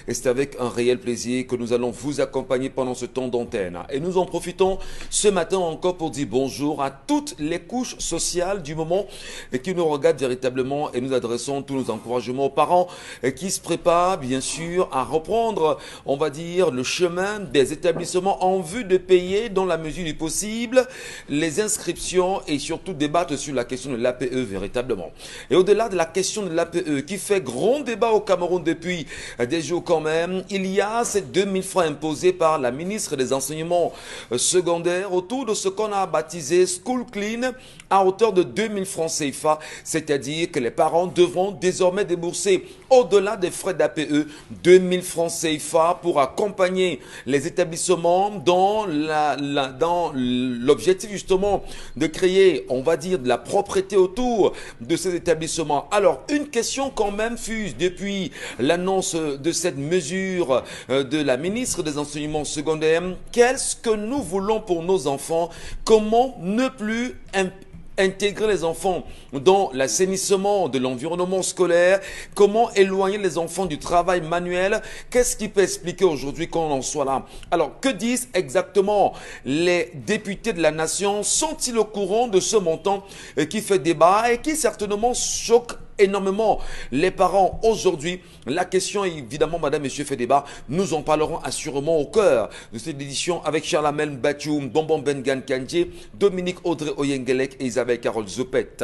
Et c'est avec un réel plaisir que nous allons vous accompagner pendant ce temps d'antenne. Et nous en profitons ce matin encore pour dire bonjour à toutes les couches sociales du moment et qui nous regardent véritablement, et nous adressons tous nos encouragements aux parents qui se préparent bien sûr à reprendre, on va dire, le chemin des établissements en vue de payer dans la mesure du possible les inscriptions et surtout débattre sur la question de l'APE véritablement. Et au-delà de la question de l'APE qui fait grand débat au Cameroun depuis des jours quand même, il y a ces 2000 francs imposés par la ministre des Enseignements secondaires autour de ce qu'on a baptisé School Clean à hauteur de 2000 francs CFA, c'est-à-dire que les parents devront désormais débourser au-delà des frais d'APE 2000 francs CFA pour accompagner les établissements dans l'objectif justement de créer, on va dire, de la propreté autour de ces établissements. Alors, une question quand même fuse depuis l'annonce de cette mesure de la ministre des Enseignements secondaires. Qu'est-ce que nous voulons pour nos enfants? Comment ne plus intégrer les enfants dans l'assainissement de l'environnement scolaire? Comment éloigner les enfants du travail manuel? Qu'est-ce qui peut expliquer aujourd'hui qu'on en soit là? Alors, que disent exactement les députés de la nation? Sont-ils au courant de ce montant qui fait débat et qui certainement choque énormément les parents aujourd'hui? La question évidemment, madame, monsieur, fait débat. Nous en parlerons assurément au cœur de cette édition avec Charlamel Batchoum, Bonbon Bengan Kandje, Dominique Audrey Oyengelek et Isabelle Carole Zopet.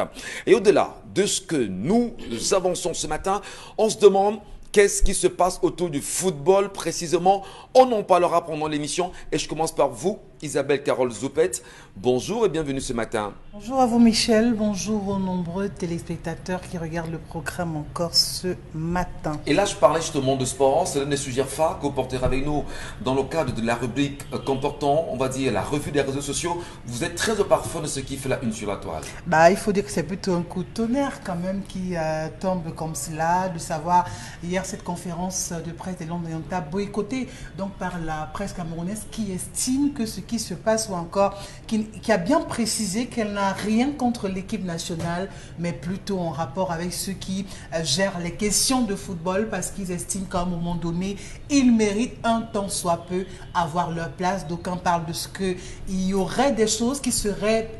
Et au-delà de ce que nous avançons ce matin, on se demande qu'est-ce qui se passe autour du football précisément. On en parlera pendant l'émission et je commence par vous, Isabelle Carole Zopet. Bonjour et bienvenue ce matin. Bonjour à vous Michel, bonjour aux nombreux téléspectateurs qui regardent le programme encore ce matin. Et là je parlais justement de sport, c'est l'un des sujets phares que vous portez avec nous dans le cadre de la rubrique comportant, on va dire, la revue des réseaux sociaux. Vous êtes très au parfum de ce qui fait la une sur la toile. Il faut dire que c'est plutôt un coup de tonnerre quand même qui tombe comme cela, de savoir hier cette conférence de presse des Landes orientales boycottée donc par la presse camerounaise qui estime que ce qui se passe ou encore qui a bien précisé qu'elle n'a rien contre l'équipe nationale mais plutôt en rapport avec ceux qui gèrent les questions de football parce qu'ils estiment qu'à un moment donné ils méritent un tant soit peu avoir leur place. D'aucuns parlent de ce qu'il y aurait des choses qui seraient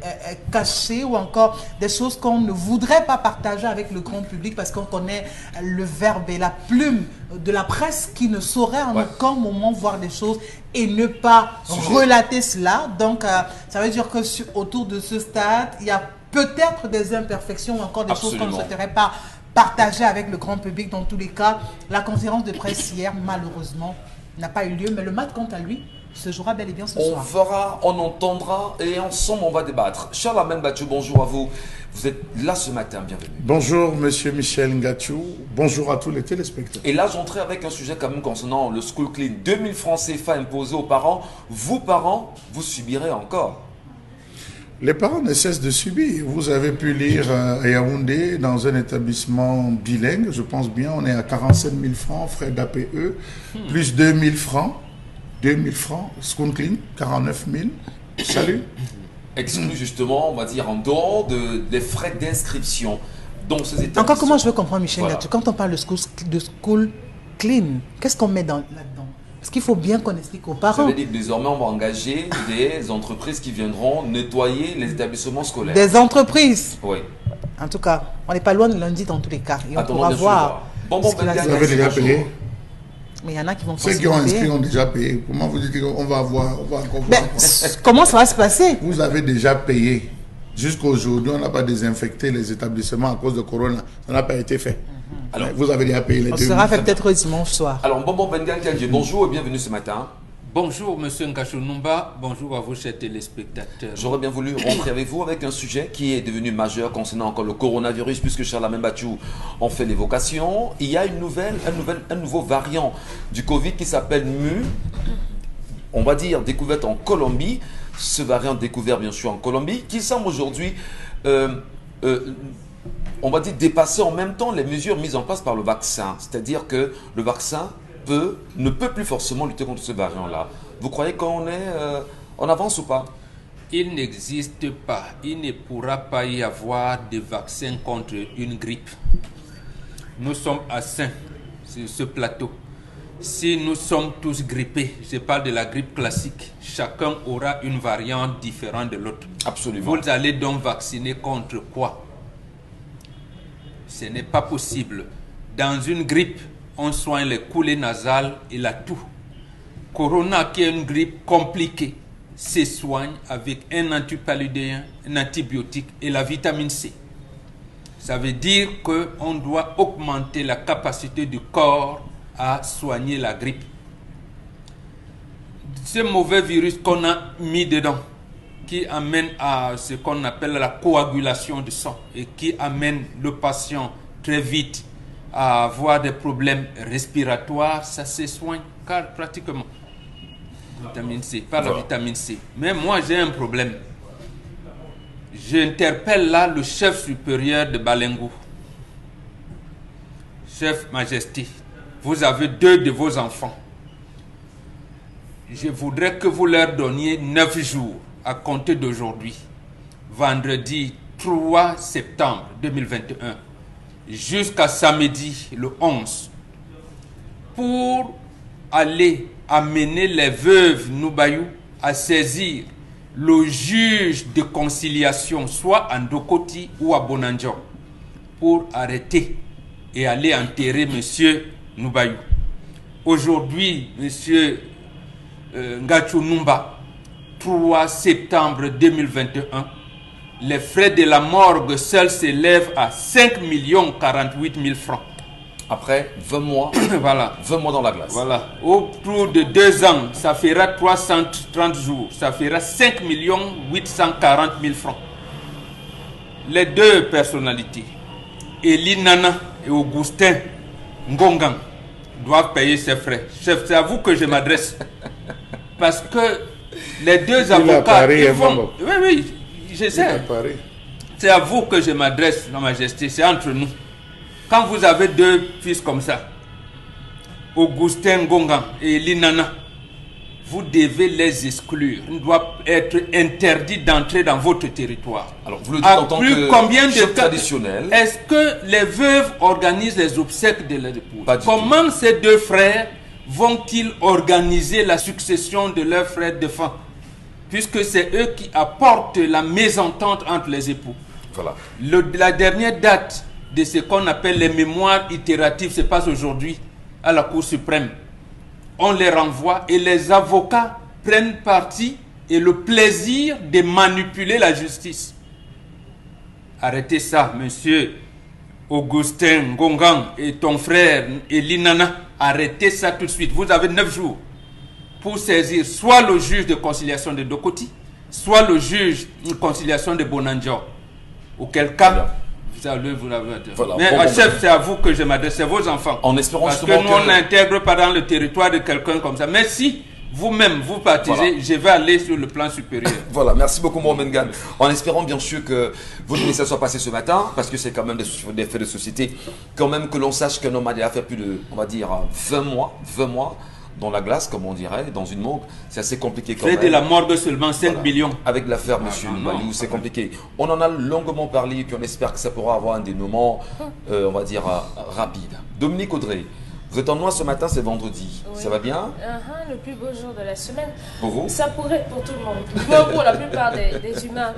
cachées ou encore des choses qu'on ne voudrait pas partager avec le grand public parce qu'on connaît le verbe et la plume de la presse qui ne saurait en aucun moment voir des choses et ne pas relater cela. Donc, ça veut dire que autour de ce stade, il y a peut-être des imperfections ou encore des choses qu'on ne souhaiterait pas partager avec le grand public. Dans tous les cas, la conférence de presse hier, malheureusement, n'a pas eu lieu. Mais le match, quant à lui, se jouera bel et bien ce soir. On verra, on entendra et ensemble on va débattre. Charlamel Batchoum, bonjour à vous. Vous êtes là ce matin, bienvenue. Bonjour monsieur Michel Ngachou, bonjour à tous les téléspectateurs. Et là j'entrais avec un sujet quand même concernant le School Clean. 2000 francs CFA imposés aux parents. Vous parents, vous subirez encore. Les parents ne cessent de subir. Vous avez pu lire à Yaoundé, dans un établissement bilingue, je pense bien, on est à 47 000 francs, frais d'APE, plus 2000 francs. 2000 francs, School Clean, 49 000. Salut. Exclu justement, on va dire, en dehors des frais d'inscription dans ces établissements. Encore comment je veux comprendre, Michel Ngachou, quand on parle de school clean, qu'est-ce qu'on met là-dedans? Parce qu'il faut bien qu'on explique aux parents. Ça veut dire que désormais, on va engager des entreprises qui viendront nettoyer les établissements scolaires. Des entreprises? Oui. En tout cas, on n'est pas loin de lundi dans tous les cas. Et on pourra voir. Bon, vous avez déjà payé? Mais il y en a qui vont Ceux qui ont inscrit ont déjà payé. Comment vous dites qu'on va avoir, comment ça va se passer? Vous avez déjà payé. Jusqu'aujourd'hui, on n'a pas désinfecté les établissements à cause de Corona. Ça n'a pas été fait. Alors, vous avez déjà payé les 2000. On sera fait peut-être dimanche soir. Alors, Bonbon Bengan Kandje, bonjour et bienvenue ce matin. Bonjour Monsieur Ngachou Numba, bonjour à vous chers téléspectateurs. J'aurais bien voulu rentrer avec vous avec un sujet qui est devenu majeur concernant encore le coronavirus puisque Charlamel Batchoum en fait l'évocation. Il y a un nouveau variant du Covid qui s'appelle MU, on va dire découverte en Colombie. Ce variant découvert bien sûr en Colombie qui semble aujourd'hui, on va dire dépasser en même temps les mesures mises en place par le vaccin. C'est-à-dire que le vaccin ne peut plus forcément lutter contre ce variant-là. Vous croyez qu'on est en avance ou pas? Il n'existe pas, il ne pourra pas y avoir de vaccin contre une grippe. Nous sommes à Saint sur ce plateau. si nous sommes tous grippés, je parle de la grippe classique, chacun aura une variante différente de l'autre. Absolument. Vous allez donc vacciner contre quoi? Ce n'est pas possible. Dans une grippe, on soigne les coulées nasales et la toux. Corona, qui est une grippe compliquée, se soigne avec un antipaludéen, un antibiotique et la vitamine C. Ça veut dire qu'on doit augmenter la capacité du corps à soigner la grippe. Ce mauvais virus qu'on a mis dedans, qui amène à ce qu'on appelle la coagulation du sang et qui amène le patient très vite à avoir des problèmes respiratoires, ça se soigne car pratiquement. Vitamine C, pas la vitamine C. Mais moi j'ai un problème. J'interpelle là le chef supérieur de Balengou. Chef Majesté, vous avez 2 de vos enfants. Je voudrais que vous leur donniez 9 jours à compter d'aujourd'hui, vendredi 3 septembre 2021, jusqu'à samedi le 11, pour aller amener les veuves Noubayou à saisir le juge de conciliation, soit à Ndokoti ou à Bonanjo, pour arrêter et aller enterrer monsieur Noubayou. Aujourd'hui, monsieur Ngachou Numba, 3 septembre 2021, les frais de la morgue seuls s'élèvent à 5 48 000 francs. Après 20 mois, voilà. 20 mois dans la glace. Voilà. Autour de 2 ans, ça fera 330 jours. Ça fera 5 840 000 francs. Les 2 personnalités, Eli Nana et Augustin Ngongang, doivent payer ces frais. Chef, c'est à vous que je m'adresse. Parce que les 2 avocats, ils vont... Oui, je sais. C'est à vous que je m'adresse, Sa Majesté. C'est entre nous. Quand vous avez 2 fils comme ça, Augustin Ngongan et Linana, vous devez les exclure. Ils doivent être interdits d'entrer dans votre territoire. Alors, vous le dites en tant que combien chef de traditionnel. Est-ce que les veuves organisent les obsèques de leur épouse? Comment tout. Ces 2 frères vont-ils organiser la succession de leurs frères défunts? Puisque c'est eux qui apportent la mésentente entre les époux. Voilà. La dernière date de ce qu'on appelle les mémoires itératives se passe aujourd'hui à la Cour suprême. On les renvoie et les avocats prennent parti et le plaisir de manipuler la justice. Arrêtez ça, monsieur Augustin Ngongang et ton frère Elinana. Arrêtez ça tout de suite. Vous avez 9 jours pour saisir soit le juge de conciliation de Dokoti, soit le juge de conciliation de Bonanjo. Auquel cas, voilà. Mais chef, c'est à vous que je m'adresse, c'est vos enfants. En espérant parce que nous, on n'intègre pas dans le territoire de quelqu'un comme ça. Mais si vous-même, vous partisez, je vais aller sur le plan supérieur. Voilà, merci beaucoup, Mohamed. En espérant bien sûr que votre message soit passé ce matin, parce que c'est quand même des faits de société. Quand même que l'on sache qu'un homme a déjà fait plus de, on va dire, 20 mois dans la glace, comme on dirait, dans une morgue, c'est assez compliqué quand même. Fait de la morgue seulement 5 millions. Avec l'affaire monsieur Noubayou, c'est compliqué. On en a longuement parlé, puis on espère que ça pourra avoir un dénouement, on va dire, rapide. Dominique Audrey, vous êtes en noix ce matin, c'est vendredi. Oui. Ça va bien? Le plus beau jour de la semaine. Pour vous? Ça pourrait, pour tout le monde, pour la plupart des humains.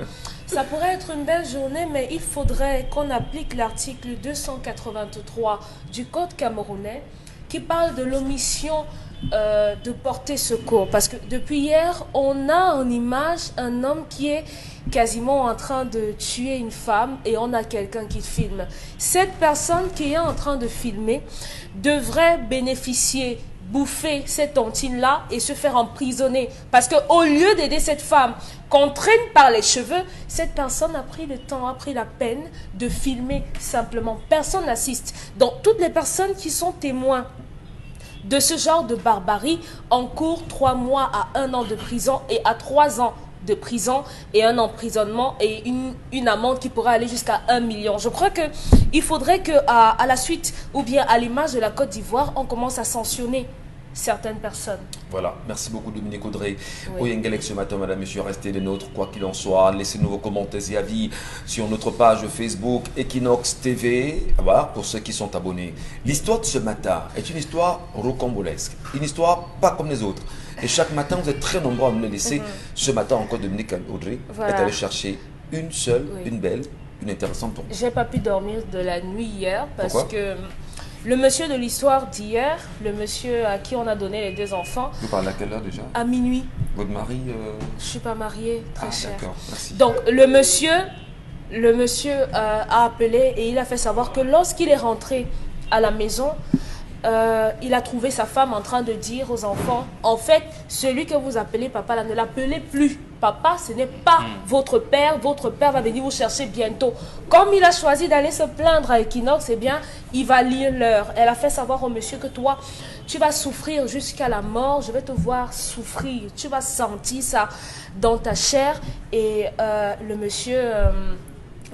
Ça pourrait être une belle journée, mais il faudrait qu'on applique l'article 283 du Code camerounais qui parle de l'omission de porter secours. Parce que depuis hier, on a en image un homme qui est quasiment en train de tuer une femme et on a quelqu'un qui filme. Cette personne qui est en train de filmer devrait bénéficier, bouffer cette tontine-là et se faire emprisonner. Parce qu'au lieu d'aider cette femme qu'on traîne par les cheveux, cette personne a pris le temps, a pris la peine de filmer simplement. Personne n'assiste. Donc toutes les personnes qui sont témoins de ce genre de barbarie encourent 3 mois à 1 an de prison et à 3 ans de prison et un emprisonnement et une amende qui pourrait aller jusqu'à 1 million. Je crois qu'il faudrait qu'à la suite ou bien à l'image de la Côte d'Ivoire, on commence à sanctionner certaines personnes. Voilà, merci beaucoup Dominique Audrey. Oui. Oyengalek ce matin, madame, monsieur, restez des nôtres, quoi qu'il en soit. Laissez-nous vos commentaires et avis sur notre page Facebook Equinox TV, voilà, pour ceux qui sont abonnés. L'histoire de ce matin est une histoire rocambolesque, une histoire pas comme les autres. Et chaque matin, vous êtes très nombreux à me le laisser. Ce matin, encore Dominique Audrey Voilà. est allé chercher une seule, Oui. une belle, une intéressante pour vous. J'ai pas pu dormir de la nuit hier parce Pourquoi? que le monsieur de l'histoire d'hier, le monsieur à qui on a donné les 2 enfants, Vous parlez à quelle heure déjà? à minuit, Votre mari je suis pas mariée, très Ah, cher. d'accord, merci. Donc le monsieur a appelé et il a fait savoir que lorsqu'il est rentré à la maison, il a trouvé sa femme en train de dire aux enfants, en fait, celui que vous appelez papa là, ne l'appelez plus. Papa, ce n'est pas votre père va venir vous chercher bientôt. Comme il a choisi d'aller se plaindre à Equinox, eh bien, il va lire l'heure. Elle a fait savoir au monsieur que toi, tu vas souffrir jusqu'à la mort, je vais te voir souffrir, tu vas sentir ça dans ta chair. Et le monsieur...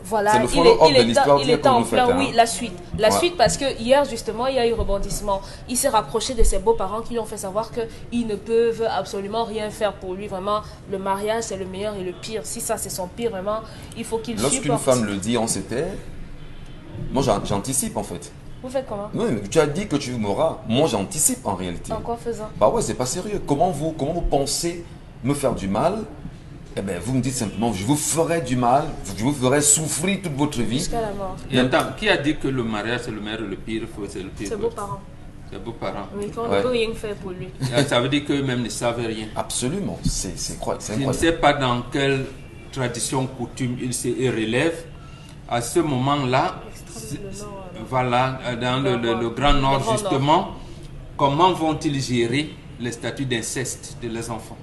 voilà, C'est le follow-up de l'histoire il d'hier était que en vous faites, plein, hein. oui, la suite. La Ouais. suite parce que hier, justement, il y a eu rebondissement. Il s'est rapproché de ses beaux-parents qui lui ont fait savoir qu'ils ne peuvent absolument rien faire pour lui. Vraiment, le mariage, c'est le meilleur et le pire. Si ça, c'est son pire, vraiment, il faut qu'il Lorsqu'une supporte. femme le dit, on s'était. Moi, j'anticipe en fait. Vous faites comment? Oui, mais tu as dit que tu mourras. Moi, j'anticipe en réalité. En quoi faisant? Bah ouais, c'est pas sérieux. Comment vous pensez me faire du mal? Eh bien, vous me dites simplement, je vous ferai du mal, je vous ferai souffrir toute votre vie. Jusqu'à la mort. Et attends, qui a dit que le mariage c'est le meilleur et le pire? C'est le pire. Ses beaux-parents. Ses beaux-parents. Oui, qu'on Ouais. ne peut rien faire pour lui. Ça veut dire qu'eux-mêmes ne savent rien. Absolument, c'est Je ne incroyable. sais pas dans quelle tradition, coutume il se relève. À ce moment-là, Extrême le Nord, alors. voilà, dans le Grand Nord, Le Grand justement, comment vont-ils gérer les statuts d'inceste de leurs enfants?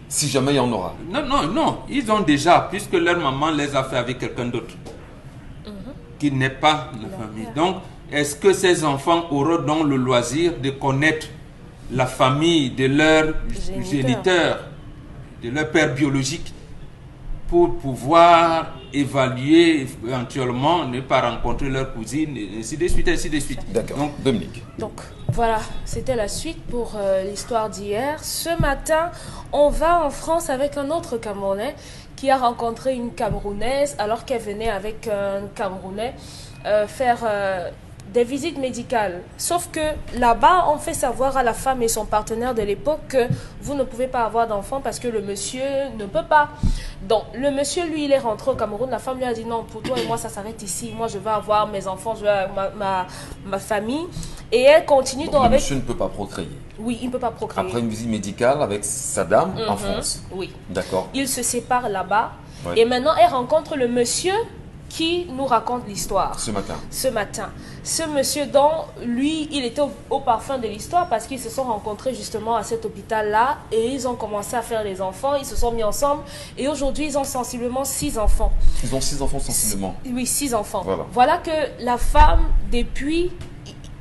Si jamais il y en aura. Non, ils ont déjà, puisque leur maman les a fait avec quelqu'un d'autre, qui n'est pas la famille. Donc, est-ce que ces enfants auront donc le loisir de connaître la famille de leur géniteur, de leur père biologique, pour pouvoir évaluer, éventuellement, ne pas rencontrer leur cousine, et ainsi de suite, ainsi de suite. D'accord. Donc, Dominique. Donc voilà, c'était la suite pour l'histoire d'hier. Ce matin, on va en France avec un autre Camerounais qui a rencontré une Camerounaise alors qu'elle venait avec un Camerounais faire des visites médicales. Sauf que là-bas, on fait savoir à la femme et son partenaire de l'époque que vous ne pouvez pas avoir d'enfant parce que le monsieur ne peut pas. Donc, le monsieur, lui, il est rentré au Cameroun. La femme lui a dit non, pour toi et moi, ça s'arrête ici. Moi, je veux avoir mes enfants, je veux avoir ma famille. Et elle continue Donc, donc le avec... monsieur ne peut pas procréer. Oui, il ne peut pas procréer. Après une visite médicale avec sa dame en Mhm. France. Oui. D'accord. Ils se séparent là-bas. Ouais. Et maintenant, elle rencontre le monsieur qui nous raconte l'histoire. Ce matin. Ce matin. Ce monsieur, dont lui, il était au parfum de l'histoire parce qu'ils se sont rencontrés justement à cet hôpital-là et ils ont commencé à faire les enfants, ils se sont mis ensemble et aujourd'hui, ils ont sensiblement 6 enfants. Ils ont 6 enfants sensiblement. Oui, 6 enfants. Voilà. Voilà que la femme, depuis,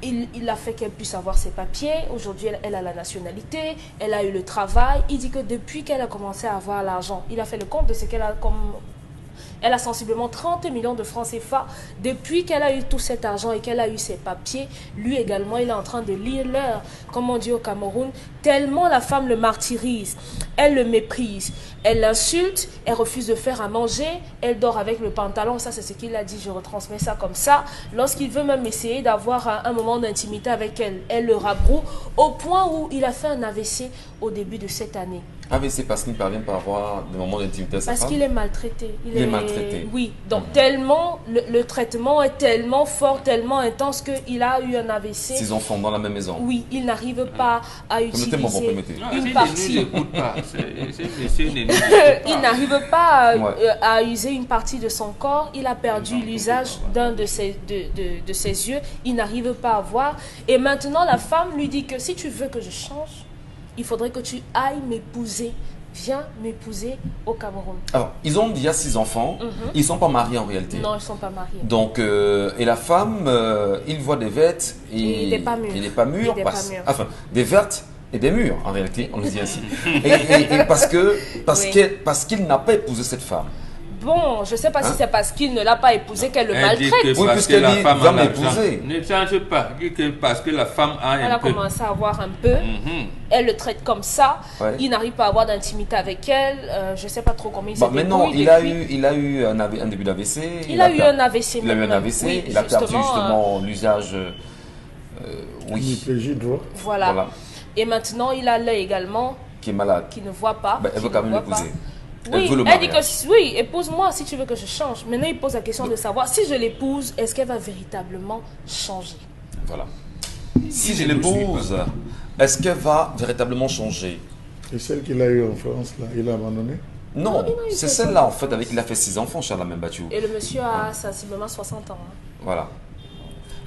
il a fait qu'elle puisse avoir ses papiers. Aujourd'hui, elle a la nationalité, elle a eu le travail. Il dit que depuis qu'elle a commencé à avoir l'argent, il a fait le compte de ce qu'elle a comme... Elle a sensiblement 30 millions de francs CFA. Depuis qu'elle a eu tout cet argent et qu'elle a eu ses papiers, lui également, il est en train de lire l'heure, comme on dit au Cameroun, tellement la femme le martyrise. Elle le méprise, elle l'insulte, elle refuse de faire à manger, elle dort avec le pantalon, ça c'est ce qu'il a dit, je retransmets ça comme ça. Lorsqu'il veut même essayer d'avoir un moment d'intimité avec elle, elle le rabroue, au point où il a fait un AVC au début de cette année. AVC parce qu'il ne parvient pas à avoir des moments d'intimité à sa Parce femme. qu'il est maltraité. Il est maltraité. Oui, donc tellement, le traitement est tellement fort, tellement intense qu'il a eu un AVC. 6 enfants dans la même maison. Oui, il n'arrive pas à Permettez-moi, bon, utiliser permettez. non, une si les partie. nuls n'écoutent pas, ce monsieur n'est nul, n'écoute Il pas. n'arrive pas Ouais. à user une partie de son corps. Il a perdu l'usage d'un de ses yeux. Il n'arrive pas à voir. Et maintenant, la femme lui dit que si tu veux que je change, il faudrait que tu ailles m'épouser. Viens m'épouser au Cameroun. Alors, ils ont déjà 6 enfants. Ils ne sont pas mariés en réalité. Non, ils ne sont pas mariés. Donc, et la femme, il voit des vertes et Il n'est pas mûr. Il n'est pas mûr. Il n'est pas mûr. Enfin, des vertes et des mûres en réalité, on le dit ainsi. Et parce Oui. qu'il n'a pas épousé cette femme. bon, je ne sais pas si c'est parce qu'il ne l'a pas épousée qu'elle le Elle dit maltraite. que Oui, parce que puisqu'elle la dit, femme va a l'argent. m'épouser. Ne change pas. Dit que parce que la femme a Elle un a peu. commencé à avoir un peu. Mhm. Elle le traite comme ça. Ouais. Il n'arrive pas à avoir d'intimité avec elle. Je ne sais pas trop comment il s'est Bon, maintenant, débrouillé il a eu un début d'AVC. Il a eu un AVC Il a eu un maintenant. AVC. Oui, il a perdu justement, justement l'usage. Oui. IPJ droit. Voilà. Voilà. Et maintenant, il a l'œil également Qui est malade. qui ne voit pas. Ben, elle veut qui quand ne même voit pas. l'épouser. Oui, veut le elle dit mariage. que oui, épouse-moi si tu veux que je change. Maintenant, il pose la question de savoir si je l'épouse, est-ce qu'elle va véritablement changer? Voilà. Si Il je ne nous suit l'épouse, est-ce qu'elle va véritablement changer? Et celle qu'il a eue en France, là, il a abandonné. Non, il a eu c'est cette celle-là en femme. fait avec qui il a fait 6 enfants, Charles Membachou. Et le monsieur a sensiblement 60 ans. hein. Voilà.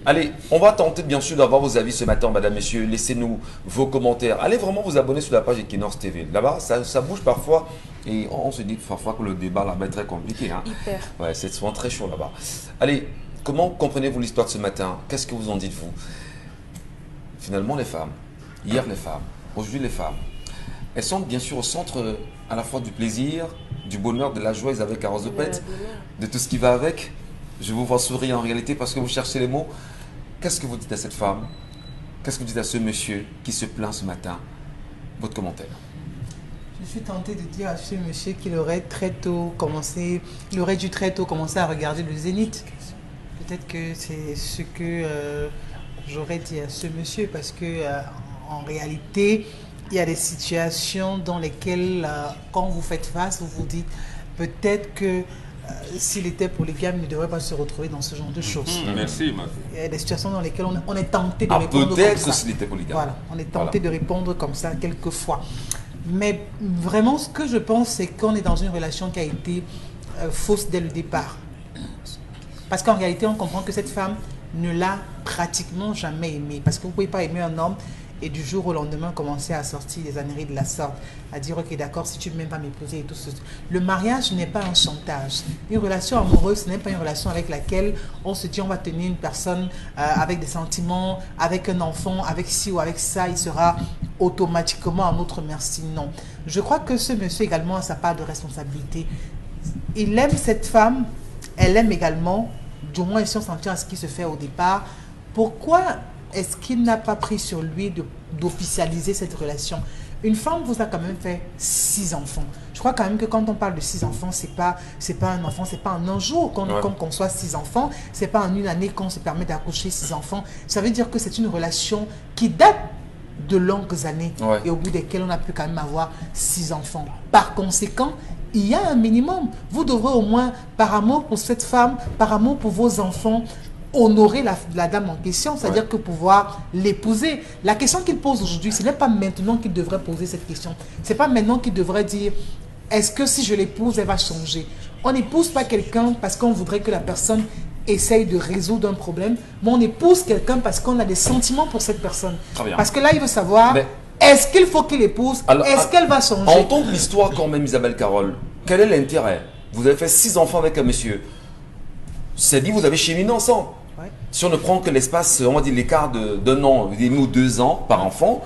Allez, on va tenter bien sûr d'avoir vos avis ce matin, madame, messieurs. Laissez-nous vos commentaires. Allez vraiment vous abonner sur la page Equinox TV. Là-bas, ça bouge parfois. Et on se dit parfois que le débat là-bas est très compliqué. Hein. Hyper. Ouais, c'est souvent très chaud là-bas. Allez, comment comprenez-vous l'histoire de ce matin? Qu'est-ce que vous en dites-vous? Finalement, les femmes, hier les femmes, aujourd'hui les femmes, elles sont bien sûr au centre à la fois du plaisir, du bonheur, de la joie, Isabelle Carrozopette, de tout ce qui va avec. Je vous vois sourire en réalité parce que vous cherchez les mots. Qu'est-ce que vous dites à cette femme? Qu'est-ce que vous dites à ce monsieur qui se plaint ce matin? Votre commentaire. Je suis tentée de dire à ce monsieur qu'il aurait dû très tôt commencer à regarder le Zénith. Peut-être que c'est ce que j'aurais dit à ce monsieur parce que en réalité, il y a des situations dans lesquelles, quand vous faites face, vous vous dites peut-être que s'il était polygame, il ne devrait pas se retrouver dans ce genre de choses. Merci, ma fille. Il y a des situations dans lesquelles on est tenté de répondre comme Peut-être ça. s'il était polygame. Voilà, on est tenté de répondre comme ça quelquefois. Mais vraiment, ce que je pense, c'est qu'on est dans une relation qui a été fausse dès le départ. Parce qu'en réalité, on comprend que cette femme ne l'a pratiquement jamais aimé. Parce que vous ne pouvez pas aimer un homme et du jour au lendemain commencer à sortir des âneries de la sorte, à dire ok d'accord, si tu ne m'aimes pas m'épouser et tout ça. Le mariage n'est pas un chantage. Une relation amoureuse, ce n'est pas une relation avec laquelle on se dit on va tenir une personne avec des sentiments, avec un enfant, avec ci ou avec ça, il sera automatiquement un autre merci. Non. Je crois que ce monsieur également a sa part de responsabilité. Il aime cette femme, elle aime également, du moins si on s'en tient à ce qui se fait au départ. Pourquoi est-ce qu'il n'a pas pris sur lui d'officialiser cette relation? Une femme vous a quand même fait 6 enfants. Je crois quand même que quand on parle de 6 enfants, c'est pas un enfant, c'est pas en un jour qu'on conçoit 6 enfants, c'est pas en une année qu'on se permet d'accoucher 6 enfants. Ça veut dire que c'est une relation qui date de longues années et au bout desquelles on a pu quand même avoir 6 enfants. Par conséquent, il y a un minimum. Vous devrez au moins, par amour pour cette femme, par amour pour vos enfants, honorer la dame en question, c'est-à-dire que pouvoir l'épouser. La question qu'il pose aujourd'hui, ce n'est pas maintenant qu'il devrait poser cette question. Ce n'est pas maintenant qu'il devrait dire est-ce que si je l'épouse, elle va changer? On n'épouse pas quelqu'un parce qu'on voudrait que la personne essaye de résoudre un problème, mais on épouse quelqu'un parce qu'on a des sentiments pour cette personne. Parce que là, il veut savoir est-ce qu'il faut qu'il épouse? Est-ce qu'elle va changer? Entendre l'histoire quand même, Isabelle Carole, quel est l'intérêt? Vous avez fait 6 enfants avec un monsieur. C'est dit, vous avez cheminé ensemble. Si on ne prend que l'espace, on va dire l'écart d'un an, ou 2 ans par enfant.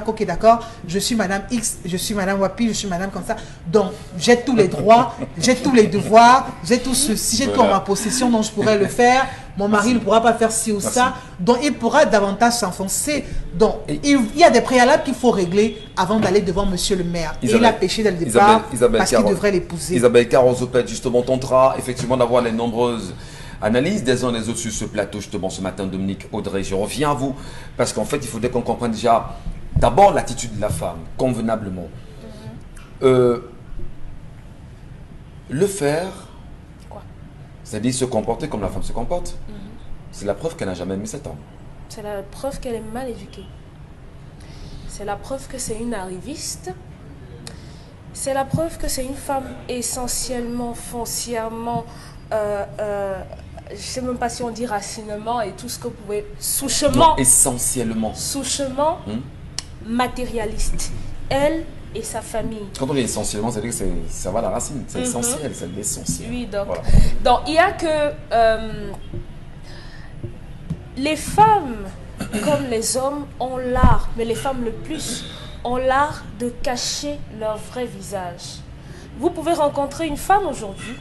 Ok, d'accord, je suis madame X, je suis madame Wapi, je suis madame comme ça. Donc, j'ai tous les droits, j'ai tous les devoirs, j'ai tout ceci, j'ai tout en ma possession, donc je pourrais le faire. Mon mari ne pourra pas faire ci ou ça. Donc, il pourra davantage s'enfoncer. Donc, il y a des préalables qu'il faut régler avant d'aller devant monsieur le maire. Et il a péché dès le départ parce qu'il devrait l'épouser. Isabelle Carrozopette, justement, tentera effectivement d'avoir les nombreuses analyse des uns et des autres sur ce plateau, justement, ce matin, Dominique Audrey. Je reviens à vous, parce qu'en fait, il faudrait qu'on comprenne déjà, d'abord, l'attitude de la femme, convenablement. Le faire, c'est-à-dire se comporter comme la femme se comporte, c'est la preuve qu'elle n'a jamais mis 7 ans. C'est la preuve qu'elle est mal éduquée. C'est la preuve que c'est une arriviste. C'est la preuve que c'est une femme essentiellement, foncièrement... je ne sais même pas si on dit racinement et tout ce que vous pouvez... Souchement. Essentiellement. Souchement matérialiste. Elle et sa famille. Quand on dit essentiellement, ça veut dire que ça va à la racine. C'est essentiel, c'est l'essentiel. Oui, donc. Voilà. Donc, il y a que... les femmes, comme les hommes, ont l'art, mais les femmes le plus, ont l'art de cacher leur vrai visage. Vous pouvez rencontrer une femme aujourd'hui,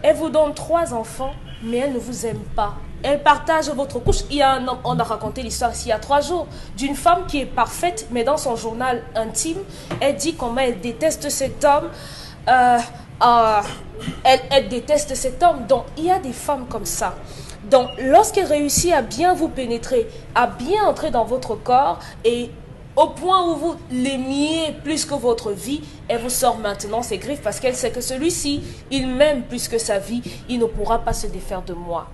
elle vous donne 3 enfants, mais elle ne vous aime pas. Elle partage votre couche. Il y a un homme, on a raconté l'histoire ici il y a 3 jours, d'une femme qui est parfaite, mais dans son journal intime, elle dit comment elle déteste cet homme. Elle déteste cet homme. Donc, il y a des femmes comme ça. Donc, lorsqu'elle réussit à bien vous pénétrer, à bien entrer dans votre corps et au point où vous l'aimiez plus que votre vie, elle vous sort maintenant ses griffes parce qu'elle sait que celui-ci, il m'aime plus que sa vie, il ne pourra pas se défaire de moi.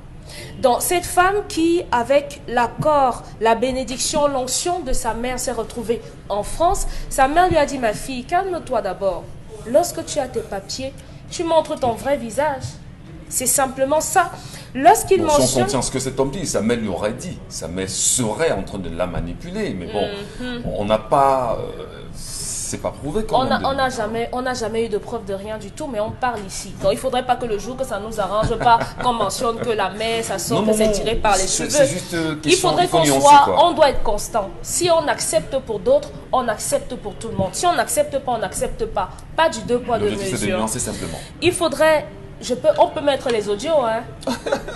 Donc, cette femme qui, avec l'accord, la bénédiction, l'onction de sa mère, s'est retrouvée en France, sa mère lui a dit, ma fille, calme-toi d'abord. Lorsque tu as tes papiers, tu montres ton vrai visage. C'est simplement ça. Lorsqu'il mentionne... Sans conscience que cet homme dit, sa mère lui aurait dit, sa mère serait en train de la manipuler, mais bon, on n'a pas... c'est pas prouvé quand même. On n'a jamais eu de preuve de rien du tout, mais on parle ici. Donc il ne faudrait pas que le jour que ça nous arrange pas, qu'on mentionne que la mère, ça sort, que c'est tiré par les cheveux. C'est juste il faudrait qu'on soit, on doit être constant. Si on accepte pour d'autres, on accepte pour tout le monde. Si on n'accepte pas, on n'accepte pas. Pas du 2 poids 2 mesures. C'est de nuancer simplement. Il faudrait... on peut mettre les audios, hein,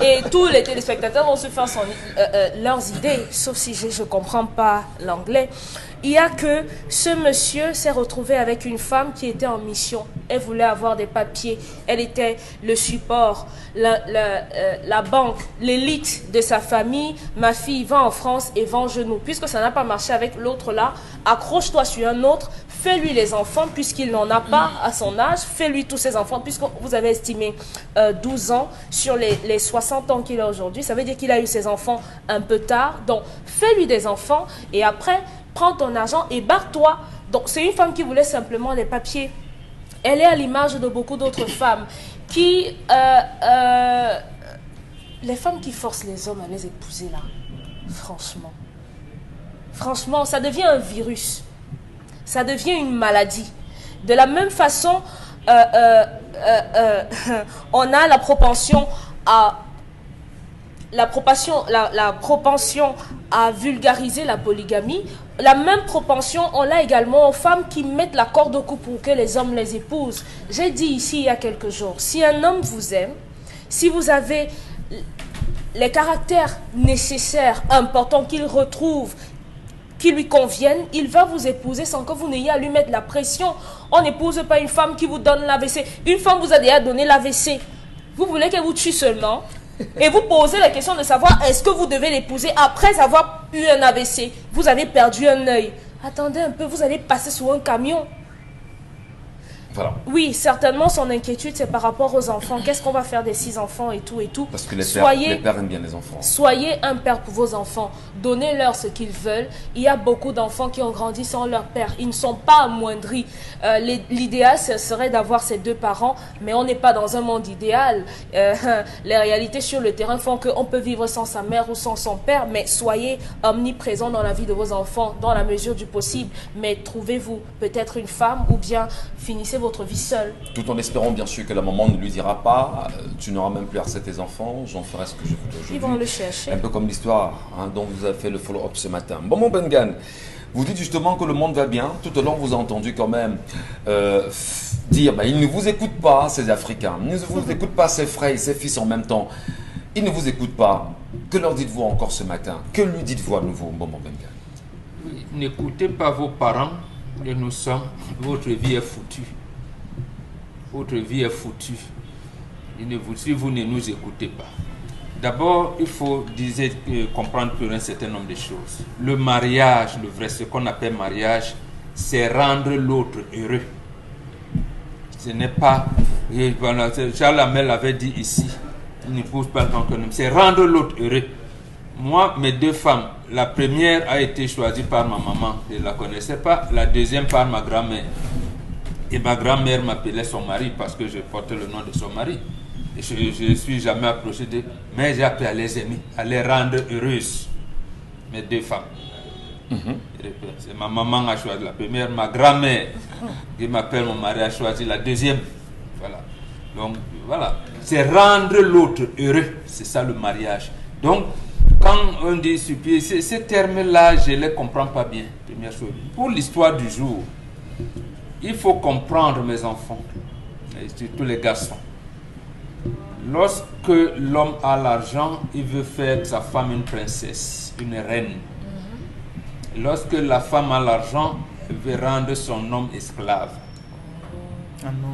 et tous les téléspectateurs vont se faire leurs idées, sauf si je ne comprends pas l'anglais. Il y a que ce monsieur s'est retrouvé avec une femme qui était en mission. Elle voulait avoir des papiers. Elle était le support, la banque, l'élite de sa famille. Ma fille va en France et vend genou. Puisque ça n'a pas marché avec l'autre là, accroche-toi sur un autre. Fais-lui les enfants puisqu'il n'en a pas à son âge. Fais-lui tous ses enfants puisque vous avez estimé 12 ans sur les 60 ans qu'il a aujourd'hui. Ça veut dire qu'il a eu ses enfants un peu tard. Donc, fais-lui des enfants et après, prends ton argent et barre-toi. Donc, c'est une femme qui voulait simplement les papiers. Elle est à l'image de beaucoup d'autres femmes qui... les femmes qui forcent les hommes à les épouser là, franchement, ça devient un virus. Ça devient une maladie. De la même façon, on a la propension à vulgariser la polygamie. La même propension, on l'a également aux femmes qui mettent la corde au cou pour que les hommes les épousent. J'ai dit ici il y a quelques jours, si un homme vous aime, si vous avez les caractères nécessaires, importants qu'il retrouve, qui lui conviennent, il va vous épouser sans que vous n'ayez à lui mettre la pression. On n'épouse pas une femme qui vous donne l'AVC. Une femme vous a déjà donné l'AVC. Vous voulez qu'elle vous tue seulement et vous posez la question de savoir est-ce que vous devez l'épouser après avoir eu un AVC. Vous avez perdu un œil. Attendez un peu, vous allez passer sur un camion. Voilà. Oui, certainement son inquiétude c'est par rapport aux enfants. Qu'est-ce qu'on va faire des 6 enfants et tout et tout. Parce que les pères aiment bien les enfants. Soyez un père pour vos enfants. Donnez-leur ce qu'ils veulent. Il y a beaucoup d'enfants qui ont grandi sans leur père. Ils ne sont pas amoindris. L'idéal ce serait d'avoir ces 2 parents, mais on n'est pas dans un monde idéal. Les réalités sur le terrain font qu'on peut vivre sans sa mère ou sans son père, mais soyez omniprésents dans la vie de vos enfants, dans la mesure du possible. Mais trouvez-vous peut-être une femme ou bien finissez votre vie seule. Tout en espérant bien sûr que la maman ne lui dira pas tu n'auras même plus à tes enfants, j'en ferai ce que je voudrais. Ils vont le chercher. Un peu comme l'histoire dont vous avez fait le follow-up ce matin. Bon, mon Bengan, vous dites justement que le monde va bien. Tout au long, vous avez entendu quand même dire ils ne vous écoutent pas, ces Africains. Ils ne vous écoutent pas, ces frères et ces fils en même temps. Ils ne vous écoutent pas. Que leur dites-vous encore ce matin? Que lui dites-vous à nouveau, mon Bengan? Oui, n'écoutez pas vos parents et nous sommes. Votre vie est foutue. Votre vie est foutue. Si vous ne nous écoutez pas. D'abord, il faut comprendre un certain nombre de choses. Le mariage, le vrai, ce qu'on appelle mariage, c'est rendre l'autre heureux. Ce n'est pas... Charles Hamel avait dit ici, il n'épouse pas le homme, c'est rendre l'autre heureux. Moi, mes 2 femmes, la première a été choisie par ma maman, je ne la connaissais pas, la deuxième par ma grand-mère. Et ma grand-mère m'appelait son mari parce que je portais le nom de son mari. Et je ne suis jamais approché d'eux, mais j'ai appris à les aimer, à les rendre heureuses. Mes 2 femmes. C'est ma maman a choisi la première, ma grand-mère qui m'appelle mon mari a choisi la deuxième. Voilà. Donc voilà, c'est rendre l'autre heureux, c'est ça le mariage. Donc quand on dit supplier, ces termes-là, je ne les comprends pas bien. Première chose. Pour l'histoire du jour, il faut comprendre, mes enfants, et surtout les garçons. Lorsque l'homme a l'argent, il veut faire de sa femme une princesse, une reine. Lorsque la femme a l'argent, elle veut rendre son homme esclave. Ah non.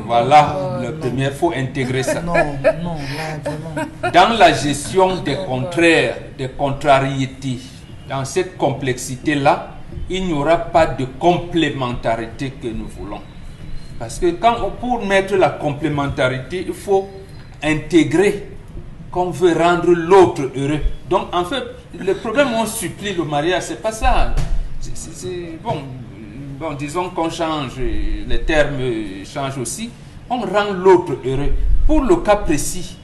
Voilà, la première, il faut intégrer ça. Non, non, là, vraiment. Dans la gestion des contraires, des contrariétés, dans cette complexité-là, il n'y aura pas de complémentarité que nous voulons. Parce que pour mettre la complémentarité, il faut intégrer qu'on veut rendre l'autre heureux. Donc, en fait, le problème où on supplie le mariage, c'est pas ça. Bon, disons qu'on change, les termes changent aussi. On rend l'autre heureux. Pour le cas précis,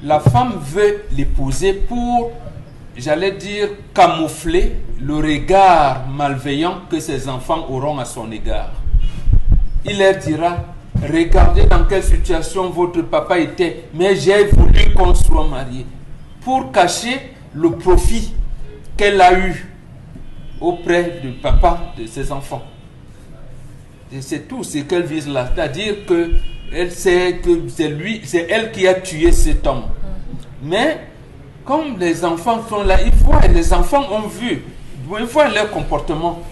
la femme veut l'épouser pour, j'allais dire, camoufler le regard malveillant que ses enfants auront à son égard. Il leur dira, regardez dans quelle situation votre papa était, mais j'ai voulu qu'on soit marié. Pour cacher le profit qu'elle a eu auprès du papa de ses enfants. Et c'est tout ce qu'elle vise là. C'est-à-dire qu'elle sait que c'est elle qui a tué cet homme. Mais, comme les enfants sont là, les enfants ont vu, ils voient leur comportement.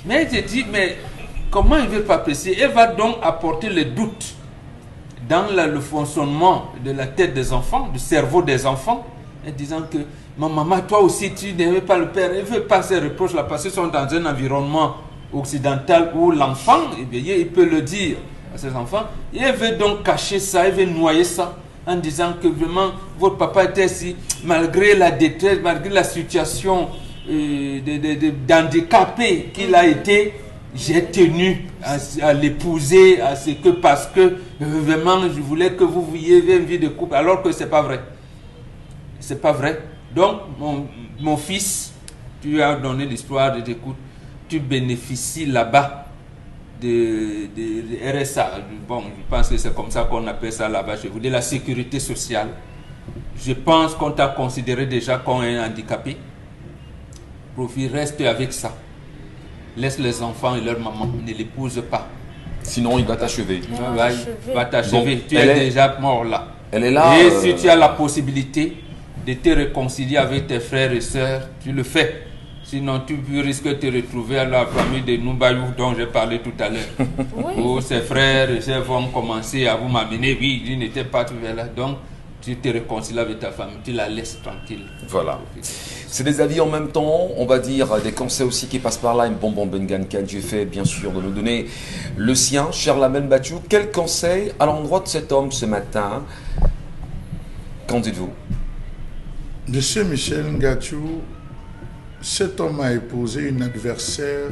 Mais j'ai dit, mais comment il ne veut pas apprécier? Elle va donc apporter le doute dans le fonctionnement de la tête des enfants, du cerveau des enfants, en disant que ma maman, toi aussi, tu n'aimais pas le père. Elle ne veut pas ces reproches-là parce qu'ils sont dans un environnement occidental où l'enfant, il peut le dire à ses enfants. Et elle veut donc cacher ça, elle veut noyer ça en disant que vraiment votre papa était ici, malgré la détresse, malgré la situation d'handicapé qu'il a été, j'ai tenu à l'épouser, parce que vraiment je voulais que vous viviez une vie de couple, alors que c'est pas vrai. C'est pas vrai. Donc, mon fils, tu as donné l'histoire de t'écoute, tu bénéficies là-bas de RSA. Bon, je pense que c'est comme ça qu'on appelle ça là-bas. Je vous dis la sécurité sociale. Je pense qu'on t'a considéré déjà comme un handicapé. Profite, reste avec ça. Laisse les enfants et leur maman, ne l'épouse pas. Sinon, il va t'achever. Il va t'achever. Bon, tu es déjà mort là. Elle est là. Et si tu as la possibilité de te réconcilier avec tes frères et sœurs, tu le fais. Sinon, tu risques de te retrouver à la famille de Noubayou dont j'ai parlé tout à l'heure. Oui. Où ses frères et sœurs vont commencer à vous m'amener. Oui, il n'était pas tout là. Donc, tu te réconcilies avec ta famille, tu la laisses tranquille. Voilà. C'est des avis en même temps, on va dire, des conseils aussi qui passent par là. Une bonbon Bengan Dieu fait, bien sûr, de nous donner le sien. Cher Lamel Bachou, quel conseil à l'endroit de cet homme ce matin? Qu'en dites-vous? Monsieur Michel Ngachou, cet homme a épousé une adversaire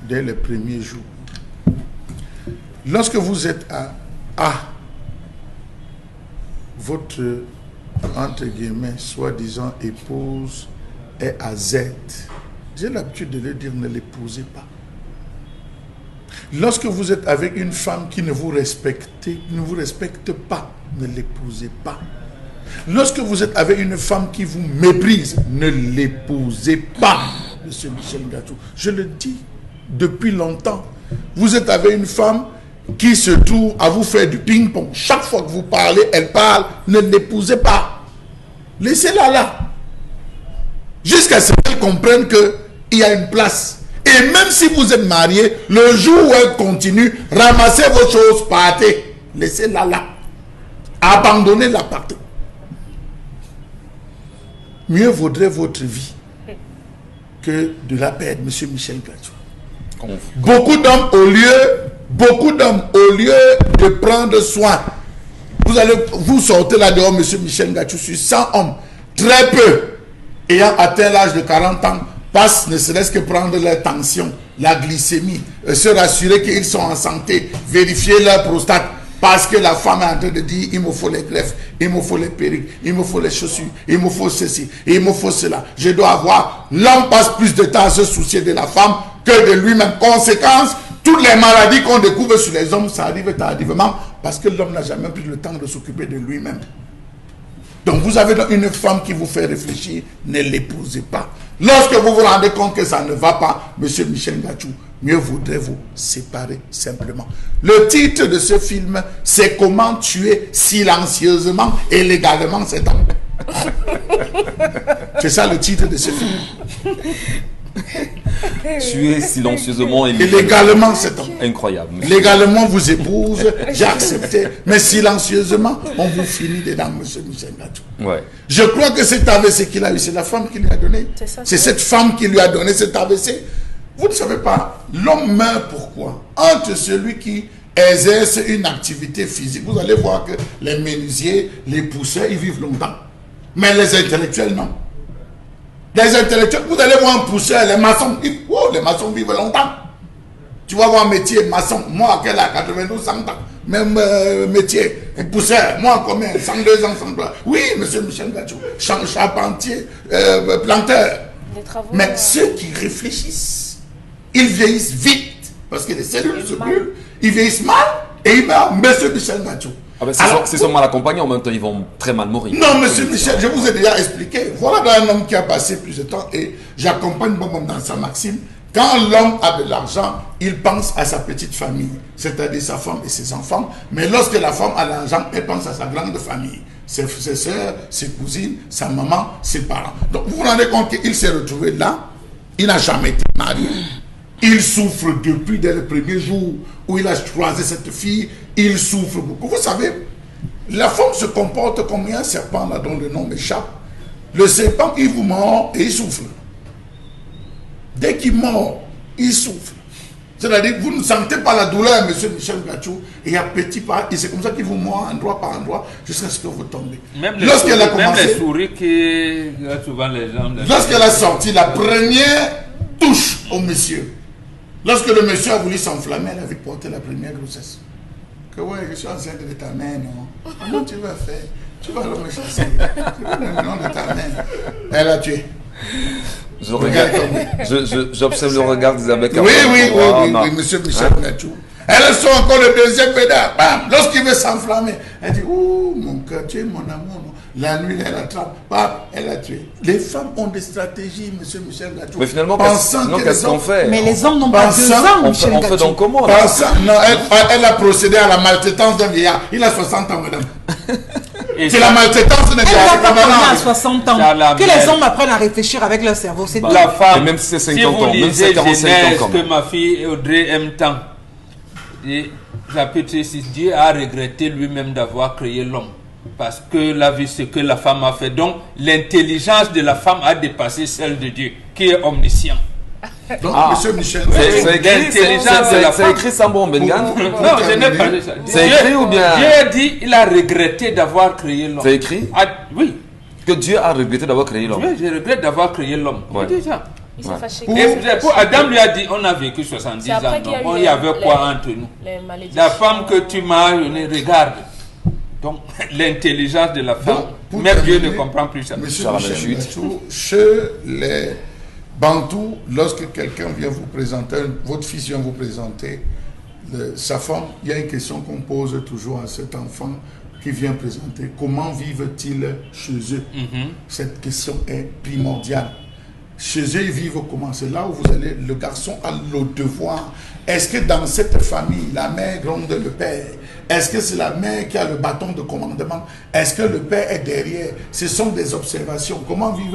dès les premiers jours. Lorsque vous êtes à A, votre, entre guillemets, soi-disant épouse est à Z. J'ai l'habitude de le dire, ne l'épousez pas. Lorsque vous êtes avec une femme qui ne vous respecte pas, ne l'épousez pas. Lorsque vous êtes avec une femme qui vous méprise, ne l'épousez pas, monsieur Michel Ngachou. Je le dis depuis longtemps. Vous êtes avec une femme qui se trouve à vous faire du ping-pong. Chaque fois que vous parlez, elle parle, ne l'épousez pas. Laissez-la là. Jusqu'à ce qu'elle comprenne qu'il y a une place. Et même si vous êtes marié, le jour où elle continue, ramassez vos choses, partez. Laissez-la là. Abandonnez-la, partez. Mieux vaudrait votre vie que de la perdre, monsieur Michel Ngachou. Beaucoup d'hommes, au lieu de prendre soin, vous sortez là dehors, monsieur Michel Ngachou, sur 100 hommes, très peu, ayant atteint l'âge de 40 ans, passent ne serait-ce que prendre leur tension, la glycémie, se rassurer qu'ils sont en santé, vérifier leur prostate. Parce que la femme est en train de dire, il me faut les greffes, il me faut les perruques, il me faut les chaussures, il me faut ceci, il me faut cela. Je dois avoir. L'homme passe plus de temps à se soucier de la femme que de lui-même. Conséquence, toutes les maladies qu'on découvre sur les hommes, ça arrive tardivement parce que l'homme n'a jamais pris le temps de s'occuper de lui-même. Donc vous avez une femme qui vous fait réfléchir, ne l'épousez pas. Lorsque vous vous rendez compte que ça ne va pas, monsieur Michel Ngachou, mieux vaudrait vous séparer simplement. Le titre de ce film, c'est Comment tuer silencieusement et légalement cet homme. C'est ça le titre de ce film. Tuer silencieusement et légalement cet homme. Incroyable. Légalement vous épouse, j'ai accepté, mais silencieusement, on vous finit dedans, monsieur Michel Ngachou. Ouais. Je crois que cet AVC qu'il a eu, c'est la femme qui lui a donné. C'est cette femme qui lui a donné cet AVC. Vous ne savez pas, l'homme meurt pourquoi? Entre celui qui exerce une activité physique, vous allez voir que les menuisiers, les pousseurs, ils vivent longtemps. Mais les intellectuels, non. Les intellectuels, vous allez voir un pousseur, les maçons, les maçons vivent longtemps. Tu vas voir un métier maçon, moi, quel a 92, 100 ans. Même métier, pousseur, moi, combien? 102 ans, 103. Oui, monsieur Michel Ngachou, charpentier, planteur. Mais ceux qui réfléchissent, ils vieillissent vite, parce que les cellules se brûlent, ils vieillissent mal et ils meurent. Monsieur Michel Ngachou. Ah ben s'ils sont mal accompagnés, en même temps, ils vont très mal mourir. Non, monsieur Michel, je vous ai déjà expliqué. Voilà un homme qui a passé plus de temps et j'accompagne bon dans sa maxime. Quand l'homme a de l'argent, il pense à sa petite famille, c'est-à-dire sa femme et ses enfants. Mais lorsque la femme a l'argent, elle pense à sa grande famille. Ses soeurs, ses cousines, sa maman, ses parents. Donc vous vous rendez compte qu'il s'est retrouvé là, il n'a jamais été marié. Il souffre depuis dès le premier jour où il a croisé cette fille. Il souffre beaucoup. Vous savez, la femme se comporte comme un serpent là dont le nom m'échappe. Le serpent, il vous mord et il souffle. Dès qu'il mord, il souffle. C'est-à-dire que vous ne sentez pas la douleur, monsieur Michel Ngachou, et à petit pas, et c'est comme ça qu'il vous mord endroit par endroit jusqu'à ce que vous tombez. Même les souris qui souvent les gens. Lorsqu'elle a sorti la première touche au monsieur, lorsque le monsieur a voulu s'enflammer, elle avait porté la première grossesse. Que ouais, je suis enceinte de ta mère, non? Comment tu vas faire? Tu vas le chasser. Tu vas le nom de ta mère. Elle a tué. J'observe le regard d'Isabelle. Oui, monsieur Michel Ngachou. Elle sort encore le deuxième pédale. Bam, lorsqu'il veut s'enflammer, elle dit, oh mon cœur, tu es mon amour. Non. La nuit, elle attrape. Bam, elle a tué. Les femmes ont des stratégies, monsieur Michel Ngachou. Mais finalement, qu'est-ce qu'on fait? Mais les hommes n'ont pas 2 ans, Michel Ngachou. On fait donc comment? Non, elle a procédé à la maltraitance d'un vieillard. Il a 60 ans, madame. C'est la maltraitance d'un vieillard. Elle va pas à 60 ans. Que les hommes apprennent à réfléchir avec leur cerveau. C'est la femme. Et même si c'est 50 si vous ans, même si c'est 45 ans. Que ma fille Audrey aime tant. Et chapitre 6, Dieu a regretté lui-même d'avoir créé l'homme. Parce que la vie, ce que la femme a fait. Donc, l'intelligence de la femme a dépassé celle de Dieu, qui est omniscient. Donc, monsieur Michel, c'est écrit Sambon Bengan? Non, je n'ai pas dit ça. C'est écrit ou bien? Dieu a dit, il a regretté d'avoir créé l'homme. C'est écrit? Oui. Que Dieu a regretté d'avoir créé l'homme. Oui, je regrette d'avoir créé l'homme. Ouais. Déjà. Il s'est fâché. Pour Adam lui a dit, on a vécu 70 ans. Donc, il y avait quoi entre nous? La femme que tu m'as donnée, regarde. Donc, l'intelligence de la femme, même Dieu ne comprend plus ça. Monsieur Michel Ngachou, chez les Bantous, lorsque quelqu'un vient vous présenter, votre fils vient vous présenter sa femme, il y a une question qu'on pose toujours à cet enfant qui vient présenter. Comment vivent-ils chez eux? Cette question est primordiale. Chez eux, ils vivent comment? C'est là où vous allez, le garçon a le devoir. Est-ce que dans cette famille, la mère gronde le père? Est-ce que c'est la mère qui a le bâton de commandement? Est-ce que le père est derrière? Ce sont des observations. Comment vit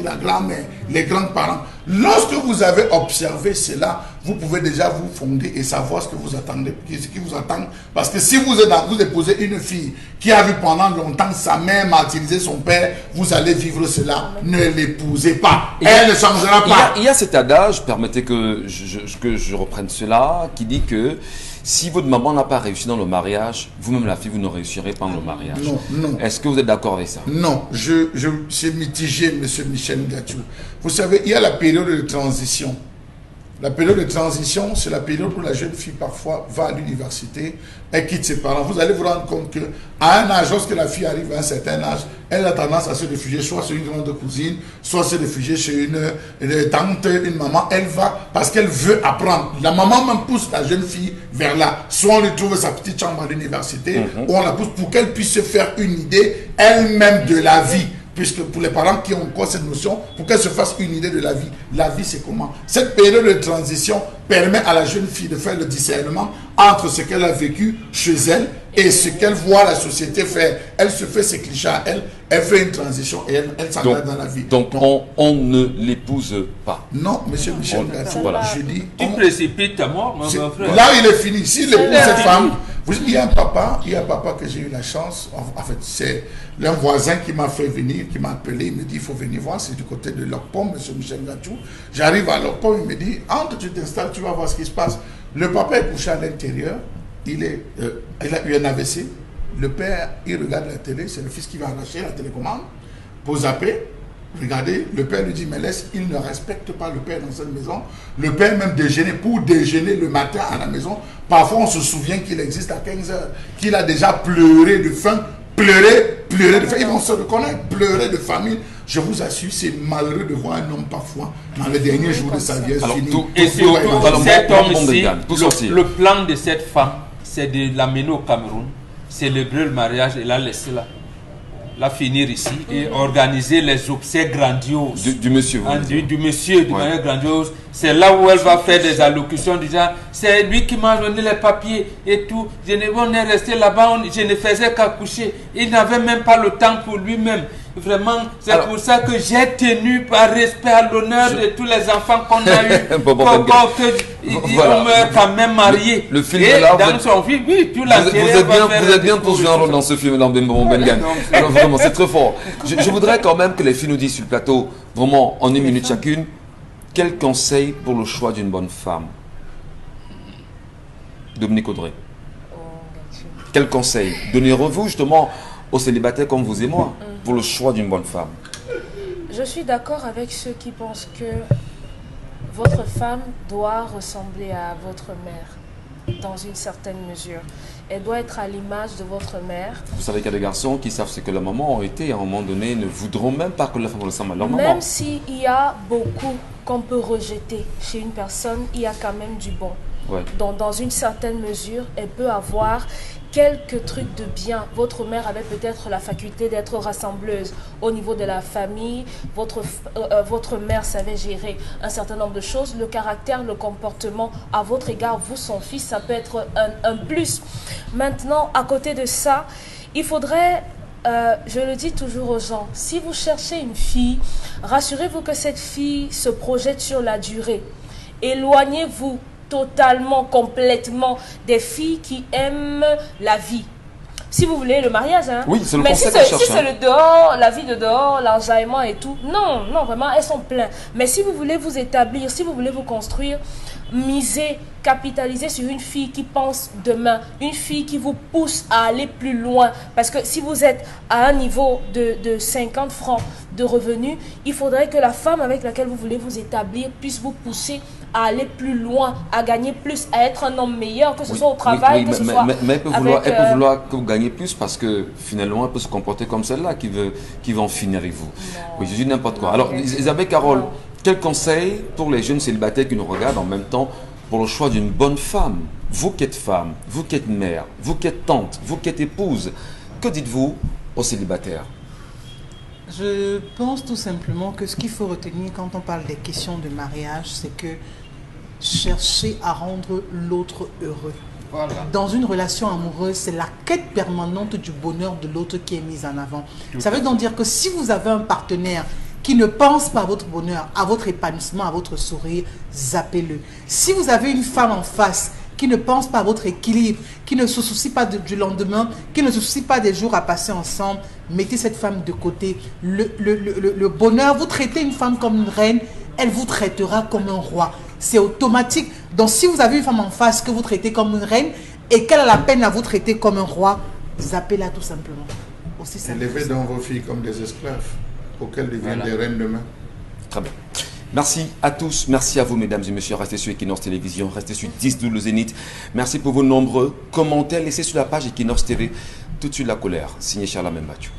la grand-mère, les grands-parents? Lorsque vous avez observé cela, vous pouvez déjà vous fonder et savoir ce que vous attendez, ce qui vous attend. Parce que si vous épousez une fille qui a vu pendant longtemps sa mère martyriser son père, vous allez vivre cela. Ne l'épousez pas. Elle ne changera pas. Il y a cet adage, permettez que je reprenne cela, qui dit que si votre maman n'a pas réussi dans le mariage, vous-même la fille, vous ne réussirez pas dans le mariage. Non. Est-ce que vous êtes d'accord avec ça? Non, c'est mitigé, monsieur Michel Ngachou. Vous savez, il y a la période de transition. La période de transition, c'est la période où la jeune fille parfois va à l'université, elle quitte ses parents. Vous allez vous rendre compte qu'à un âge, lorsque la fille arrive à un certain âge, elle a tendance à se réfugier soit chez une grande cousine, soit se réfugier chez une tante, une maman. Elle va parce qu'elle veut apprendre. La maman même pousse la jeune fille vers là. Soit on lui trouve sa petite chambre à l'université, ou on la pousse pour qu'elle puisse se faire une idée elle-même de la vie. Puisque pour les parents qui ont encore cette notion, pour qu'elle se fasse une idée de la vie. La vie, c'est comment? Cette période de transition permet à la jeune fille de faire le discernement entre ce qu'elle a vécu chez elle et ce qu'elle voit la société faire. Elle se fait ses clichés à elle, elle fait une transition et elle s'engage dans la vie. Donc on ne l'épouse pas. Non, monsieur Michel Gatou, voilà. Je dis... Tu précipites à mort, mon frère. Là, il est fini. S'il épouse cette femme, il y a un papa que j'ai eu la chance, en fait, c'est un voisin qui m'a fait venir, qui m'a appelé, il me dit, il faut venir voir, c'est du côté de Locpom, monsieur Michel Gatou. J'arrive à Locpom, il me dit, entre, tu t'installes, tu vas voir ce qui se passe. Le papa est couché à l'intérieur, il a eu un AVC. Le père, il regarde la télé, c'est le fils qui va arracher la télécommande pour zapper. Regardez, le père lui dit, mais laisse, il ne respecte pas le père dans cette maison. Le père même déjeuner, pour déjeuner le matin à la maison. Parfois, on se souvient qu'il existe à 15 heures, qu'il a déjà pleuré de faim, pleuré de faim. Ils vont se reconnaître, pleurer de famine. Je vous assure, c'est malheureux de voir un homme parfois, dans les derniers jours de sa vie, fini. Et surtout, cet homme ici, sortir. le plan de cette femme, c'est de l'amener au Cameroun, célébrer le mariage et la laisser là. La finir ici et organiser les obsèques grandioses du monsieur. Du monsieur de manière grandiose. C'est là où elle va faire des allocutions disant c'est lui qui m'a donné les papiers et tout. On est resté là-bas, je ne faisais qu'accoucher. Il n'avait même pas le temps pour lui-même. Vraiment, c'est pour ça que j'ai tenu par respect à l'honneur de tous les enfants qu'on a eu. On meurt quand même marié. Le film est là. Dans son film, oui, tout vous êtes bien pour jouer un rôle dans ce film, dans Ben. Alors vraiment, c'est très fort. Je voudrais quand même que les filles nous disent sur le plateau, vraiment en une minute chacune, quel conseil pour le choix d'une bonne femme? Dominique Audrey. Quel conseil donnez-vous justement aux célibataires comme vous et moi pour le choix d'une bonne femme? Je suis d'accord avec ceux qui pensent que votre femme doit ressembler à votre mère dans une certaine mesure. Elle doit être à l'image de votre mère. Vous savez qu'il y a des garçons qui savent ce que la maman a été, à un moment donné, ne voudront même pas que la femme ressemble à leur maman. Même s'il y a beaucoup qu'on peut rejeter chez une personne, il y a quand même du bon. Ouais. Dans une certaine mesure, elle peut avoir quelques trucs de bien. Votre mère avait peut-être la faculté d'être rassembleuse au niveau de la famille. Votre mère savait gérer un certain nombre de choses. Le caractère, le comportement à votre égard, vous, son fils, ça peut être un plus. Maintenant, à côté de ça, il faudrait, je le dis toujours aux gens, si vous cherchez une fille, rassurez-vous que cette fille se projette sur la durée. Éloignez-vous totalement, complètement des filles qui aiment la vie. Si vous voulez le mariage, hein. Oui, c'est le mais conseil si qu'on cherche, c'est le dehors, la vie de dehors, l'enjaillement et tout, non, vraiment, elles sont pleines. Mais si vous voulez vous établir, si vous voulez vous construire, misez, capitalisez sur une fille qui pense demain, une fille qui vous pousse à aller plus loin. Parce que si vous êtes à un niveau de 50 francs de revenus, il faudrait que la femme avec laquelle vous voulez vous établir puisse vous pousser à aller plus loin, à gagner plus, à être un homme meilleur, que ce soit au travail, que ce soit mais elle peut vouloir que vous gagnez plus parce que finalement elle peut se comporter comme celle-là qui veut en finir avec vous. Non. Oui, je dis n'importe quoi. Alors Isabelle Carole, quel conseil pour les jeunes célibataires qui nous regardent en même temps pour le choix d'une bonne femme? Vous qui êtes femme, vous qui êtes mère, vous qui êtes tante, vous qui êtes épouse, que dites-vous aux célibataires? Je pense tout simplement que ce qu'il faut retenir quand on parle des questions de mariage, c'est que chercher à rendre l'autre heureux. Voilà. Dans une relation amoureuse, c'est la quête permanente du bonheur de l'autre qui est mise en avant. Ça veut donc dire que si vous avez un partenaire qui ne pense pas à votre bonheur, à votre épanouissement, à votre sourire, zappez-le. Si vous avez une femme en face qui ne pense pas à votre équilibre, qui ne se soucie pas du lendemain, qui ne se soucie pas des jours à passer ensemble, mettez cette femme de côté. Le bonheur, vous traitez une femme comme une reine, elle vous traitera comme un roi. C'est automatique. Donc si vous avez une femme en face que vous traitez comme une reine et qu'elle a la peine à vous traiter comme un roi, zappez-la tout simplement. Aussi élevez donc vos filles comme des esclaves, auxquelles deviennent des reines demain. Très bien. Merci à tous, merci à vous mesdames et messieurs, restez sur Equinox Télévision, restez sur 10-12 le Zénith. Merci pour vos nombreux commentaires, laissez sur la page Equinox TV tout de suite la colère, signé Charles Membacho.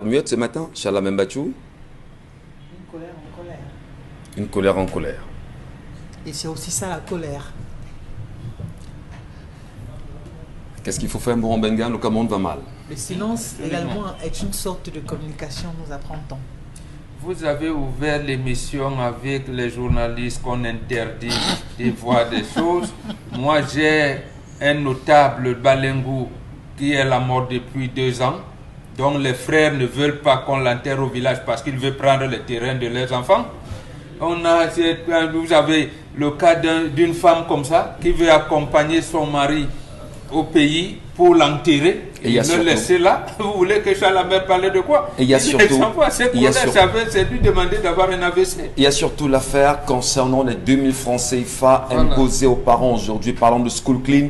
Muette ce matin, Charles Membacho. Une colère en colère. Une colère en colère. Et c'est aussi ça la colère. Qu'est-ce qu'il faut faire pour Benga? Le monde va mal. Le silence également est une sorte de communication, nous apprend-on. Vous avez ouvert l'émission avec les journalistes qu'on interdit de voir des choses. Moi, j'ai un notable Balengou qui est la mort depuis 2 ans. Donc les frères ne veulent pas qu'on l'enterre au village parce qu'ils veulent prendre le terrain de leurs enfants. Vous avez le cas d'une femme comme ça qui veut accompagner son mari au pays pour l'enterrer et le laisser là. Vous voulez que Chalamer parle de quoi? Et il y a surtout, c'est lui demander d'avoir un AVC. Il y a surtout l'affaire concernant les 2000 francs CFA imposés aux parents aujourd'hui, parlant de School Clean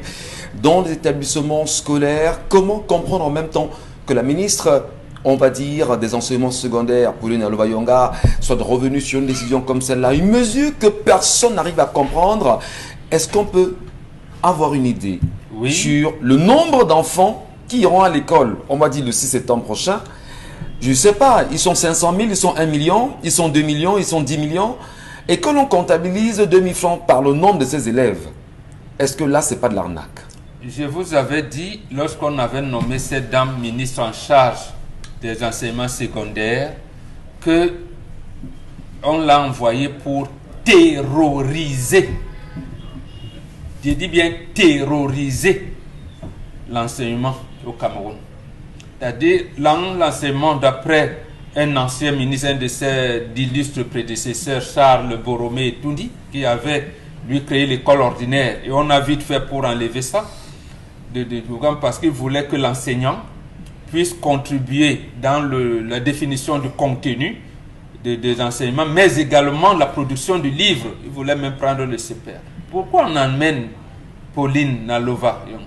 dans les établissements scolaires. Comment comprendre en même temps que la ministre, on va dire, des enseignements secondaires, Pauline Alobayonga, soit revenue sur une décision comme celle-là, une mesure que personne n'arrive à comprendre? Est-ce qu'on peut avoir une idée sur le nombre d'enfants qui iront à l'école, on va dire le 6 septembre prochain? Je ne sais pas, ils sont 500 000, ils sont 1 million, ils sont 2 millions, ils sont 10 millions, et que l'on comptabilise 2000 francs par le nombre de ces élèves. Est-ce que là, ce n'est pas de l'arnaque? Je vous avais dit, lorsqu'on avait nommé cette dame ministre en charge des enseignements secondaires, que on l'a envoyée pour terroriser. Je dis bien terroriser l'enseignement au Cameroun. C'est-à-dire l'enseignement, d'après un ancien ministre, un de ses illustres prédécesseurs, Charles Borromé Etoundi, qui avait lui créé l'école ordinaire, et on a vite fait pour enlever ça parce qu'il voulait que l'enseignant puisse contribuer dans la définition du contenu des enseignements, mais également la production du livre. Il voulait même prendre le CPR. Pourquoi on emmène Pauline Nalova Yonga?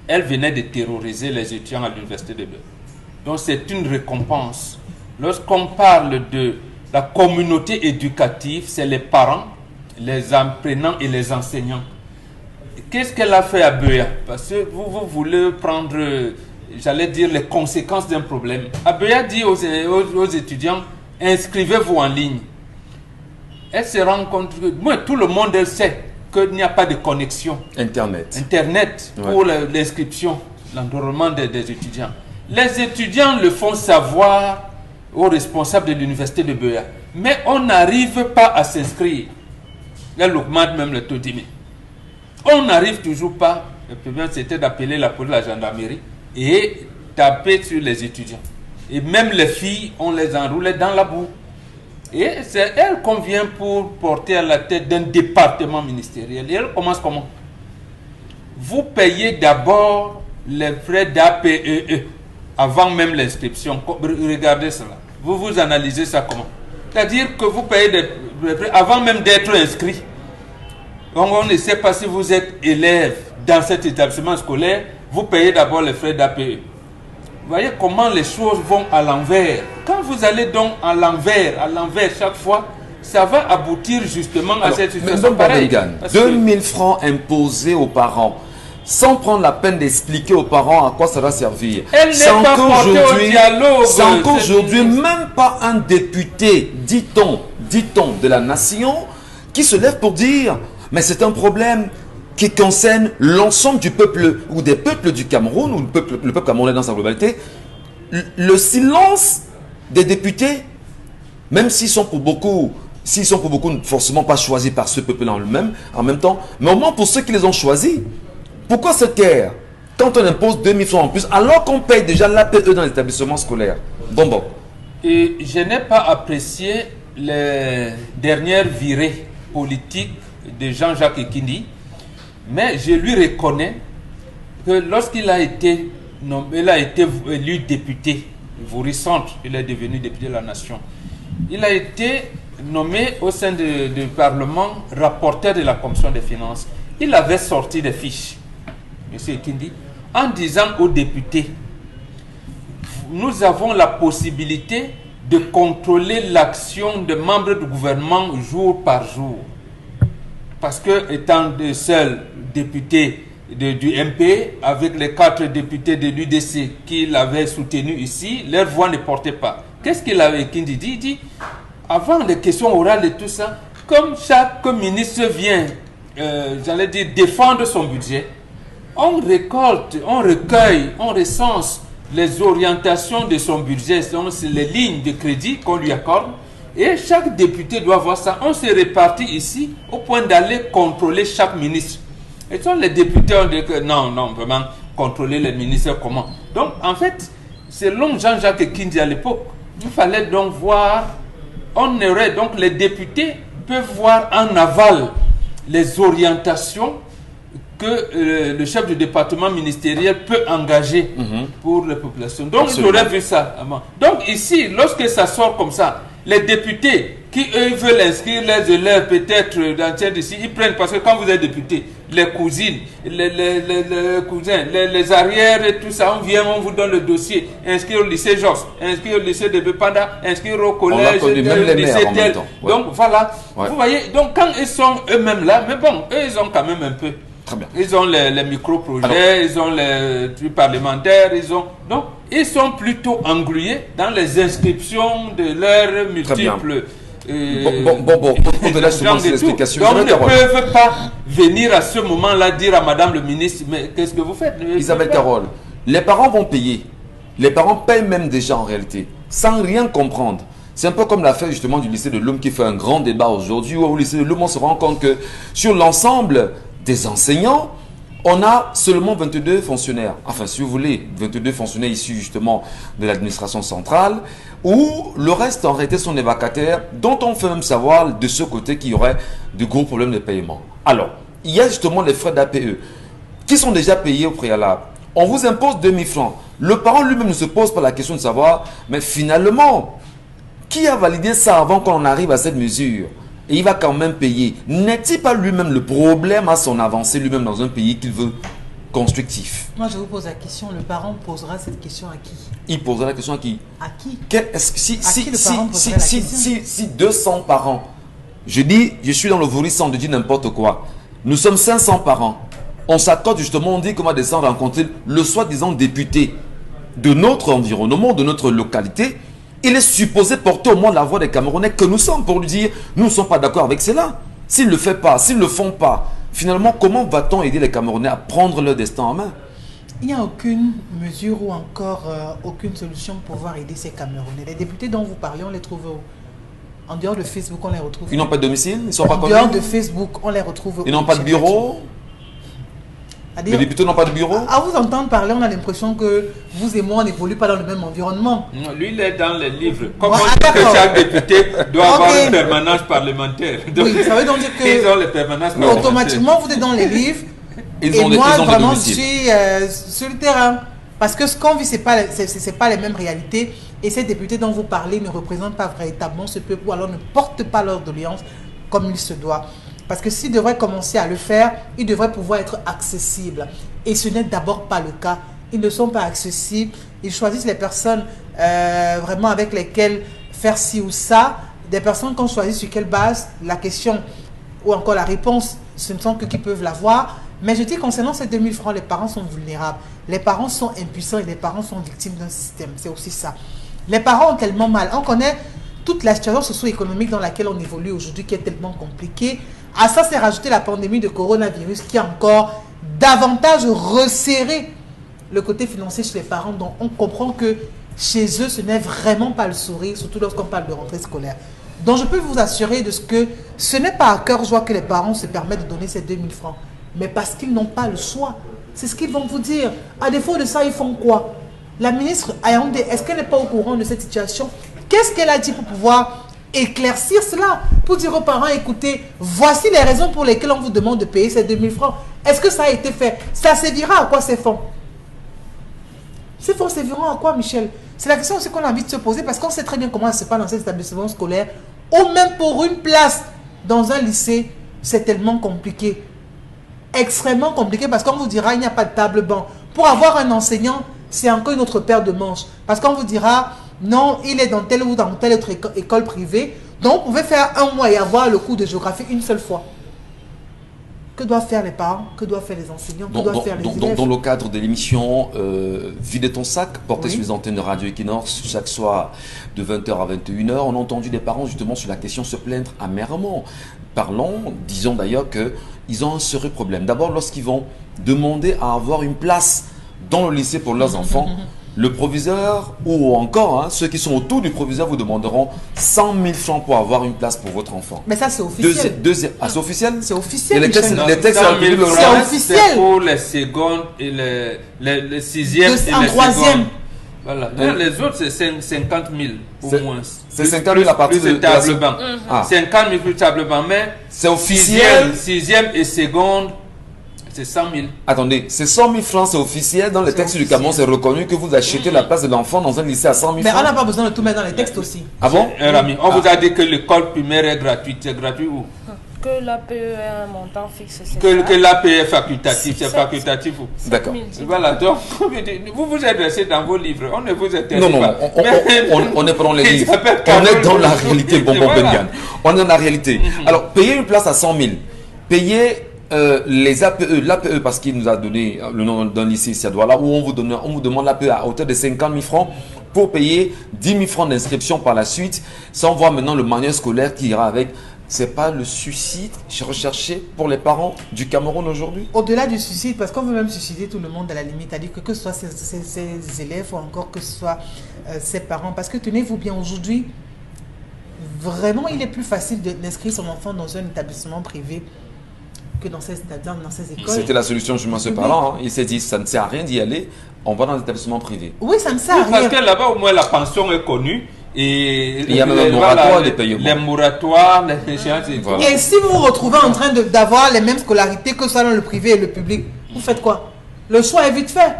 Elle venait de terroriser les étudiants à l'université de Beur. Donc c'est une récompense. Lorsqu'on parle de la communauté éducative, c'est les parents, les apprenants et les enseignants. Qu'est-ce qu'elle a fait à Beuya? Parce que vous voulez prendre, j'allais dire, les conséquences d'un problème. Beuya dit aux étudiants, inscrivez-vous en ligne. Elle se rend compte que tout le monde sait qu'il n'y a pas de connexion Internet pour l'inscription, l'enrôlement des étudiants. Les étudiants le font savoir aux responsables de l'université de Beuya. Mais on n'arrive pas à s'inscrire. Elle augmente même le taux d'IME. On n'arrive toujours pas. Le problème, c'était d'appeler la police, la gendarmerie et taper sur les étudiants. Et même les filles, on les enroulait dans la boue. Et c'est elle qu'on vient pour porter à la tête d'un département ministériel. Et elle commence comment? Vous payez d'abord les frais d'APEE avant même l'inscription. Regardez cela. Vous analysez ça comment? C'est-à-dire que vous payez des frais avant même d'être inscrit. Donc on ne sait pas si vous êtes élève dans cet établissement scolaire, vous payez d'abord les frais d'APE. Vous voyez comment les choses vont à l'envers. Quand vous allez donc à l'envers chaque fois, ça va aboutir justement à cette situation pareille. 2000 francs imposés aux parents, sans prendre la peine d'expliquer aux parents à quoi ça va servir. Elle n'est pas portée au dialogue. Sans qu'aujourd'hui, même pas un député, dit-on, de la nation, qui se lève pour dire... Mais c'est un problème qui concerne l'ensemble du peuple ou des peuples du Cameroun ou le peuple camerounais dans sa globalité. Le silence des députés, même s'ils sont pour beaucoup forcément pas choisis par ce peuple-là en même temps, mais au moins pour ceux qui les ont choisis. Pourquoi se taire? quand on impose 2000 francs en plus, alors qu'on paye déjà l'APE dans l'établissement scolaire. Bon. Et je n'ai pas apprécié les dernières virées politiques de Jean-Jacques Ekindi, mais je lui reconnais que lorsqu'il a été élu député, Ivori Centre, il est devenu député de la Nation. Il a été nommé au sein du Parlement rapporteur de la Commission des Finances. Il avait sorti des fiches, M. Ekindi, en disant aux députés, nous avons la possibilité de contrôler l'action des membres du gouvernement jour par jour. Parce que, étant le seul député du MP, avec les 4 députés de l'UDC qui l'avaient soutenu ici, leur voix ne portait pas. Qu'est-ce qu'il avait dit? Il dit, avant les questions orales et tout ça, comme chaque ministre vient, j'allais dire, défendre son budget, on récolte, on recueille, on recense les orientations de son budget, c'est les lignes de crédit qu'on lui accorde, et chaque député doit voir ça. On se répartit ici au point d'aller contrôler chaque ministre. Et donc les députés ont dit que non, vraiment, contrôler les ministres comment? Donc en fait, selon Jean-Jacques Ekindi à l'époque, il fallait donc voir, donc les députés peuvent voir en aval les orientations que le chef du département ministériel peut engager pour la population. Donc, j'aurais vu ça. Donc, ici, lorsque ça sort comme ça, les députés qui, eux, veulent inscrire les élèves peut-être dans d'ici, ils prennent, parce que quand vous êtes député, les cousines, les cousins, les arrières et tout ça, on vient, on vous donne le dossier, inscrire au lycée Jos, inscrire au lycée de Bepanda, inscrire au collège, au lycée tel. Ouais. Donc, voilà. Ouais. Vous voyez, donc quand ils sont eux-mêmes là, mais bon, eux, ils ont quand même un peu. Très bien. Ils ont les micro-projets, ils ont les trucs parlementaires, donc ils sont plutôt englués dans les inscriptions de leurs multiples. Pour de là, justement, ces explications. Donc, ils ne peuvent pas venir à ce moment-là dire à Madame le ministre, mais qu'est-ce que vous faites? Isabelle Carole, les parents vont payer. Les parents payent même déjà en réalité, sans rien comprendre. C'est un peu comme l'affaire justement du lycée de l'Homme qui fait un grand débat aujourd'hui, où au lycée de l'Homme, on se rend compte que sur l'ensemble des enseignants, on a seulement 22 fonctionnaires. Enfin, si vous voulez, 22 fonctionnaires issus justement de l'administration centrale, où le reste en réalité sont des vacataires, dont on fait même savoir de ce côté qu'il y aurait de gros problèmes de paiement. Alors, il y a justement les frais d'APE qui sont déjà payés au préalable. On vous impose 2000 francs. Le parent lui-même ne se pose pas la question de savoir, mais finalement, qui a validé ça avant qu'on arrive à cette mesure? Et il va quand même payer. N'est-il pas lui-même le problème à son avancée lui-même dans un pays qu'il veut constructif? Moi, je vous pose la question. Le parent posera cette question à qui? Il posera la question à qui? À qui? Si 200 parents, je dis, je suis dans le Vorissant de dire n'importe quoi. Nous sommes 500 parents. On s'accorde justement, on dit qu'on va descendre rencontrer le soi-disant député de notre environnement, de notre localité. Il est supposé porter au moins la voix des Camerounais que nous sommes pour lui dire nous ne sommes pas d'accord avec cela. S'ils ne le font pas, s'ils ne le font pas, finalement, comment va-t-on aider les Camerounais à prendre leur destin en main? Il n'y a aucune mesure ou encore aucune solution pour pouvoir aider ces Camerounais. Les députés dont vous parlez, on les trouve où? En dehors de Facebook, on les retrouve. Ils n'ont pas de domicile? Ils ne sont pas connus? En dehors de Facebook, on les retrouve. Ils n'ont pas de bureau? Les députés n'ont pas de bureau? À vous entendre parler, on a l'impression que vous et moi, on n'évolue pas dans le même environnement. Non, lui, il est dans les livres. Comment dire que chaque député doit avoir une permanence parlementaire? Donc, oui, ça veut donc dire que ils ont les permanences parlementaires. Automatiquement, vous êtes dans les livres. Moi, vraiment, je suis sur le terrain. Parce que ce qu'on vit, ce n'est pas les mêmes réalités. Et ces députés dont vous parlez ne représentent pas véritablement ce peuple, ou alors ne portent pas leur doléance comme il se doit. Parce que s'ils devraient commencer à le faire, ils devraient pouvoir être accessibles. Et ce n'est d'abord pas le cas. Ils ne sont pas accessibles. Ils choisissent les personnes vraiment avec lesquelles faire ci ou ça. Des personnes qu'on choisit sur quelle base, la question ou encore la réponse, ce ne sont que qui peuvent l'avoir. Mais je dis concernant ces 2000 francs, les parents sont vulnérables. Les parents sont impuissants et les parents sont victimes d'un système. C'est aussi ça. Les parents ont tellement mal. On connaît toute la situation socio-économique dans laquelle on évolue aujourd'hui qui est tellement compliquée. À ça, c'est rajouter la pandémie de coronavirus qui a encore davantage resserré le côté financier chez les parents. Donc, on comprend que chez eux, ce n'est vraiment pas le sourire, surtout lorsqu'on parle de rentrée scolaire. Donc, je peux vous assurer de ce que ce n'est pas à cœur joie que les parents se permettent de donner ces 2000 francs, mais parce qu'ils n'ont pas le choix. C'est ce qu'ils vont vous dire. À défaut de ça, ils font quoi? La ministre Ayaoundé, est-ce qu'elle n'est pas au courant de cette situation? Qu'est-ce qu'elle a dit pour pouvoir éclaircir cela? Pour dire aux parents, écoutez, voici les raisons pour lesquelles on vous demande de payer ces 2000 francs. Est-ce que ça a été fait? Ça servira à quoi ces fonds? Ces fonds serviront à quoi, Michel? C'est la question aussi qu'on a envie de se poser parce qu'on sait très bien comment ça se passe dans ces établissements scolaires. Ou même pour une place dans un lycée, c'est tellement compliqué. Extrêmement compliqué parce qu'on vous dira il n'y a pas de table-banc. Pour avoir un enseignant, c'est encore une autre paire de manches. Parce qu'on vous dira non, il est dans telle ou dans telle autre école privée. Donc, vous pouvez faire un mois et avoir le cours de géographie une seule fois. Que doivent faire les parents? Que doivent faire les enseignants? Que doivent faire les élèves? Dans le cadre de l'émission Vide ton sac, portée Oui. sur les antennes de Radio Equinox chaque soir de 20h à 21h, on a entendu des parents justement sur la question se plaindre amèrement. Parlons, disons d'ailleurs qu'ils ont un sérieux problème. D'abord, lorsqu'ils vont demander à avoir une place dans le lycée pour leurs enfants, le proviseur ou encore ceux qui sont autour du proviseur vous demanderont 100 000 francs pour avoir une place pour votre enfant. Mais ça, c'est officiel. C'est officiel? C'est officiel, Et les textes, Michel. les textes Dans 1000 francs, C'est officiel. c'est pour les secondes et les sixièmes et En les troisième. secondes. Voilà. Les autres, c'est 50 000 au C'est- moins. c'est 50 000 à partir plus de la table banc. Ah. 50 000 plus table banc, mais C'est officiel. sixième et seconde, c'est 100 000. Attendez, c'est 100 000 francs, c'est officiel. Dans les C'est textes du officiel. Cameroun, c'est reconnu que vous achetez la place de l'enfant dans un lycée à 100 000 Mais on n'a francs. pas besoin de tout mettre dans les textes aussi. Ah bon? Rami, on vous a dit que l'école primaire est gratuite. C'est gratuit où? Que l'APE est un montant fixe, c'est Que ça. l'APE est facultatif. C'est Sept- facultatif où? D'accord. 1000. Voilà, donc, vous vous adressez dans vos livres. On ne vous interdit Non, non, pas. on n'est pas dans les Il livres. s'appelle On est Carole dans la Bourgeois. réalité, Bonbon Voilà. Bengan. On est dans la réalité. Alors, payer une place à 100 000, payer les APE, l'APE, parce qu'il nous a donné le nom d'un lycée ici à Douala, où on vous demande l'APE à hauteur de 50 000 francs pour payer 10 000 francs d'inscription par la suite, sans voir maintenant le manuel scolaire qui ira avec. C'est pas le suicide recherché pour les parents du Cameroun aujourd'hui? Au-delà du suicide, parce qu'on veut même suicider tout le monde à la limite, c'est-à-dire que ce soit ses élèves ou encore que ce soit ses parents. Parce que tenez-vous bien, aujourd'hui, vraiment, il est plus facile d'inscrire son enfant dans un établissement privé que dans ces écoles. C'était la solution, je m'en suis Oui. parlant. Il s'est dit, ça ne sert à rien d'y aller, on va dans l'établissement privé. Oui, ça ne sert à Oui, parce rien. que là-bas, au moins, la pension est connue. Et Il y a même un moratoire des paiements. Les moratoires, les échéances. et Voilà. Et si vous vous retrouvez en train d'avoir les mêmes scolarités que ce soit dans le privé et le public, vous faites quoi? Le choix est vite fait.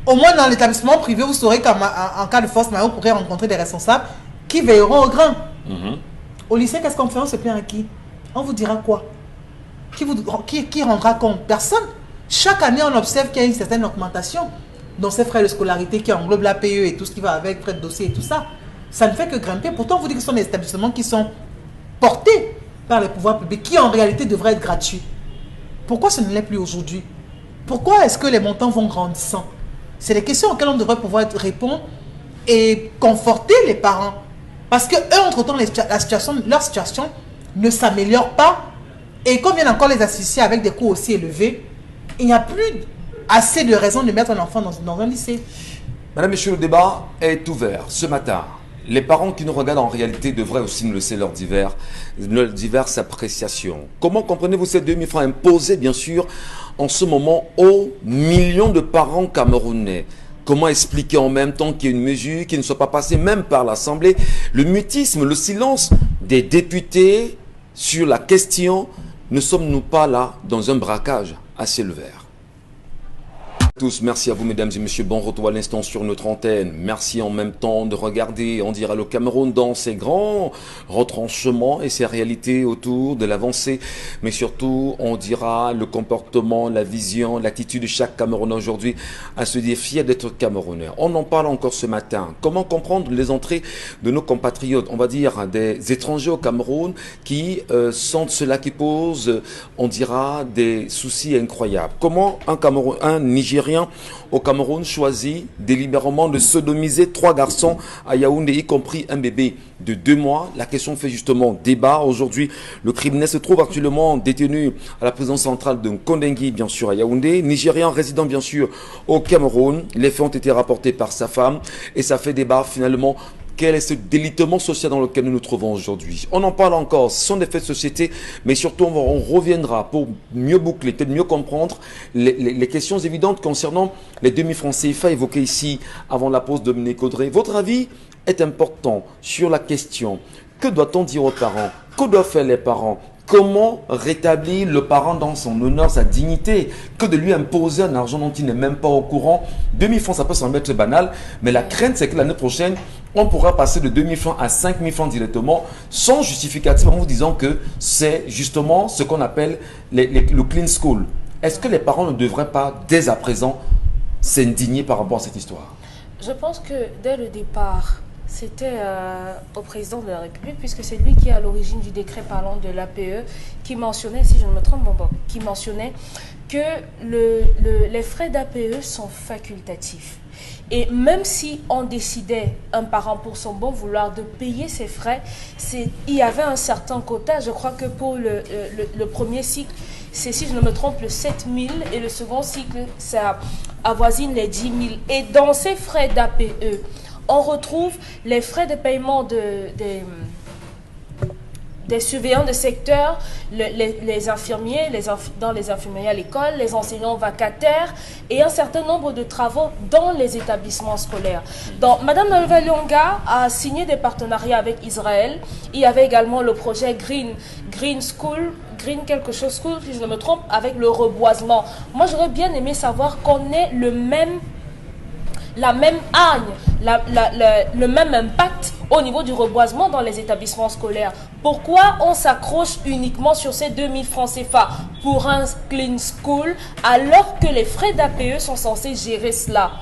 Au moins dans l'établissement privé, vous saurez qu'en cas de force majeure, vous pourrez rencontrer des responsables qui veilleront au grain. Mhm. Au lycée, qu'est-ce qu'on fait? On se plaint à qui? On vous dira quoi? Qui rendra compte? Personne. Chaque année, on observe qu'il y a une certaine augmentation dans ces frais de scolarité qui englobent l'APE et tout ce qui va avec, frais de dossier et tout ça. Ça ne fait que grimper. Pourtant, on vous dit que ce sont des établissements qui sont portés par les pouvoirs publics, qui en réalité devraient être gratuits. Pourquoi ce ne l'est plus aujourd'hui? Pourquoi est-ce que les montants vont grandissant? C'est des questions auxquelles on devrait pouvoir répondre et conforter les parents. Parce que eux, entre-temps, leur situation ne s'améliore pas. Et qu'on vienne encore les asphyxier avec des coûts aussi élevés, il n'y a plus assez de raisons de mettre un enfant dans un lycée. Madame, Monsieur, le débat est ouvert ce matin. Les parents qui nous regardent en réalité devraient aussi nous laisser leurs diverses appréciations. Comment comprenez-vous ces 2000 francs imposés, bien sûr, en ce moment aux millions de parents camerounais? Comment expliquer en même temps qu'il y a une mesure qui ne soit pas passée même par l'Assemblée? Le mutisme, le silence des députés sur la question, ne sommes-nous pas là dans un braquage à ciel ouvert? Tous, merci à vous mesdames et messieurs, bon retour à l'instant sur notre antenne. Merci en même temps de regarder, on dira, le Cameroun dans ses grands retranchements et ses réalités autour de l'avancée, mais surtout on dira le comportement, la vision, l'attitude de chaque Camerounais aujourd'hui à se dire fier d'être Camerounais. On en parle encore ce matin. Comment comprendre les entrées de nos compatriotes, on va dire des étrangers au Cameroun qui sentent cela, qui pose, on dira, des soucis incroyables. Comment un Nigérien au Cameroun choisit délibérément de sodomiser 3 garçons à Yaoundé, y compris un bébé de 2 mois. La question fait justement débat. Aujourd'hui, le criminel se trouve actuellement détenu à la prison centrale de Kondengui, bien sûr, à Yaoundé. Nigérian résident, bien sûr, au Cameroun. Les faits ont été rapportés par sa femme et ça fait débat finalement. quel est ce délitement social dans lequel nous nous trouvons aujourd'hui. On en parle encore, ce sont des faits de société, mais surtout on reviendra pour mieux boucler, peut-être mieux comprendre les questions évidentes concernant les 2000 francs CFA évoqués ici avant la pause de Dominique Audrey. Votre avis est important sur la question. Que doit-on dire aux parents? Que doivent faire les parents? Comment rétablir le parent dans son honneur, sa dignité? Que de lui imposer un argent dont il n'est même pas au courant? 2000 francs, ça peut sembler très banal, mais la crainte, c'est que l'année prochaine, on pourra passer de 2000 francs à 5000 francs directement, sans justificatif, en vous disant que c'est justement ce qu'on appelle le clean school. Est-ce que les parents ne devraient pas, dès à présent, s'indigner par rapport à cette histoire? Je pense que dès le départ, c'était au président de la République, puisque c'est lui qui est à l'origine du décret parlant de l'APE, qui mentionnait, si je ne me trompe pas, qui mentionnait que les frais d'APE sont facultatifs. Et même si on décidait, un parent pour son bon vouloir, de payer ses frais, il y avait un certain quota. Je crois que pour le premier cycle, c'est, si je ne me trompe, le 7 000, et le second cycle, ça avoisine les 10 000. Et dans ces frais d'APE, on retrouve les frais de paiement des surveillants de secteur, les infirmiers, dans les infirmeries à l'école, les enseignants vacataires et un certain nombre de travaux dans les établissements scolaires. Donc, Madame Nolwenn Lyonga a signé des partenariats avec Israël. Il y avait également le projet Green School, Green quelque chose School, si je ne me trompe, avec le reboisement. Moi, j'aurais bien aimé savoir qu'on ait la même hargne, le même impact au niveau du reboisement dans les établissements scolaires. Pourquoi on s'accroche uniquement sur ces 2000 francs CFA pour un clean school alors que les frais d'APE sont censés gérer cela?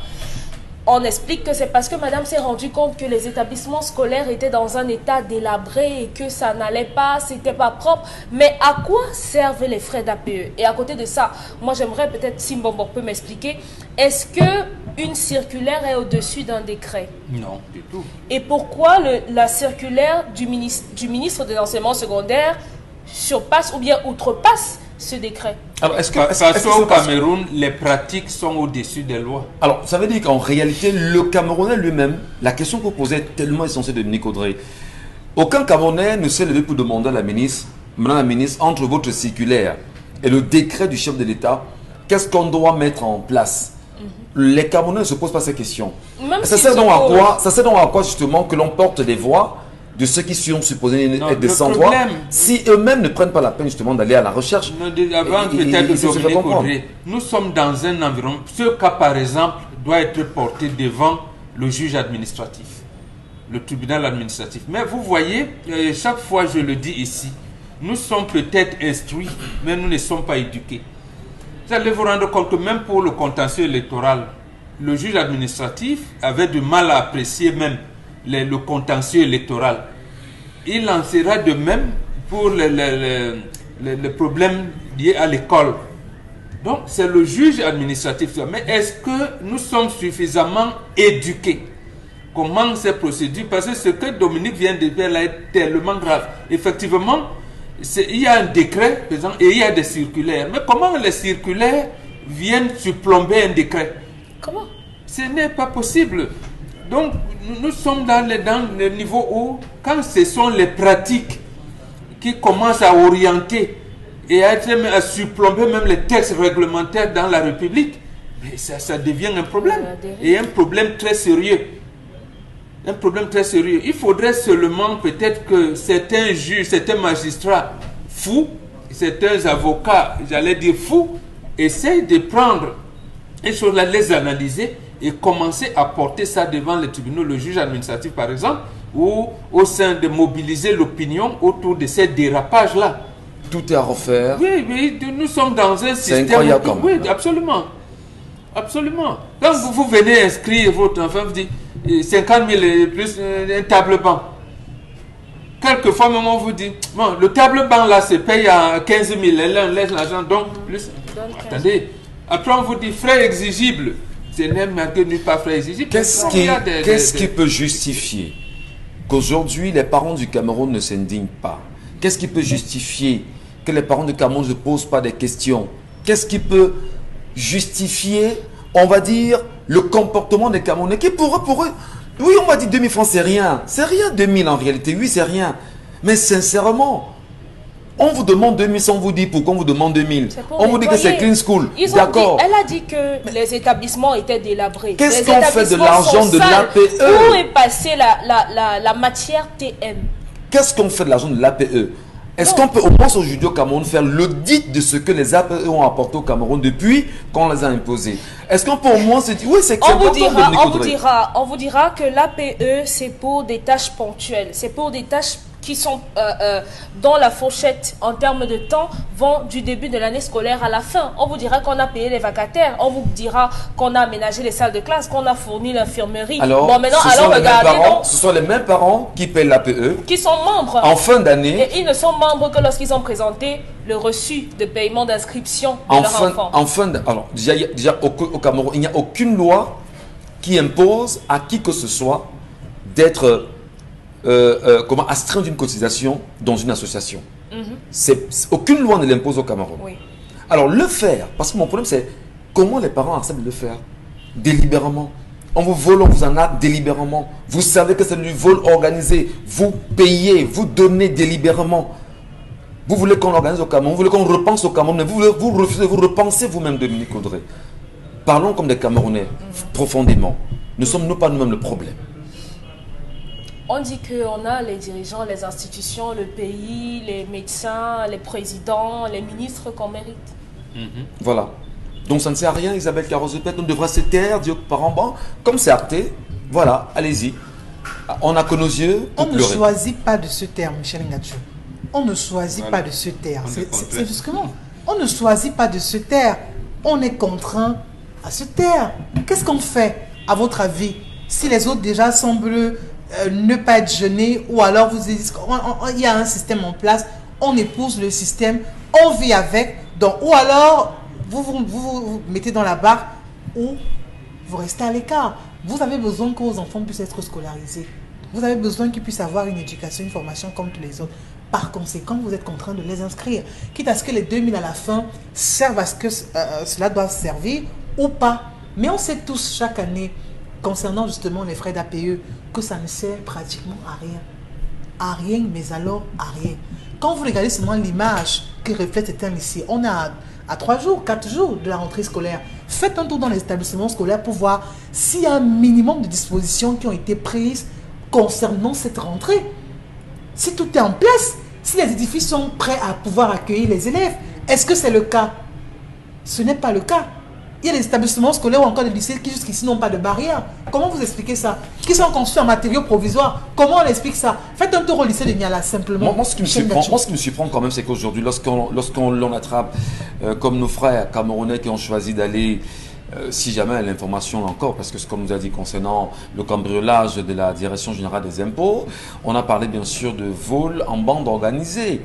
On explique que c'est parce que madame s'est rendue compte que les établissements scolaires étaient dans un état délabré et que ça n'allait pas, c'était pas propre. Mais à quoi servent les frais d'APE? Et à côté de ça, moi j'aimerais peut-être, si Mbombo peut m'expliquer, est-ce que une circulaire est au-dessus d'un décret? Non, du tout. Et pourquoi la circulaire du ministre de l'enseignement secondaire surpasse ou bien outrepasse ce décret? Alors, parce qu'au Cameroun, les pratiques sont au-dessus des lois. Alors, ça veut dire qu'en réalité, le Camerounais lui-même, la question que vous posez est tellement essentielle, Dominique Audrey. Aucun Camerounais ne s'est levé pour demander à la ministre, Madame la ministre, entre votre circulaire et le décret du chef de l'État, qu'est-ce qu'on doit mettre en place? Les Camerounais ne se posent pas ces questions. Ça sert donc à quoi justement que l'on porte des voix de ceux qui sont supposés être des sans-voix, si eux-mêmes ne prennent pas la peine justement d'aller à la recherche? Avant peut-être de Dominique Audrey, nous sommes dans un environnement, ce cas par exemple doit être porté devant le juge administratif, le tribunal administratif. Mais vous voyez, chaque fois je le dis ici, nous sommes peut-être instruits, mais nous ne sommes pas éduqués. Vous allez vous rendre compte que même pour le contentieux électoral, le juge administratif avait du mal à apprécier même le contentieux électoral. Il en sera de même pour les problèmes liés à l'école. Donc, c'est le juge administratif. Mais est-ce que nous sommes suffisamment éduqués? Comment ces procédures? Parce que ce que Dominique vient de dire là est tellement grave. Effectivement, il y a un décret et il y a des circulaires. Mais comment les circulaires viennent surplomber un décret? Comment? Ce n'est pas possible. Donc, nous sommes dans le niveau où, quand ce sont les pratiques qui commencent à orienter et à surplomber même les textes réglementaires dans la République, mais ça devient un problème. Et un problème très sérieux. Un problème très sérieux. Il faudrait seulement peut-être que certains juges, certains magistrats fous, certains avocats, j'allais dire fous, essayent de prendre les choses-là, les analyser et commencer à porter ça devant les tribunaux, le juge administratif par exemple, ou au sein de mobiliser l'opinion autour de ces dérapages-là. Tout est à refaire. Oui, nous sommes dans un système... C'est incroyable quand même. Oui, absolument. Absolument. Quand vous venez inscrire votre enfant, vous dites 50 000 et plus un table-banc. Quelquefois, même on vous dit, bon, le table-banc là se paye à 15 000, elle laisse l'argent, donc plus... Attendez, après on vous dit frais exigibles. Ce n'est marqué nulle part frais exigibles. Qu'est-ce qui peut justifier qu'aujourd'hui les parents du Cameroun ne s'indignent pas? Qu'est-ce qui peut justifier que les parents du Cameroun ne posent pas des questions? Qu'est-ce qui peut justifier, on va dire, le comportement des Camerounais qui pour eux, Oui, on m'a dit 2000 francs, c'est rien. C'est rien 2000 en réalité. Oui, c'est rien. Mais sincèrement, on vous demande 2100, on vous dit pourquoi on vous demande 2000. On vous dit que c'est clean school. D'accord. Elle a dit que les établissements étaient délabrés. Qu'est-ce qu'on fait de l'argent de l'APE? Où est passée la matière TM? Qu'est-ce qu'on fait de l'argent de l'APE? Est-ce qu'on peut au moins aujourd'hui au Cameroun faire l'audit de ce que les APE ont apporté au Cameroun depuis qu'on les a imposés? Est-ce qu'on peut au moins se dire, oui, c'est on vous dira que l'APE, c'est pour des tâches ponctuelles. C'est pour des tâches qui sont dans la fourchette en termes de temps vont du début de l'année scolaire à la fin. On vous dira qu'on a payé les vacataires, on vous dira qu'on a aménagé les salles de classe, qu'on a fourni l'infirmerie. Alors, bon, maintenant, ce sont les mêmes parents qui payent l'APE, qui sont membres en fin d'année. Et ils ne sont membres que lorsqu'ils ont présenté le reçu de paiement d'inscription de leur enfant. Alors, déjà au Cameroun, il n'y a aucune loi qui impose à qui que ce soit d'être astreint d'une cotisation dans une association. Aucune loi ne l'impose au Cameroun. Oui. Alors le faire, parce que mon problème c'est comment les parents acceptent de le faire délibérément. On vous vole, on vous en a délibérément. Vous savez que c'est du vol organisé. Vous payez, vous donnez délibérément. Vous voulez qu'on organise au Cameroun, vous voulez qu'on repense au Cameroun, mais vous refusez, vous repensez vous-même, Dominique Audrey. Parlons comme des Camerounais, profondément. Ne sommes-nous pas nous-mêmes le problème? On dit qu'on a les dirigeants, les institutions, le pays, les médecins, les présidents, les ministres qu'on mérite. Voilà. Donc ça ne sert à rien, Isabelle Carrozepet. On devrait se taire, dire par en bas, comme c'est acté. Voilà, allez-y. On n'a que nos yeux pour pleurer. On ne choisit pas de se taire, Michel Ngatsou. On ne choisit pas de se taire. C'est justement. On ne choisit pas de se taire. On est contraint à se taire. Qu'est-ce qu'on fait, à votre avis, si les autres déjà semblent ne pas être gênés, ou alors vous dites il y a un système en place, on épouse le système, on vit avec, donc, ou alors vous mettez dans la barre, ou vous restez à l'écart. Vous avez besoin que vos enfants puissent être scolarisés. Vous avez besoin qu'ils puissent avoir une éducation, une formation comme tous les autres. Par conséquent, vous êtes contraint de les inscrire. Quitte à ce que les 2000 à la fin servent à ce que cela doit servir ou pas. Mais on sait tous chaque année, concernant justement les frais d'APE, que ça ne sert pratiquement à rien. À rien, mais alors à rien. Quand vous regardez seulement l'image qui reflète certains lycées, on a à 3 jours, 4 jours de la rentrée scolaire. Faites un tour dans les établissements scolaires pour voir s'il y a un minimum de dispositions qui ont été prises concernant cette rentrée. Si tout est en place, si les édifices sont prêts à pouvoir accueillir les élèves, est-ce que c'est le cas? Ce n'est pas le cas. Il y a des établissements scolaires ou encore des lycées qui jusqu'ici n'ont pas de barrière. Comment vous expliquez ça? Qui sont construits en matériaux provisoires. Comment on explique ça? Faites un tour au lycée de Niala, simplement. Moi, ce qui me surprend quand même, c'est qu'aujourd'hui, lorsqu'on l'on attrape, comme nos frères camerounais qui ont choisi d'aller, si jamais l'information encore, parce que ce qu'on nous a dit concernant le cambriolage de la Direction Générale des Impôts, on a parlé bien sûr de vol en bande organisée.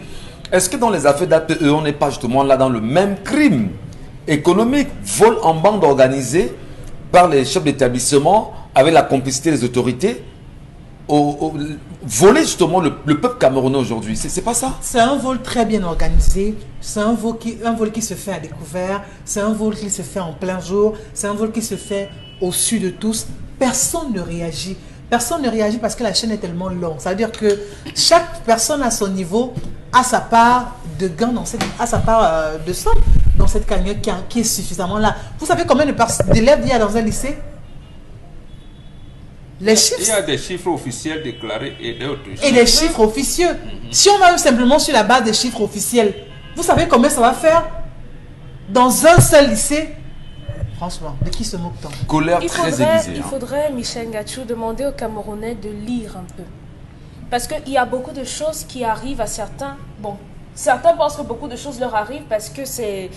Est-ce que dans les affaires d'APE, on n'est pas justement là dans le même crime économique, vol en bande organisée par les chefs d'établissement avec la complicité des autorités, voler justement le peuple camerounais aujourd'hui? C'est pas ça? C'est un vol très bien organisé, c'est un vol qui se fait à découvert, c'est un vol qui se fait en plein jour, c'est un vol qui se fait au su de tous. Personne ne réagit. Personne ne réagit parce que la chaîne est tellement longue. Ça veut dire que chaque personne à son niveau a sa part de gain, a sa part de sang dans cette cagnotte qui est suffisamment là. Vous savez combien d'élèves il y a dans un lycée? Les chiffres, il y a des chiffres officiels déclarés et d'autres chiffres. Et des chiffres officieux. Si on va simplement sur la base des chiffres officiels, vous savez combien ça va faire dans un seul lycée? Franchement, de qui se moque-t-on? Colère très aiguisée. Il faudrait, Michel Ngatsou, demander aux Camerounais de lire un peu. Parce qu'il y a beaucoup de choses qui arrivent à certains. Bon, certains pensent que beaucoup de choses leur arrivent parce que c'est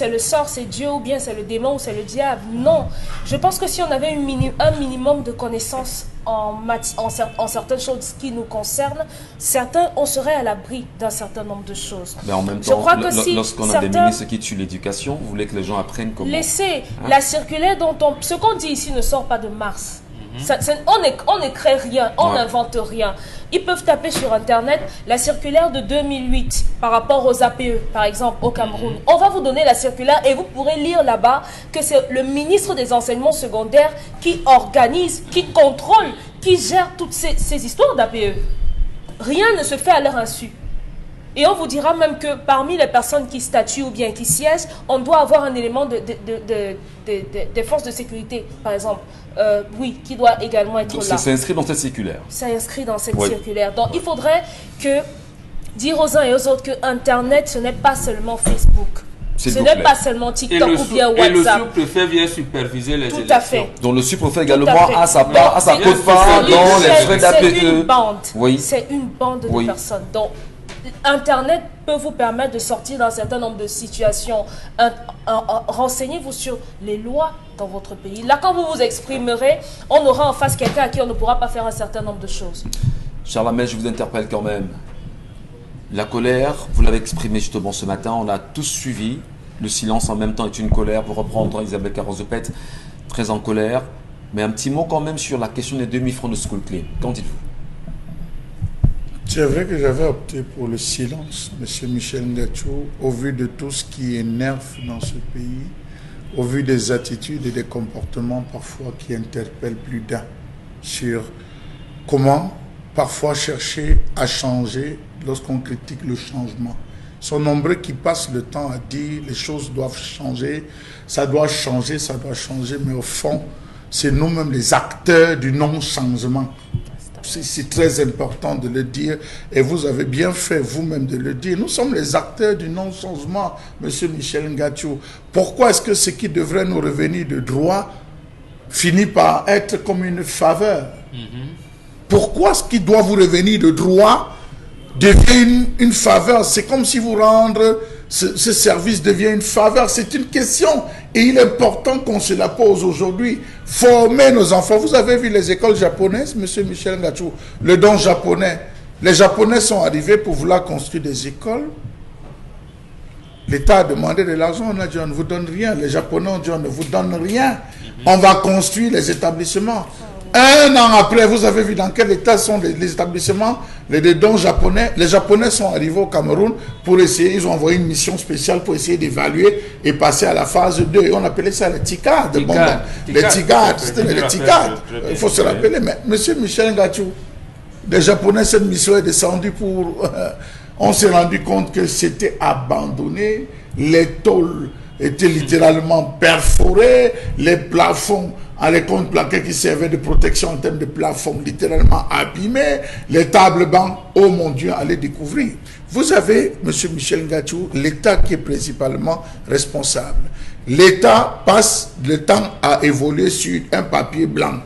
le sort, c'est Dieu, ou bien c'est le démon, ou c'est le diable. Non. Je pense que si on avait un minimum de connaissances en certaines choses qui nous concernent, certains, on serait à l'abri d'un certain nombre de choses. Mais en même temps, lorsqu'on a des ministres qui tuent l'éducation, vous voulez que les gens apprennent comment? Laissez la circulaire ce qu'on dit ici ne sort pas de Mars. On ne crée rien, on n'invente rien. Ils peuvent taper sur Internet la circulaire de 2008 par rapport aux APE, par exemple, au Cameroun. On va vous donner la circulaire et vous pourrez lire là-bas que c'est le ministre des Enseignements secondaires qui organise, qui contrôle, qui gère toutes ces histoires d'APE. Rien ne se fait à leur insu. Et on vous dira même que parmi les personnes qui statuent ou bien qui siègent, on doit avoir un élément de forces de sécurité, par exemple. Oui, qui doit également être là. C'est inscrit dans cette circulaire. C'est inscrit dans cette circulaire. Donc, il faudrait dire aux uns et aux autres que Internet, ce n'est pas seulement Facebook. Ce n'est pas seulement TikTok ou bien WhatsApp. Et le sous-préfet vient superviser les élections. Tout à fait. Donc le sous-préfet également a sa quote-part dans les frais d'APE. C'est une bande. Oui. C'est une bande de personnes. Donc, Internet peut vous permettre de sortir d'un certain nombre de situations. Renseignez-vous sur les lois dans votre pays. Là, quand vous vous exprimerez, on aura en face quelqu'un à qui on ne pourra pas faire un certain nombre de choses. Charles Hamel, je vous interpelle quand même. La colère, vous l'avez exprimée justement ce matin, on l'a tous suivi. Le silence en même temps est une colère, pour reprendre Isabelle Carrozopette, très en colère. Mais un petit mot quand même sur la question des demi-francs de School Clean. Qu'en dites-vous? C'est vrai que j'avais opté pour le silence, M. Michel Ngatsou, au vu de tout ce qui énerve dans ce pays, au vu des attitudes et des comportements parfois qui interpellent plus d'un sur comment parfois chercher à changer lorsqu'on critique le changement. Ils sont nombreux qui passent le temps à dire les choses doivent changer, ça doit changer, mais au fond, c'est nous-mêmes les acteurs du non-changement. C'est très important de le dire et vous avez bien fait vous-même de le dire. Nous sommes les acteurs du non-changement, M. Michel Ngatsou. Pourquoi est-ce que ce qui devrait nous revenir de droit finit par être comme une faveur? Pourquoi ce qui doit vous revenir de droit devient une faveur? C'est comme si vous rendre ce service devient une faveur. C'est une question et il est important qu'on se la pose aujourd'hui. Former nos enfants. Vous avez vu les écoles japonaises, M. Michel Ngatsou, le don japonais. Les Japonais sont arrivés pour vouloir construire des écoles. L'État a demandé de l'argent, on a dit on ne vous donne rien. Les Japonais ont dit on ne vous donne rien. On va construire les établissements. Un an après, vous avez vu dans quel état sont les établissements, les dons japonais. Les Japonais sont arrivés au Cameroun pour essayer, ils ont envoyé une mission spéciale pour essayer d'évaluer et passer à la phase 2. Et on appelait ça les TICAD. Les TICAD, c'était les TICAD. Il faut se rappeler. Mais M. Michel Ngatsou, les Japonais, cette mission est descendue pour... on s'est rendu compte que c'était abandonné. Les tôles étaient littéralement perforées. Les plafonds... les comptes plaqués qui servaient de protection en termes de plafond littéralement abîmés, les tables bancs, oh mon Dieu, allez découvrir. Vous avez, M. Michel Ngatsou, l'État qui est principalement responsable. L'État passe le temps à évoluer sur un papier blanc.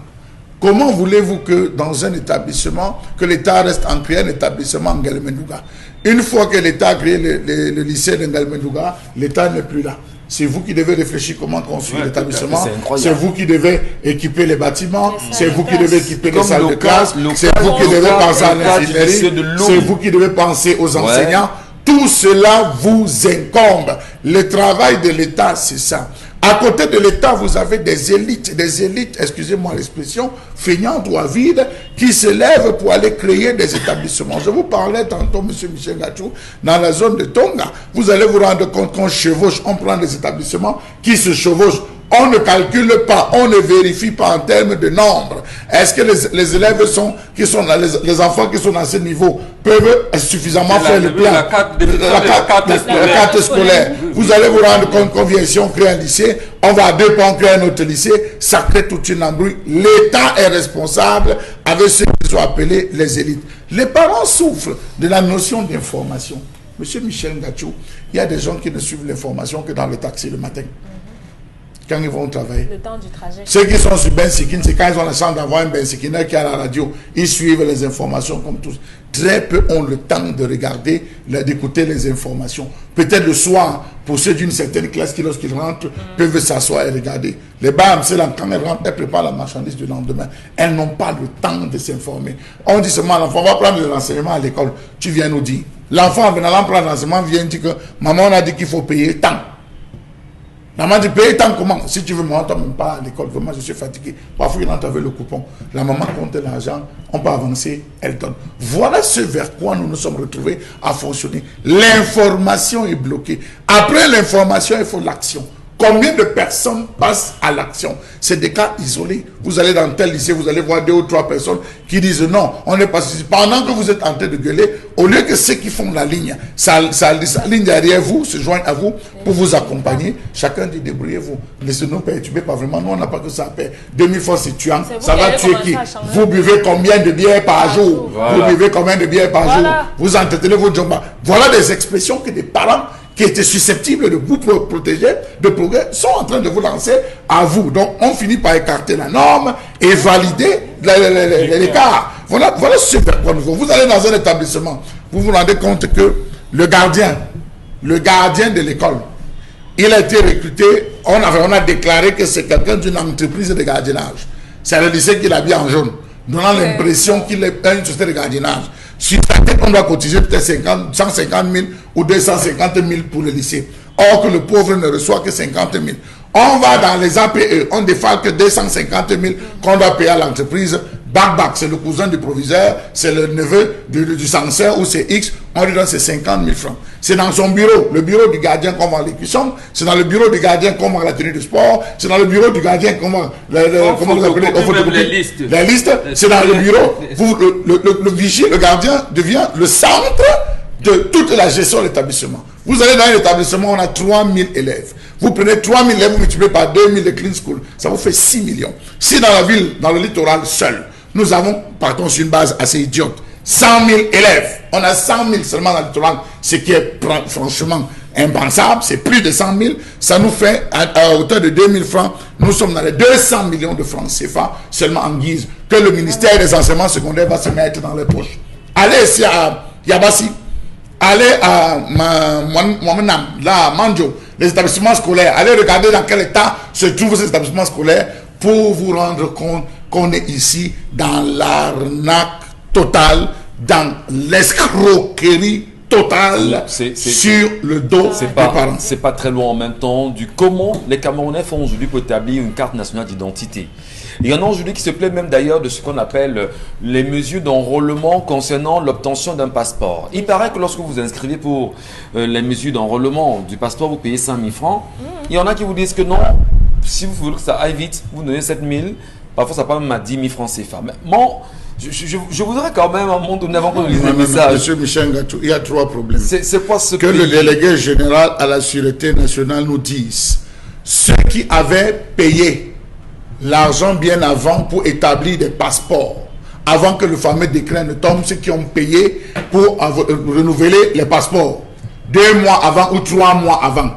Comment voulez-vous que dans un établissement, que l'État reste en créant un établissement en Ngelmendouga? Une fois que l'État a créé le lycée de Ngelmendouga, l'État n'est plus là. C'est vous qui devez réfléchir comment construire l'établissement. C'est vous qui devez équiper les bâtiments. C'est vous qui devez équiper les salles de classe. C'est vous qui devez penser à l'ingénierie. C'est vous qui devez penser aux enseignants. Tout cela vous incombe. Le travail de l'État, c'est ça. À côté de l'État, vous avez des élites, excusez-moi l'expression, feignantes ou avides, qui se lèvent pour aller créer des établissements. Je vous parlais tantôt, M. Michel Ngatsou, dans la zone de Tonga. Vous allez vous rendre compte qu'on chevauche, on prend des établissements qui se chevauchent. On ne calcule pas, on ne vérifie pas en termes de nombre. Est-ce que les élèves les enfants qui sont dans ce niveau peuvent suffisamment faire le plan, la carte scolaire. Vous allez vous rendre compte qu'on vient ici, on crée un lycée, on va à 2 pas, on crée un autre lycée, ça crée toute une embrouille. L'État est responsable avec ceux qui sont appelés les élites. Les parents souffrent de la notion d'information. Monsieur Michel Ngatsou, il y a des gens qui ne suivent l'information que dans le taxi le matin. Quand ils vont travailler. Le temps du trajet. Ceux qui sont sur Ben Sikin, c'est quand ils ont la chance d'avoir un Ben Sikin qui est à la radio, ils suivent les informations comme tous. Très peu ont le temps de regarder, d'écouter les informations. Peut-être le soir, pour ceux d'une certaine classe qui, lorsqu'ils rentrent, peuvent s'asseoir et regarder. Les BAM, c'est là, quand elles rentrent, elles préparent la marchandise du lendemain. Elles n'ont pas le temps de s'informer. On dit seulement à l'enfant, on va prendre de l'enseignement à l'école. Tu viens nous dire. L'enfant, en venant prendre l'enseignement, vient dire que maman, on a dit qu'il faut payer tant. La maman dit, paye tant comment? Si tu veux, moi, toi même pas à l'école, vraiment, je suis fatigué. Parfois, il entre avec le coupon. La maman compte l'argent, on peut avancer, elle donne. Voilà ce vers quoi nous nous sommes retrouvés à fonctionner. L'information est bloquée. Après l'information, il faut l'action. Combien de personnes passent à l'action? C'est des cas isolés. Vous allez dans tel lycée, vous allez voir 2 ou 3 personnes qui disent non, on n'est pas ici. Pendant que vous êtes en train de gueuler, au lieu que ceux qui font la ligne, sa ligne derrière vous, se joignent à vous pour vous accompagner, chacun dit débrouillez-vous. Laissez-nous perturber pas vraiment. Nous, on n'a pas que ça à faire. 2000 francs, c'est tuant. Ça va tuer qui? Vous buvez combien de bières par jour? Voilà. Vous buvez combien de bières par jour? Vous entretenez vos jambes. Voilà des expressions que des parents qui étaient susceptibles de vous protéger, de progrès, sont en train de vous lancer à vous. Donc, on finit par écarter la norme et valider l'écart. Voilà ce vers quoi nous allons. Vous allez dans un établissement, vous vous rendez compte que le gardien de l'école, il a été recruté, on a déclaré que c'est quelqu'un d'une entreprise de gardiennage. C'est le lycée qui l'a mis en jaune, donnant l'impression qu'il est une société de gardiennage. Sur sa tête, on doit cotiser peut-être 150 000 ou 250 000 pour le lycée. Or que le pauvre ne reçoit que 50 000. On va dans les APE, on défalque 250 000 qu'on doit payer à l'entreprise. Bac, c'est le cousin du proviseur, c'est le neveu du censeur ou c'est X, on lui donne ses 50 000 francs. C'est dans son bureau, le bureau du gardien qu'on vend les cuissons, c'est dans le bureau du gardien qu'on vend la tenue de sport, c'est dans le bureau du gardien qu'on vend comment vous appelez les listes, c'est dans le bureau. Le vigier, le gardien devient le centre de toute la gestion de l'établissement. Vous allez dans un établissement, on a 3000 élèves. Vous prenez 3000 élèves, vous multipliez par 2000 de clean school, ça vous fait 6 millions. Si dans la ville, dans le littoral seul, nous avons, partons sur une base assez idiote, 100 000 élèves. On a 100 000 seulement dans le littoral, ce qui est franchement impensable. C'est plus de 100 000. Ça nous fait, à hauteur de 2000 francs, nous sommes dans les 200 millions de francs CFA, seulement en guise que le ministère des enseignements secondaires va se mettre dans les poches. Allez ici à Yabassi, allez à Mouamenam, là à Manjo, les établissements scolaires. Allez regarder dans quel état se trouvent ces établissements scolaires pour vous rendre compte qu'on est ici dans l'arnaque totale, dans l'escroquerie totale sur le dos des parents. C'est pas très loin en même temps du comment les Camerounais font aujourd'hui pour établir une carte nationale d'identité. Il y en a aujourd'hui qui se plaît même d'ailleurs de ce qu'on appelle les mesures d'enrôlement concernant l'obtention d'un passeport. Il paraît que lorsque vous inscrivez pour les mesures d'enrôlement du passeport, vous payez 5 000 francs. Il y en a qui vous disent que non, si vous voulez que ça aille vite, vous donnez 7 000. Parfois, ça part même à 10 000 francs CFA. Mais bon, je voudrais quand même, à un moment donné, avant qu'on lise les messages. Monsieur Michel Ngatou, il y a 3 problèmes. C'est quoi ce que le délégué général à la Sûreté nationale nous dise. Ceux qui avaient payé l'argent bien avant pour établir des passeports, avant que le fameux décret ne tombe, ceux qui ont payé pour renouveler les passeports, 2 mois avant ou 3 mois avant.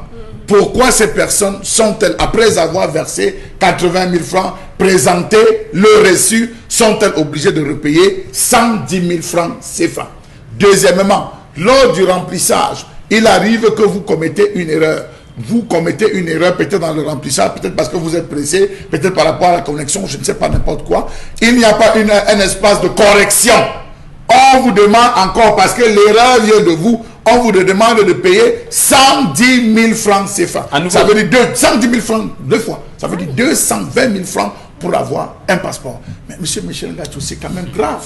Pourquoi ces personnes sont-elles, après avoir versé 80 000 francs, présenté le reçu, sont-elles obligées de repayer 110 000 francs CFA? Deuxièmement, lors du remplissage, il arrive que vous commettez une erreur. Vous commettez une erreur peut-être dans le remplissage, peut-être parce que vous êtes pressé, peut-être par rapport à la connexion, je ne sais pas, n'importe quoi. Il n'y a pas un espace de correction. On vous demande encore, parce que l'erreur vient de vous, on vous demande de payer 110 000 francs CFA. Ça veut dire 110 000 francs 2 fois. Ça veut dire 220 000 francs pour avoir un passeport. Mais monsieur Michel Ngatou, c'est quand même grave.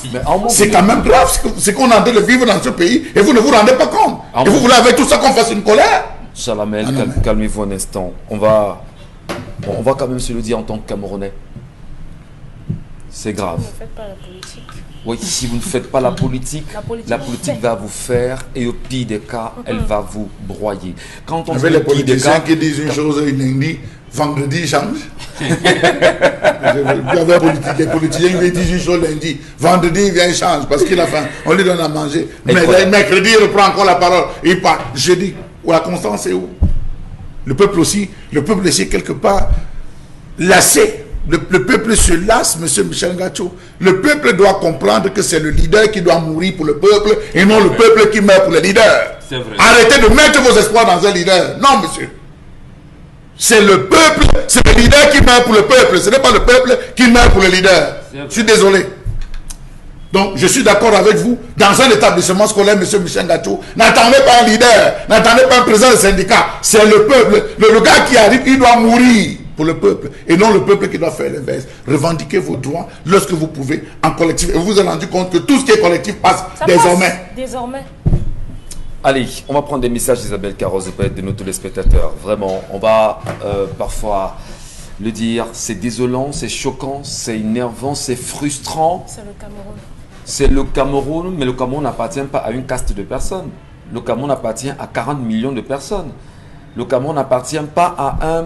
C'est quand même grave ce qu'on est en train de vivre dans ce pays et vous ne vous rendez pas compte. Et vous voulez avec tout ça qu'on fasse une colère? Salamel, calmez-vous un instant. On va quand même se le dire en tant que Camerounais. C'est grave. Vous ne faites pas la politique. Oui, si vous ne faites pas la politique va vous faire et au pire des cas, elle va vous broyer. Quand on fait les politiciens qui disent une chose lundi, vendredi ils changent. Les politiciens qui disent une chose lundi, vendredi il vient il change parce qu'il a faim. On lui donne à manger. Mais mercredi il reprend encore la parole. Il part. Jeudi, la constance est où? Le peuple aussi quelque part lassé. Le peuple se lasse, monsieur Michel Ngatou. Le peuple doit comprendre que c'est le leader qui doit mourir pour le peuple et non le peuple qui meurt pour le leader. Arrêtez de mettre vos espoirs dans un leader. Non, monsieur. C'est le peuple, c'est le leader qui meurt pour le peuple. Ce n'est pas le peuple qui meurt pour le leader. Je suis désolé. Donc, je suis d'accord avec vous. Dans un établissement scolaire, M. Michel Ngatou, n'attendez pas un leader, n'attendez pas un président de syndicat. C'est le peuple. Le gars qui arrive, il doit mourir pour le peuple. Et non le peuple qui doit faire l'inverse. Revendiquez vos droits lorsque vous pouvez en collectif. Et vous vous êtes rendu compte que tout ce qui est collectif passe désormais. Désormais. Allez, on va prendre des messages d'Isabelle Carrosse de nos téléspectateurs. Vraiment, on va parfois le dire, c'est désolant, c'est choquant, c'est énervant, c'est frustrant. C'est le Cameroun. C'est le Cameroun, mais le Cameroun n'appartient pas à une caste de personnes. Le Cameroun appartient à 40 millions de personnes. Le Cameroun n'appartient pas à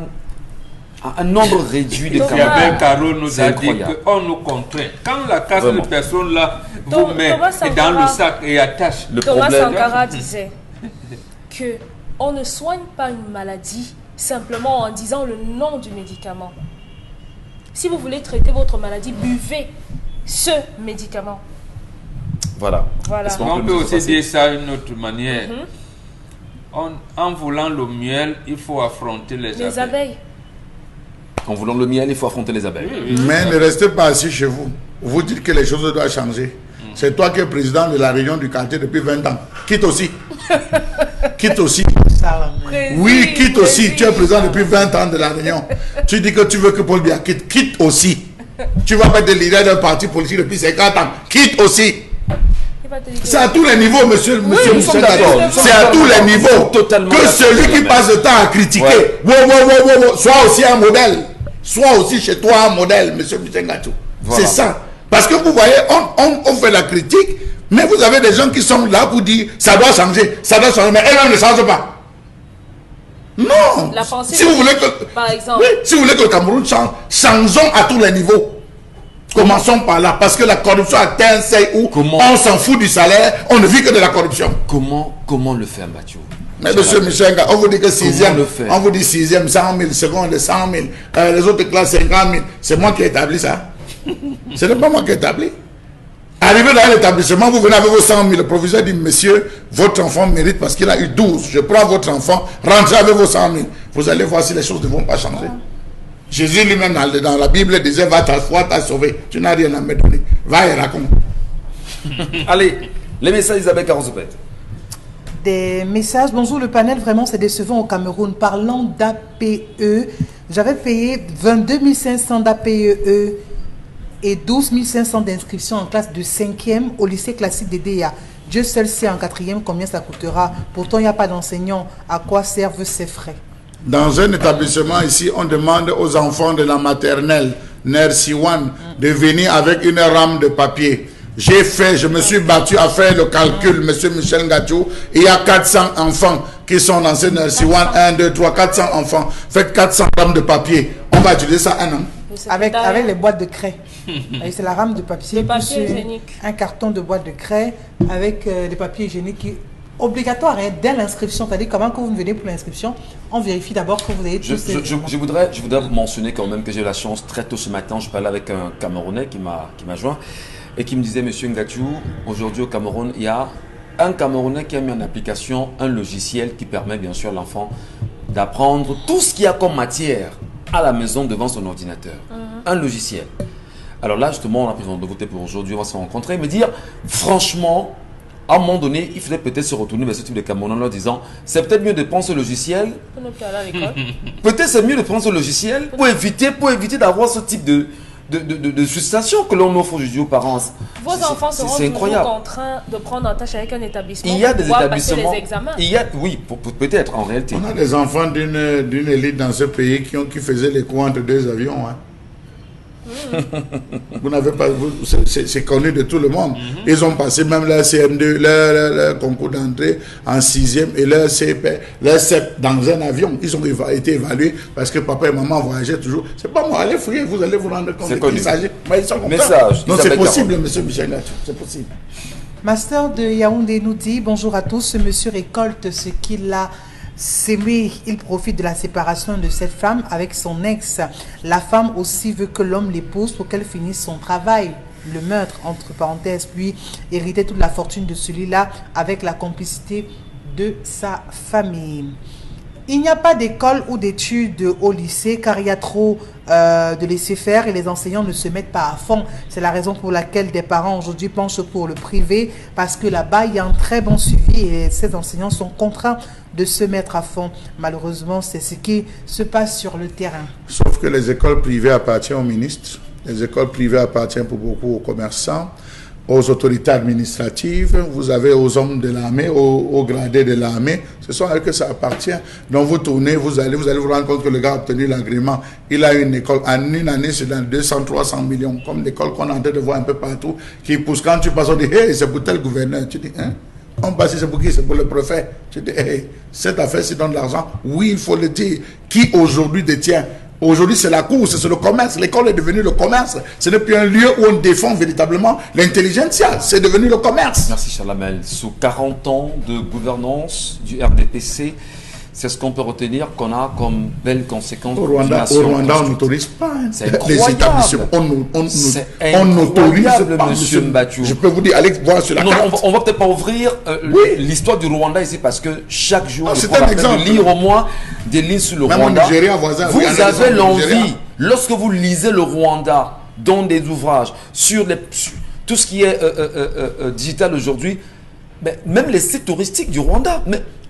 un nombre réduit de Camerounais. Isabelle Carrosse nous a dit incroyable. qu'on nous contraint. Quand la caste Vraiment. de personnes là vous Thomas met Sankara, dans le sac et attache. Le Thomas problème, Sankara disait que on ne soigne pas une maladie simplement en disant le nom du médicament. Si vous voulez traiter votre maladie, buvez ce médicament. voilà. Voilà. Est-ce On nous peut aussi passer? dire ça d'une autre manière. En voulant le miel, il faut affronter les Les abeilles. abeilles. En voulant le miel, il faut affronter les abeilles. Mais ne restez pas assis chez vous. Vous dites que les choses doivent changer. C'est toi qui es président de la région du quartier depuis 20 ans. Quitte aussi. Quitte aussi. Ça, Oui, quitte aussi. Tu es président depuis 20 ans de la réunion. Tu dis que tu veux que Paul Biya quitte. Quitte aussi. Tu vas pas être leader d'un parti politique depuis 50 ans. Quitte aussi. Il va te dire que- C'est à tous les niveaux, monsieur nous Michel sommes Ngatou. d'accord, nous sommes C'est à tous les d'accord. niveaux. Nous sommes totalement Que d'accord celui sur qui la passe le temps à critiquer, Ouais. soit aussi un modèle. Soit aussi chez toi un modèle, monsieur Michel Ngatou. Voilà. C'est ça. Parce que vous voyez, on fait la critique, mais vous avez des gens qui sont là pour dire ça doit changer, mais elles-mêmes ne changent pas. Non. La pensée Si vous voulez par exemple. oui, si vous voulez que le Cameroun change, changeons à tous les niveaux. Commençons par là, parce que la corruption atteint un seuil où Comment on s'en fout du salaire, on ne vit que de la corruption. Comment le faire, Mathieu? Mais monsieur Michel, on vous dit que 6e, le faire? on vous dit 6e, 100 000, seconde, 100 000, les autres classes 50 000. C'est moi qui ai établi ça. Ce n'est pas moi qui ai établi. Arrivé dans l'établissement, vous venez avec vos 100 000. Le proviseur dit, monsieur, votre enfant mérite parce qu'il a eu 12. Je prends votre enfant, rentrez avec vos 100 000. Vous allez voir si les choses ne vont pas changer. Jésus lui-même dans la Bible disait, va ta foi t'a sauvé. Tu n'as rien à me donner. Va et raconte. Allez, les messages d'Isabelle Carrosse. Des messages. Bonjour le panel, vraiment c'est décevant au Cameroun. Parlant d'APE, j'avais payé 22 500 d'APE et 12 500 d'inscription en classe de 5e au lycée classique des DEA. Dieu seul sait en 4e combien ça coûtera. Pourtant il n'y a pas d'enseignants. À quoi servent ces frais? Dans un établissement ici, on demande aux enfants de la maternelle, Nersiwan, de venir avec une rame de papier. Je me suis battu à faire le calcul, monsieur Michel Ngatou. Il y a 400 enfants qui sont dans ce Nersiwan. 1, 2, 3, 400 enfants. Faites 400 rames de papier. On va utiliser ça un an. Avec les boîtes de craie. C'est la rame de papier. Le papier plus, hygiénique. Un carton de boîte de craie avec des papiers hygiéniques qui obligatoire hein, dès l'inscription. C'est-à-dire comment que vous venez pour l'inscription, on vérifie d'abord que vous avez tous ces éléments. Je voudrais vous mentionner quand même que j'ai eu la chance très tôt ce matin, je parlais avec un Camerounais qui m'a joint et qui me disait, monsieur Ngatou, aujourd'hui au Cameroun, il y a un Camerounais qui a mis en application un logiciel qui permet bien sûr à l'enfant d'apprendre tout ce qu'il y a comme matière à la maison devant son ordinateur. Un logiciel. Alors là, justement, on a pris rendez-vous pour aujourd'hui, on va se rencontrer et me dire, franchement, à un moment donné, il faudrait peut-être se retourner vers ce type de Camerounais en leur disant, c'est peut-être mieux de prendre ce logiciel. Pour ne plus aller à l'école. Peut-être c'est mieux de prendre ce logiciel pour éviter d'avoir ce type de frustration que l'on offre aujourd'hui aux parents. Vos enfants seront c'est toujours incroyable. contraints de prendre en tâche avec un établissement Il y a pour des pouvoir établissements. passer les examens. Oui, peut-être en réalité. On a des enfants d'une élite dans ce pays qui faisaient les cours entre deux avions. Hein. Vous n'avez pas, c'est connu de tout le monde. Ils ont passé même leur CM2, leur concours d'entrée en 6e et leur CP, leur CEP dans un avion. Ils ont été évalués parce que papa et maman voyageaient toujours. C'est pas moi, allez fouiller, vous allez vous rendre compte de qui il s'agit. Mais ils sont contents. Message. Non, c'est Isabelle possible, Caron. monsieur Michel Ngatou, c'est possible. Master de Yaoundé nous dit bonjour à tous. Ce monsieur récolte ce qu'il a sémé. Il profite de la séparation de cette femme avec son ex. La femme aussi veut que l'homme l'épouse pour qu'elle finisse son travail. Le meurtre, entre parenthèses, puis hériter toute la fortune de celui-là avec la complicité de sa famille. Il n'y a pas d'école ou d'études au lycée car il y a trop de laisser faire et les enseignants ne se mettent pas à fond. C'est la raison pour laquelle des parents aujourd'hui penchent pour le privé parce que là-bas, il y a un très bon suivi et ces enseignants sont contraints de se mettre à fond. Malheureusement, c'est ce qui se passe sur le terrain. Sauf que les écoles privées appartiennent aux ministres, les écoles privées appartiennent pour beaucoup aux commerçants, aux autorités administratives, vous avez aux hommes de l'armée, aux gradés de l'armée, ce sont à eux que ça appartient. Donc vous tournez, vous allez vous rendre compte que le gars a obtenu l'agrément. Il a une école, en une année, c'est dans 200, 300 millions, comme l'école qu'on est en train de voir un peu partout, qui pousse. Quand tu passes, on dit, hey, c'est pour tel gouverneur. Tu dis, hein? On passe, c'est pour qui? C'est pour le préfet. Tu dis, hey, cette affaire, c'est dans de l'argent. Oui, il faut le dire. Qui aujourd'hui détient? Aujourd'hui, c'est la course, c'est le commerce. L'école est devenue le commerce. Ce n'est plus un lieu où on défend véritablement l'intelligentsia. C'est devenu le commerce. Merci Charlamel. Sous 40 ans de gouvernance du RDPC, c'est ce qu'on peut retenir qu'on a comme belle conséquence. Au Rwanda, on n'autorise pas les établissements. On n'autorise pas, monsieur Mbachou. Je peux vous dire, allez voir sur la carte. On va peut-être pas ouvrir l'histoire du Rwanda ici parce que chaque jour, c'est un exemple. De lire au moins des lignes sur le Même Rwanda. au Nigeria, voisin, vous avez l'envie, lorsque vous lisez le Rwanda dans des ouvrages sur tout ce qui est digital aujourd'hui, même les sites touristiques du Rwanda,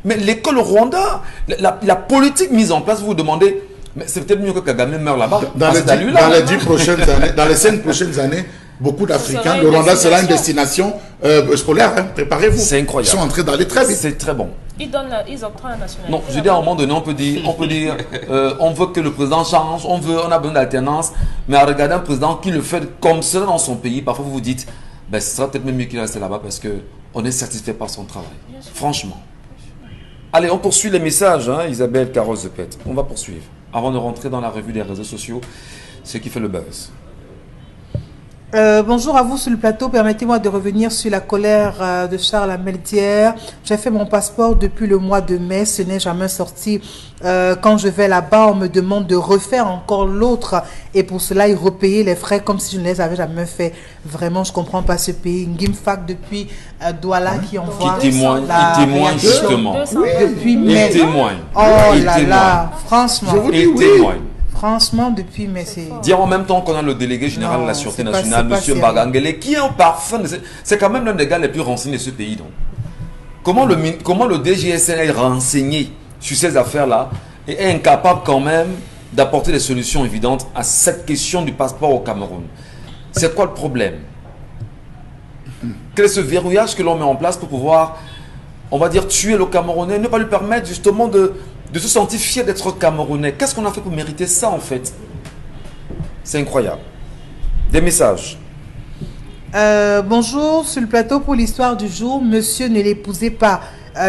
mais l'école au Rwanda, la politique mise en place, vous vous demandez, mais c'est peut-être mieux que Kagame meure là-bas. Dans les 10 prochaines années, dans les 5 prochaines années, beaucoup d'Africains, le Rwanda sera une destination scolaire. Hein, préparez-vous. C'est incroyable. Ils sont en train d'aller très vite. C'est très bon. Ils octroient la nationalité. Non, je dis à un moment donné, on peut dire, on veut que le président change, on a besoin d'alternance, mais à regarder un président qui le fait comme cela dans son pays, parfois vous vous dites, ce sera peut-être même mieux qu'il reste là-bas parce qu'on est satisfait par son travail. Franchement. Allez, on poursuit les messages, hein, Isabelle Carroz-Zepet. On va poursuivre. Avant de rentrer dans la revue des réseaux sociaux, ce qui fait le buzz. Bonjour à vous sur le plateau. Permettez-moi de revenir sur la colère de Charles Ameldière. J'ai fait mon passeport depuis le mois de mai. Ce n'est jamais sorti. Quand je vais là-bas, on me demande de refaire encore l'autre. Et pour cela, ils repayaient les frais comme si je ne les avais jamais fait. Vraiment, je ne comprends pas ce pays. Ngimfak depuis Douala qui envoie il témoigne justement. Oui. Depuis mai. Il témoigne. Oh là là, franchement. Je vous dis Il témoigne. Franchement, depuis mai, c'est... Dire en même temps qu'on a le délégué général de la Sûreté nationale, M. Bagangele, qui est un parfum. C'est quand même l'un des gars les plus renseignés de ce pays. Donc. Comment le DGSN est renseigné sur ces affaires-là et est incapable quand même d'apporter des solutions évidentes à cette question du passeport au Cameroun? C'est quoi le problème? Quel est ce verrouillage que l'on met en place pour pouvoir, on va dire, tuer le Camerounais, ne pas lui permettre justement de se sentir fier d'être Camerounais? Qu'est-ce qu'on a fait pour mériter ça en fait? C'est incroyable. Des messages. Bonjour, sur le plateau pour l'histoire du jour. Monsieur, ne l'épousez pas.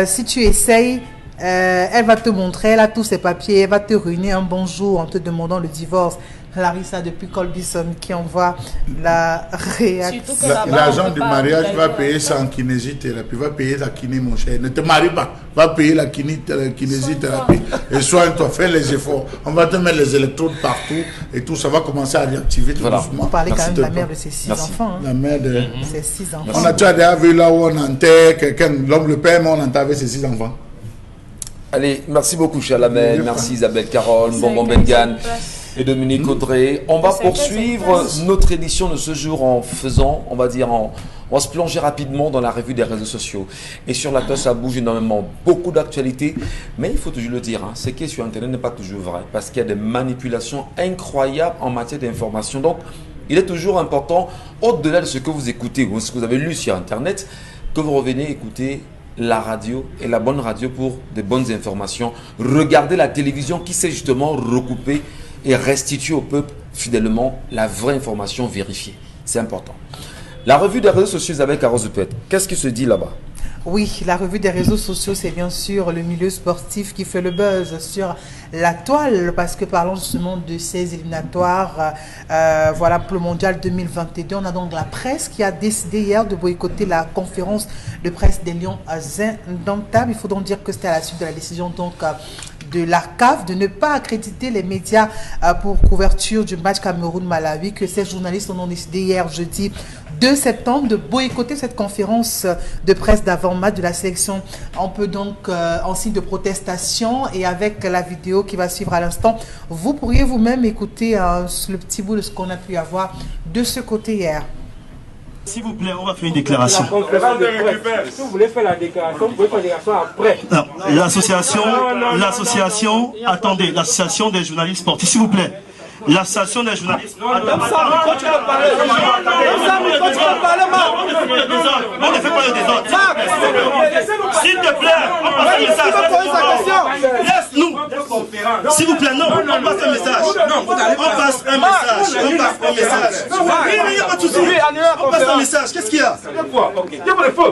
Si tu essayes, elle va te montrer, elle a tous ses papiers, elle va te ruiner un bon jour en te demandant le divorce. Larissa depuis Colbison qui envoie la réaction. L'agent du mariage va payer ça en kinésithérapie, va payer la kiné, mon cher. Ne te marie pas, va payer la kinésithérapie. Et soigne-toi, fais les efforts. On va te mettre les électrodes partout et tout, ça va commencer à réactiver tout doucement. Vous parlez quand même de la mère de ses 6 enfants. Hein. La mère de ses 6 enfants. On a déjà vu là où on enterre quelqu'un, l'homme, le père, mais on enterre avec ses 6 enfants. Allez, merci beaucoup Charlamel, merci Isabelle Carole, Bonbon Bengan et Dominique Audrey. On va poursuivre notre édition de ce jour en faisant, on va dire, on va se plonger rapidement dans la revue des réseaux sociaux. Et sur la toile, ça bouge énormément, beaucoup d'actualités. Mais il faut toujours le dire, hein, ce qui est sur Internet n'est pas toujours vrai, parce qu'il y a des manipulations incroyables en matière d'information. Donc, il est toujours important, au-delà de ce que vous écoutez ou ce que vous avez lu sur Internet, que vous reveniez écouter la radio et la bonne radio pour de bonnes informations. Regardez la télévision qui sait justement recouper et restituer au peuple fidèlement la vraie information vérifiée. C'est important. La revue des réseaux sociaux avec Carroz-Zepet, qu'est-ce qui se dit là-bas? Oui, la revue des réseaux sociaux, c'est bien sûr le milieu sportif qui fait le buzz sur la toile, parce que parlons justement de ces éliminatoires, voilà, pour le mondial 2022. On a donc la presse qui a décidé hier de boycotter la conférence de presse des Lions indomptables. Il faut donc dire que c'était à la suite de la décision donc de la CAF de ne pas accréditer les médias pour couverture du match Cameroun-Malawi, que ces journalistes ont décidé hier jeudi 2 septembre de boycotter cette conférence de presse d'avant-match de la sélection. On peut donc, en signe de protestation et avec la vidéo qui va suivre à l'instant, vous pourriez vous-même écouter le petit bout de ce qu'on a pu avoir de ce côté hier. S'il vous plaît, on va faire une déclaration. Si vous voulez faire la déclaration, vous pouvez faire la déclaration après. L'association, attendez, l'association des journalistes sportifs, s'il vous plaît. L'association des journalistes. On ne fait pas le désordre. S'il te plaît, on passe un message. Laisse-nous. S'il vous plaît, non, on passe un message. On passe un message. Oui, il n'y a pas de souci. On passe un message. Qu'est-ce qu'il y a? Il y a pas de feu.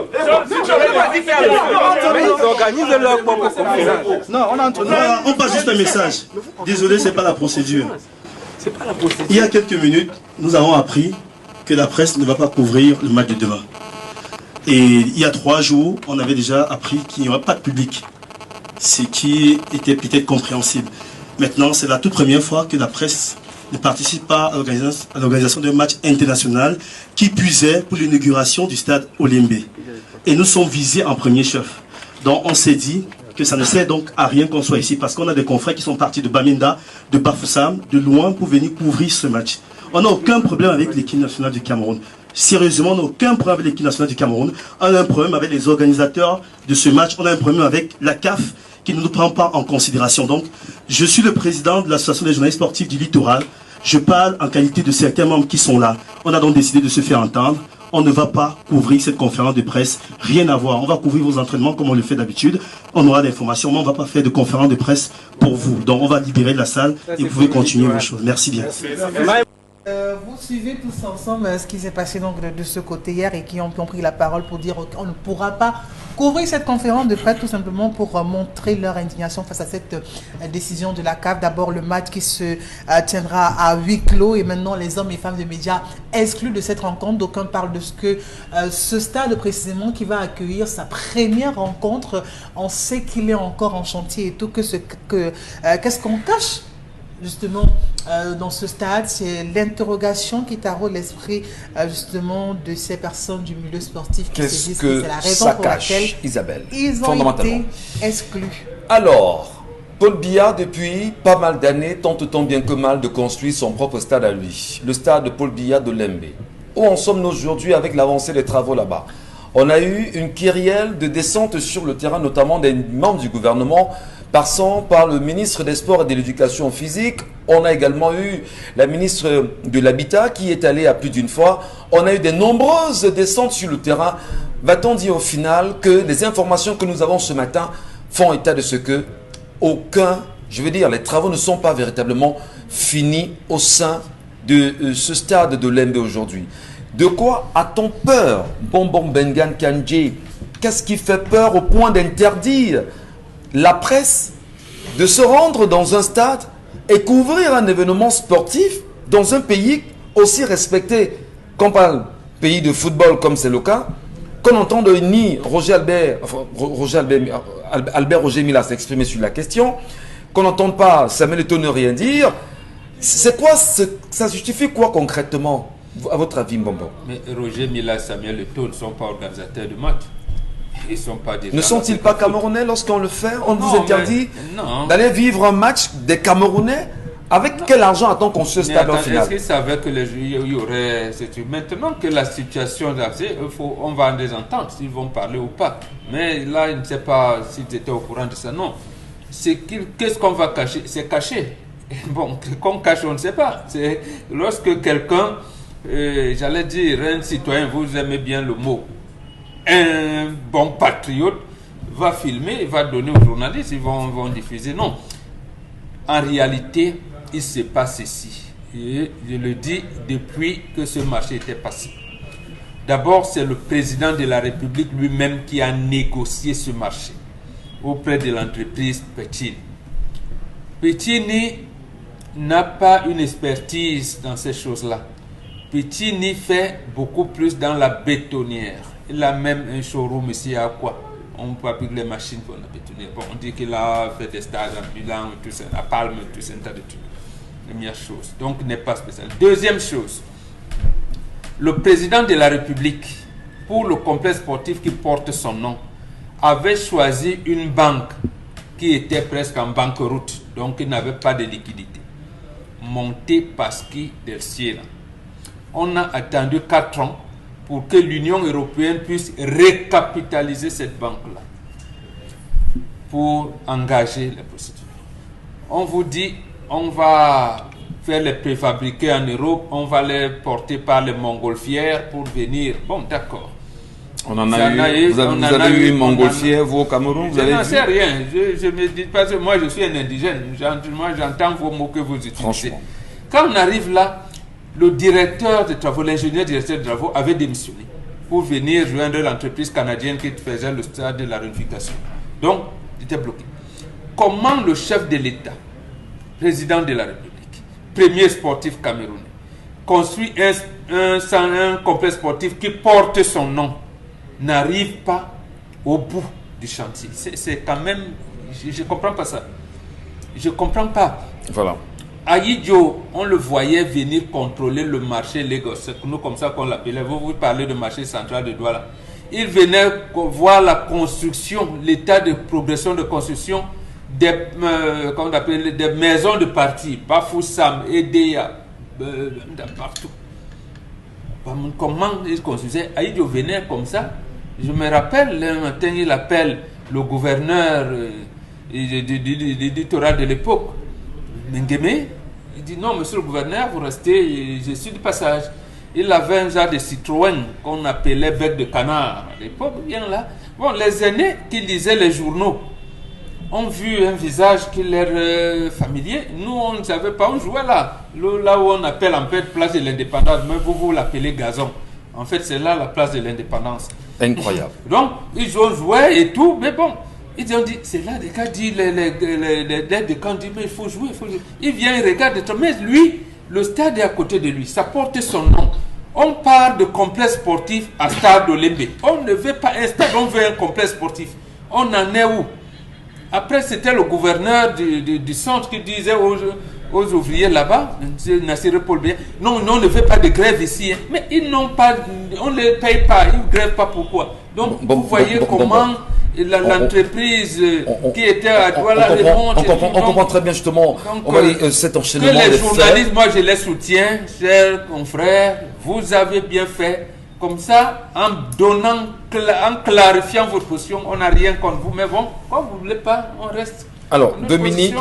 Organisez leur propre conférence. Non, on passe juste un message. Désolé, c'est pas la procédure. Il y a quelques minutes, nous avons appris que la presse ne va pas couvrir le match de demain. Et il y a 3 jours, on avait déjà appris qu'il n'y aura pas de public. Ce qui était peut-être compréhensible. Maintenant, c'est la toute première fois que la presse ne participe pas à l'organisation d'un match international qui puisait pour l'inauguration du stade Olembe. Et nous sommes visés en premier chef. Donc on s'est dit que ça ne sert donc à rien qu'on soit ici, parce qu'on a des confrères qui sont partis de Bamenda, de Bafoussam, de loin pour venir couvrir ce match. On n'a aucun problème avec l'équipe nationale du Cameroun. Sérieusement, on n'a aucun problème avec l'équipe nationale du Cameroun. On a un problème avec les organisateurs de ce match. On a un problème avec la CAF qui ne nous prend pas en considération. Donc, je suis le président de l'association des journalistes sportifs du littoral. Je parle en qualité de certains membres qui sont là. On a donc décidé de se faire entendre. On ne va pas couvrir cette conférence de presse, rien à voir. On va couvrir vos entraînements comme on le fait d'habitude. On aura d'informations, mais on ne va pas faire de conférence de presse pour vous. Donc on va libérer la salle et vous pouvez continuer vos choses. Merci bien. Vous suivez tous ensemble ce qui s'est passé donc de ce côté hier et qui ont pris la parole pour dire qu'on ne pourra pas couvrir cette conférence de presse tout simplement pour montrer leur indignation face à cette décision de la CAF. D'abord le match qui se tiendra à huis clos et maintenant les hommes et femmes de médias exclus de cette rencontre. D'aucuns parlent de ce que ce stade précisément qui va accueillir sa première rencontre, on sait qu'il est encore en chantier et tout, qu'est-ce qu'on cache justement dans ce stade? C'est l'interrogation qui taraude l'esprit justement de ces personnes du milieu sportif qui se disent que c'est la raison pour laquelle Isabelle, ils ont été exclus. Alors, Paul Biya, depuis pas mal d'années, tente tant bien que mal de construire son propre stade à lui, le stade de Paul Biya de Lembe. Où en sommes-nous aujourd'hui avec l'avancée des travaux là-bas? On a eu une kyrielle de descente sur le terrain, notamment des membres du gouvernement, passant par le ministre des Sports et de l'Éducation physique. On a également eu la ministre de l'Habitat qui est allée à plus d'une fois. On a eu de nombreuses descentes sur le terrain. Va-t-on dire au final que les informations que nous avons ce matin font état de ce que les travaux ne sont pas véritablement finis au sein de ce stade de Lembe aujourd'hui? De quoi a-t-on peur, Bonbon Bengan Kandji? Qu'est-ce qui fait peur au point d'interdire la presse de se rendre dans un stade et couvrir un événement sportif dans un pays aussi respecté? Qu'on parle pays de football comme c'est le cas, qu'on entende ni Albert Roger Mila s'exprimer sur la question, qu'on n'entende pas Samuel Eto'o ne rien dire. C'est quoi, ça justifie quoi concrètement, à votre avis, Mbombo? Mais Roger Mila, Samuel Eto'o ne sont pas organisateurs de match. Ils sont pas des... Ne sont-ils pas Camerounais lorsqu'on le fait? On vous interdit d'aller vivre un match des Camerounais? Avec quel argent a-t-on construit ce stade au final? Est-ce qu'ils savaient que il y aurait... Maintenant que la situation est là, on va en désentendre s'ils vont parler ou pas. Mais là, je ne sais pas s'ils étaient au courant de ça. Non. Qu'est-ce qu'on va cacher? C'est caché. Bon, qu'on cache, on ne sait pas. C'est lorsque quelqu'un, j'allais dire, un citoyen, vous aimez bien le mot, un bon patriote, va filmer, va donner aux journalistes, ils vont diffuser. Non. En réalité, il se passe ceci. Et je le dis depuis que ce marché était passé. D'abord, c'est le président de la République lui-même qui a négocié ce marché auprès de l'entreprise Petini. Petini n'a pas une expertise dans ces choses-là. Petini fait beaucoup plus dans la bétonnière. Il a même un showroom ici à quoi? On peut appliquer les machines pour la bétonnière. Bon, on dit qu'il a fait des stages à Milan, tout ça, à Palme, tout ça, un tas de trucs. Première chose. Donc, il n'est pas spécial. Deuxième chose, le président de la République, pour le complexe sportif qui porte son nom, avait choisi une banque qui était presque en banqueroute, donc il n'avait pas de liquidité. Monte Paschi del Siena. On a attendu 4 ans pour que l'Union européenne puisse récapitaliser cette banque-là pour engager les procédures. On vous dit, on va faire les préfabriqués en Europe, on va les porter par les montgolfières pour venir. Bon, d'accord. On en a eu. Vous avez eu une montgolfière, vous, au Cameroun? Je n'en sais rien. Je me dis parce que moi, je suis un indigène. Moi, j'entends vos mots que vous utilisez. Franchement. Quand on arrive là, le directeur de travaux, l'ingénieur directeur de travaux avait démissionné pour venir joindre l'entreprise canadienne qui faisait le stade de la réunification. Donc, il était bloqué. Comment le chef de l'État, président de la République, premier sportif camerounais, construit un complexe sportif qui porte son nom, n'arrive pas au bout du chantier? C'est quand même... Je ne comprends pas ça. Je ne comprends pas. Voilà. Ahidjo, on le voyait venir contrôler le marché Lagos. C'est nous comme ça qu'on l'appelait. Vous parlez de marché central de Douala. Il venait voir la construction, l'état de progression de construction des, comment on appelle, des maisons de parti. Bafoussam, Edea, partout. Comment il construisait? Ahidjo venait comme ça. Je me rappelle, un matin, il appelle le gouverneur d'éditorial de l'époque, Mengemé. Il dit non, monsieur le gouverneur, vous restez, je suis de passage. Il avait un genre de Citroën qu'on appelait bec de canard à l'époque, bien là. Bon, les aînés qui lisaient les journaux ont vu un visage qui leur familier. Nous, on ne savait pas, on jouait là. Là où on appelle en fait place de l'indépendance, mais vous l'appelez gazon. En fait, c'est là la place de l'indépendance. Incroyable. Donc, ils ont joué et tout, mais bon. Ils ont dit, c'est là, les gars disent, les camps disent, mais il faut jouer, il faut jouer. Il vient, il regarde, mais lui, le stade est à côté de lui, ça porte son nom. On part de complexe sportif à stade Olembe. On ne veut pas un stade, on veut un complexe sportif. On en est où? Après, c'était le gouverneur du centre qui disait aux ouvriers là-bas, Nassir Paul Biya, non, on ne veut pas de grève ici. Hein. Mais ils n'ont pas, on ne les paye pas, ils ne grèvent pas pourquoi. Donc, vous voyez comment... l'entreprise qui était à Douala on comprend très bien justement. Donc, on va dire, cet enchaînement. Que les journalistes, moi je les soutiens, chers confrères, vous avez bien fait. Comme ça, en clarifiant votre position, on n'a rien contre vous. Mais bon, quand vous ne voulez pas, on reste. Alors, Dominique,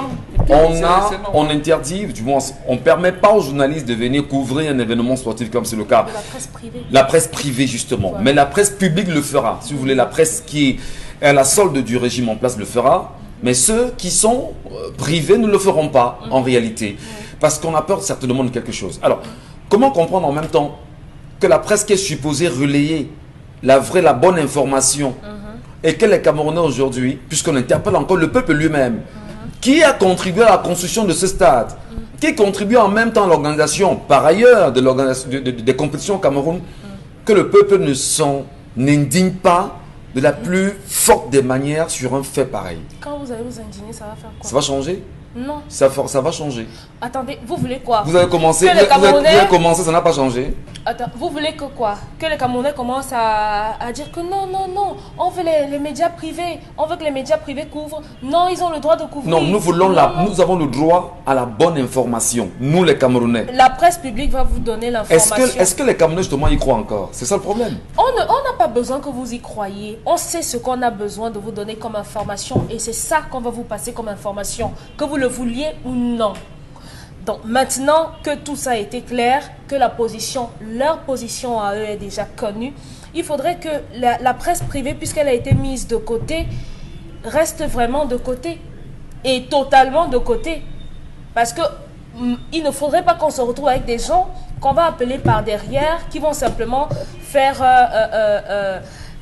on interdit, du moins, on ne permet pas aux journalistes de venir couvrir un événement sportif comme c'est le cas. De la presse privée. La presse privée, justement. Ouais. Mais la presse publique le fera. Si vous voulez, la presse qui est à la solde du régime en place le fera. Mais ceux qui sont privés ne le feront pas, en réalité. Parce qu'on a peur certainement de quelque chose. Alors, comment comprendre en même temps que la presse qui est supposée relayer la bonne information et que les Camerounais aujourd'hui, puisqu'on interpelle encore le peuple lui-même, qui a contribué à la construction de ce stade, qui contribue en même temps à l'organisation, par ailleurs, des compétitions au Cameroun, que le peuple n'indigne pas de la plus forte des manières sur un fait pareil. Quand vous allez vous indigner, ça va faire quoi? Ça va changer? Non. Ça va changer. Attendez, vous voulez quoi? Vous avez commencé, vous avez commencé, ça n'a pas changé. Attends, vous voulez que quoi? Que les Camerounais commencent à dire que non, on veut les médias privés, on veut que les médias privés couvrent. Non, ils ont le droit de couvrir. Non, nous avons le droit à la bonne information, nous les Camerounais. La presse publique va vous donner l'information. Est-ce que les Camerounais justement y croient encore? C'est ça le problème. On n'a pas besoin que vous y croyiez. On sait ce qu'on a besoin de vous donner comme information et c'est ça qu'on va vous passer comme information, que vous le vouliez ou non. Donc maintenant que tout ça a été clair, que leur position à eux est déjà connue, il faudrait que la presse privée, puisqu'elle a été mise de côté, reste vraiment de côté et totalement de côté. Parce que il ne faudrait pas qu'on se retrouve avec des gens qu'on va appeler par derrière, qui vont simplement faire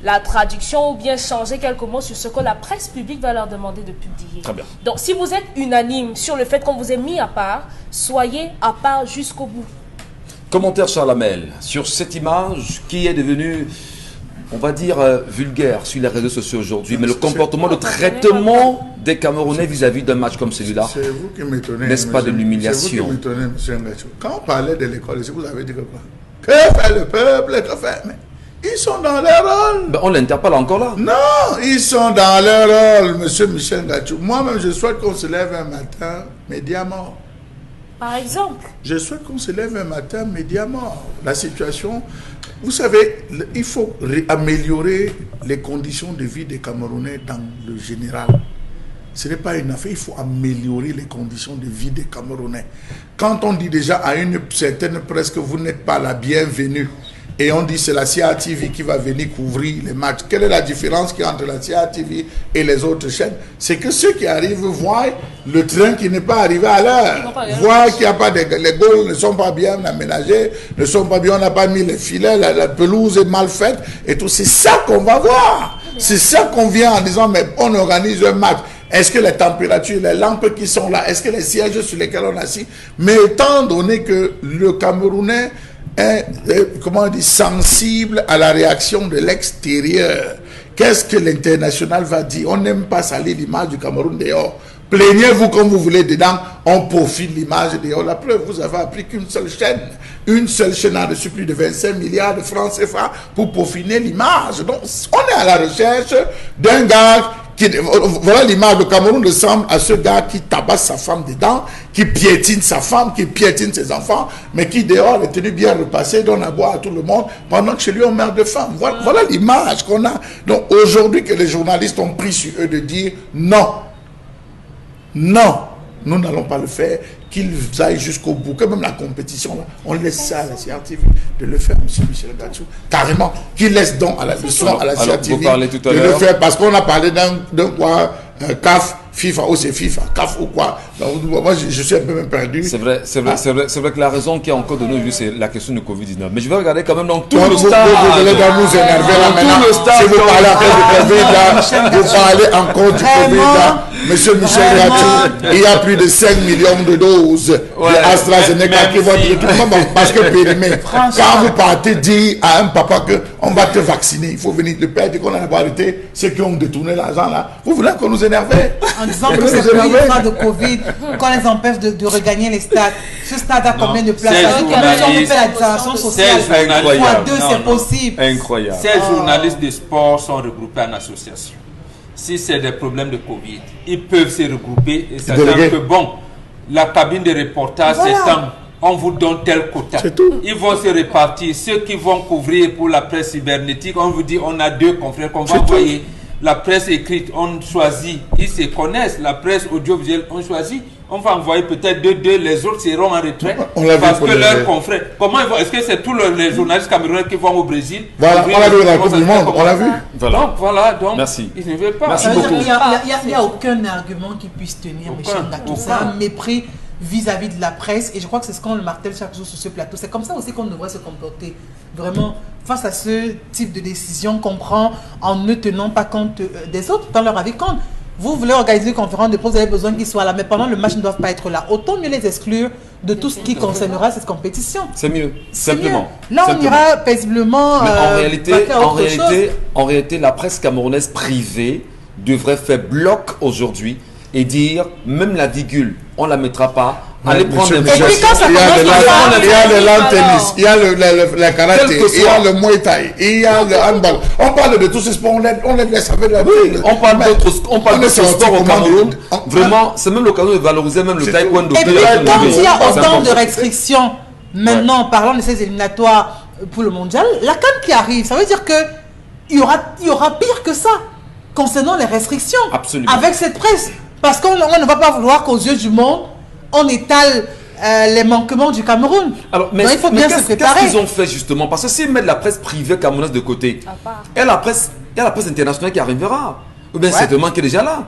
la traduction ou bien changer quelques mots sur ce que la presse publique va leur demander de publier. Très bien. Donc, si vous êtes unanime sur le fait qu'on vous ait mis à part, soyez à part jusqu'au bout. Commentaire Charles Hamel sur cette image qui est devenue, on va dire, vulgaire sur les réseaux sociaux aujourd'hui, mais le comportement de traitement des Camerounais vis-à-vis d'un match comme celui-là, c'est vous qui m'étonnez. N'est-ce pas de l'humiliation? C'est vous qui m'étonnez, monsieur Ngacho. Quand on parlait de l'école, vous avez dit que quoi? Que fait le peuple? Que fait... Mais ils sont dans leur rôle. Ben, on l'interpelle encore là. Non, ils sont dans leur rôle, monsieur Michel Gatchou. Moi-même, je souhaite qu'on se lève un matin médiamment. Par exemple. Je souhaite qu'on se lève un matin médiamment. La situation, vous savez, il faut améliorer les conditions de vie des Camerounais dans le général. Ce n'est pas une affaire, il faut améliorer les conditions de vie des Camerounais. Quand on dit déjà à une certaine presse que vous n'êtes pas la bienvenue, et on dit c'est la CATV qui va venir couvrir les matchs. Quelle est la différence qu'il y a entre la CATV et les autres chaînes? C'est que ceux qui arrivent voient le train qui n'est pas arrivé à l'heure. Voient qu'il n'y a pas de... Les goals ne sont pas bien aménagés, ne sont pas bien, on n'a pas mis les filets, la pelouse est mal faite et tout. C'est ça qu'on va voir. C'est ça qu'on vient en disant, mais on organise un match. Est-ce que les températures, les lampes qui sont là, est-ce que les sièges sur lesquels on est assis? Mais étant donné que le Camerounais est, comment on dit, sensible à la réaction de l'extérieur. Qu'est-ce que l'international va dire? On n'aime pas salir l'image du Cameroun dehors. Plaignez-vous comme vous voulez dedans, on profite l'image dehors. La preuve, vous avez appris qu'une seule chaîne a reçu plus de 25 milliards de francs CFA pour peaufiner l'image. Donc, on est à la recherche d'un gars voilà l'image. Le Cameroun ressemble à ce gars qui tabasse sa femme dedans, qui piétine sa femme, qui piétine ses enfants, mais qui dehors est tenu bien repassé, donne à boire à tout le monde, pendant que chez lui on meurt de faim. Voilà l'image qu'on a. Donc aujourd'hui que les journalistes ont pris sur eux de dire non, nous n'allons pas le faire, qu'ils aillent jusqu'au bout, que même la compétition, là, on laisse ça à la CRTV de le faire, M. Michel Gatchou, carrément, qu'il laisse donc à la leçon à la CRTV de le faire, parce qu'on a parlé d'un quoi, CAF, FIFA, ou c'est FIFA, CAF ou quoi. Donc, moi, je suis un peu même perdu. C'est vrai que la raison qui est encore donnée aujourd'hui, c'est la question du Covid-19. Mais je vais regarder quand même dans tout donc, le stade. Vous allez nous énerver là maintenant. Si vous parlez encore du Covid, là, vous parlez encore du Covid, là. Monsieur Michel Gatchou, il y a plus de 5 millions de doses de AstraZeneca qui vont être parce que périmé. Quand vous partez dire à un papa qu'on va te vacciner, il faut venir le père, qu'on a arrêté ceux qui ont détourné l'argent là. Vous voulez qu'on nous énerve? En disant que c'est plus une histoire de Covid, qu'on les empêche de regagner les stades. Ce stade a combien de places? Si on fait la distanciation sociale, fois 2, c'est possible. Incroyable. Ces journalistes de sport sont regroupés en association. Si c'est des problèmes de Covid, ils peuvent se regrouper et sachant que bon, la cabine de reportage s'étend, on vous donne tel quota. Ils vont se répartir. Ceux qui vont couvrir pour la presse cybernétique, on vous dit on a 2 confrères qu'on va envoyer. La presse écrite, on choisit, ils se connaissent. La presse audiovisuelle, on choisit. On va envoyer peut-être 2, les autres seront en retrait parce que leurs confrères. Comment ils vont? Est-ce que c'est tous les journalistes camerounais qui vont au Brésil? Voilà, on l'a vu dans la Coupe du Monde, on l'a vu. Donc, merci. Ils ne veulent pas. Merci beaucoup. Il n'y a aucun argument qui puisse tenir, Michel Gatchou. C'est un mépris vis-à-vis de la presse, et je crois que c'est ce qu'on le martèle chaque jour sur ce plateau. C'est comme ça aussi qu'on devrait se comporter, vraiment, face à ce type de décision qu'on prend en ne tenant pas compte des autres dans leur avis. Quand vous voulez organiser une conférence de presse, vous avez besoin qu'ils soient là, mais pendant le match, ils ne doivent pas être là. Autant mieux les exclure de tout ce qui concernera cette compétition. C'est mieux, simplement. Mieux. Là, on ira paisiblement. Mais en réalité, la presse camerounaise privée devrait faire bloc aujourd'hui et dire, même la virgule, on ne la mettra pas. Allez prendre des il y a le lawn tennis, il y a le karaté, il y a le muay thai, il y a le handball. On parle de tous ces sports, on les laisse avec la oui, on parle d'autres sports au Cameroun. Vraiment, c'est même l'occasion de valoriser même le taekwondo. Et puis, quand il y a autant de restrictions, maintenant, en parlant de ces éliminatoires pour le mondial, la CAN qui arrive, ça veut dire qu'il y aura pire que ça concernant les restrictions. Absolument. Avec cette presse. Parce qu'on ne va pas vouloir qu'aux yeux du monde, on étale les manquements du Cameroun. Alors, mais il faut bien se préparer. Qu'est-ce qu'ils ont fait justement? Parce que s'ils mettent la presse privée camerounaise de côté, il y a la presse internationale qui arrivera. Ou bien c'est demain qui est déjà là.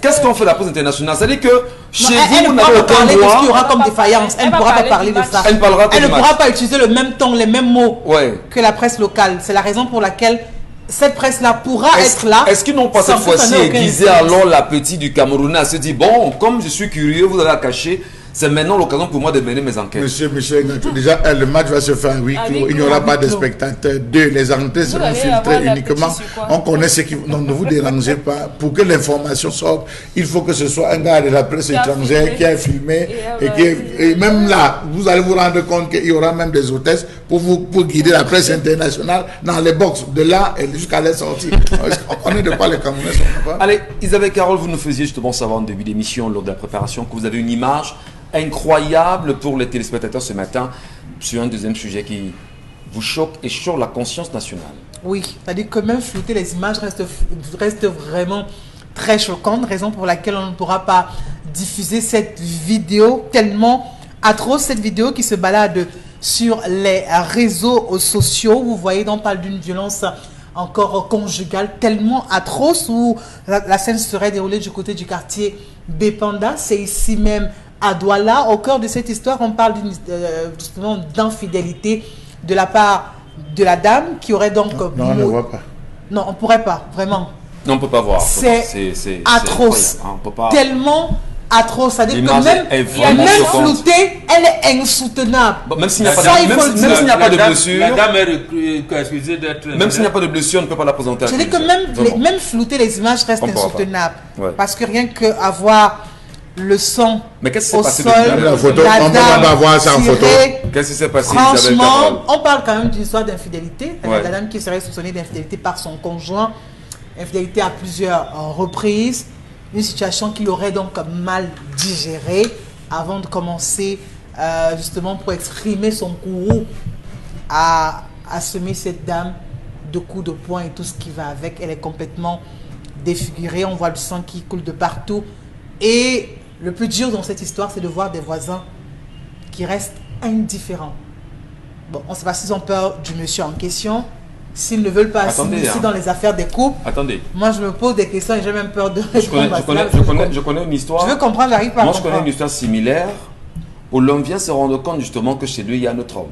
Qu'est-ce qu'on fait de la presse internationale? C'est-à-dire que chez vous, vous n'avez aucun droit. Elle ne pourra pas parler de ce qu'il y aura comme défaillance. Elle ne pourra pas parler de ça. Elle ne pourra pas utiliser le même ton, les mêmes mots que la presse locale. C'est la raison pour laquelle cette presse-là pourra être là. Est-ce qu'ils n'ont pas cette fois-ci aiguisé alors l'appétit du Camerounais à se dire, bon, comme je suis curieux, vous allez la cacher. C'est maintenant l'occasion pour moi de mener mes enquêtes. Monsieur Michel Ngacho, déjà, le match va se faire à huis clos. Il n'y aura pas de spectateurs. 2, les entrées seront filtrées uniquement. On connaît ce qui... Non, ne vous dérangez pas. Pour que l'information sorte, il faut que ce soit un gars de la presse étrangère qui a filmé. Et même là, vous allez vous rendre compte qu'il y aura même des hôtesses pour guider la presse internationale dans les box. De là jusqu'à la sortie. On connaît de quoi les Camerounais sont. Allez, Isabelle Carole, vous nous faisiez justement savoir en début d'émission, lors de la préparation, que vous avez une image incroyable pour les téléspectateurs ce matin sur un deuxième sujet qui vous choque et choque la conscience nationale. Oui, c'est-à-dire que même flouter les images reste vraiment très choquante, raison pour laquelle on ne pourra pas diffuser cette vidéo tellement atroce, cette vidéo qui se balade sur les réseaux sociaux. Vous voyez, on parle d'une violence encore conjugale tellement atroce où la scène serait déroulée du côté du quartier Bépanda. C'est ici même à Douala. Au cœur de cette histoire, on parle justement d'infidélité de la part de la dame qui aurait donc... Non, on ne voit pas. Non, on ne pourrait pas, vraiment. Non, on ne peut pas voir. C'est atroce. On peut pas... Tellement atroce. C'est-à-dire que même floutée, elle est insoutenable. Bon, même s'il n'y a pas de blessure... La dame est accusée d'être... Même s'il n'y a pas de blessure, on ne peut pas la présenter. C'est-à-dire que même flouter les images reste insoutenable. Ouais. Parce que rien qu'avoir le sang au sol, la photo, on ne peut pas voir ça en photo. Qu'est-ce qui s'est passé? Franchement, on parle quand même d'une histoire d'infidélité. Ouais. La dame qui serait soupçonnée d'infidélité par son conjoint, infidélité à plusieurs reprises, une situation qu'il aurait donc mal digérée avant de commencer justement pour exprimer son courroux à semer cette dame de coups de poing et tout ce qui va avec. Elle est complètement défigurée, on voit le sang qui coule de partout. Et le plus dur dans cette histoire, c'est de voir des voisins qui restent indifférents. Bon, on ne sait pas s'ils ont peur du monsieur en question, s'ils ne veulent pas s'immiscer dans les affaires des couples. Attendez. Moi, je me pose des questions et j'ai même peur de je connais une histoire. Je veux comprendre, j'arrive pas à comprendre. Moi, je connais une histoire similaire où l'homme vient se rendre compte justement que chez lui, il y a un autre homme.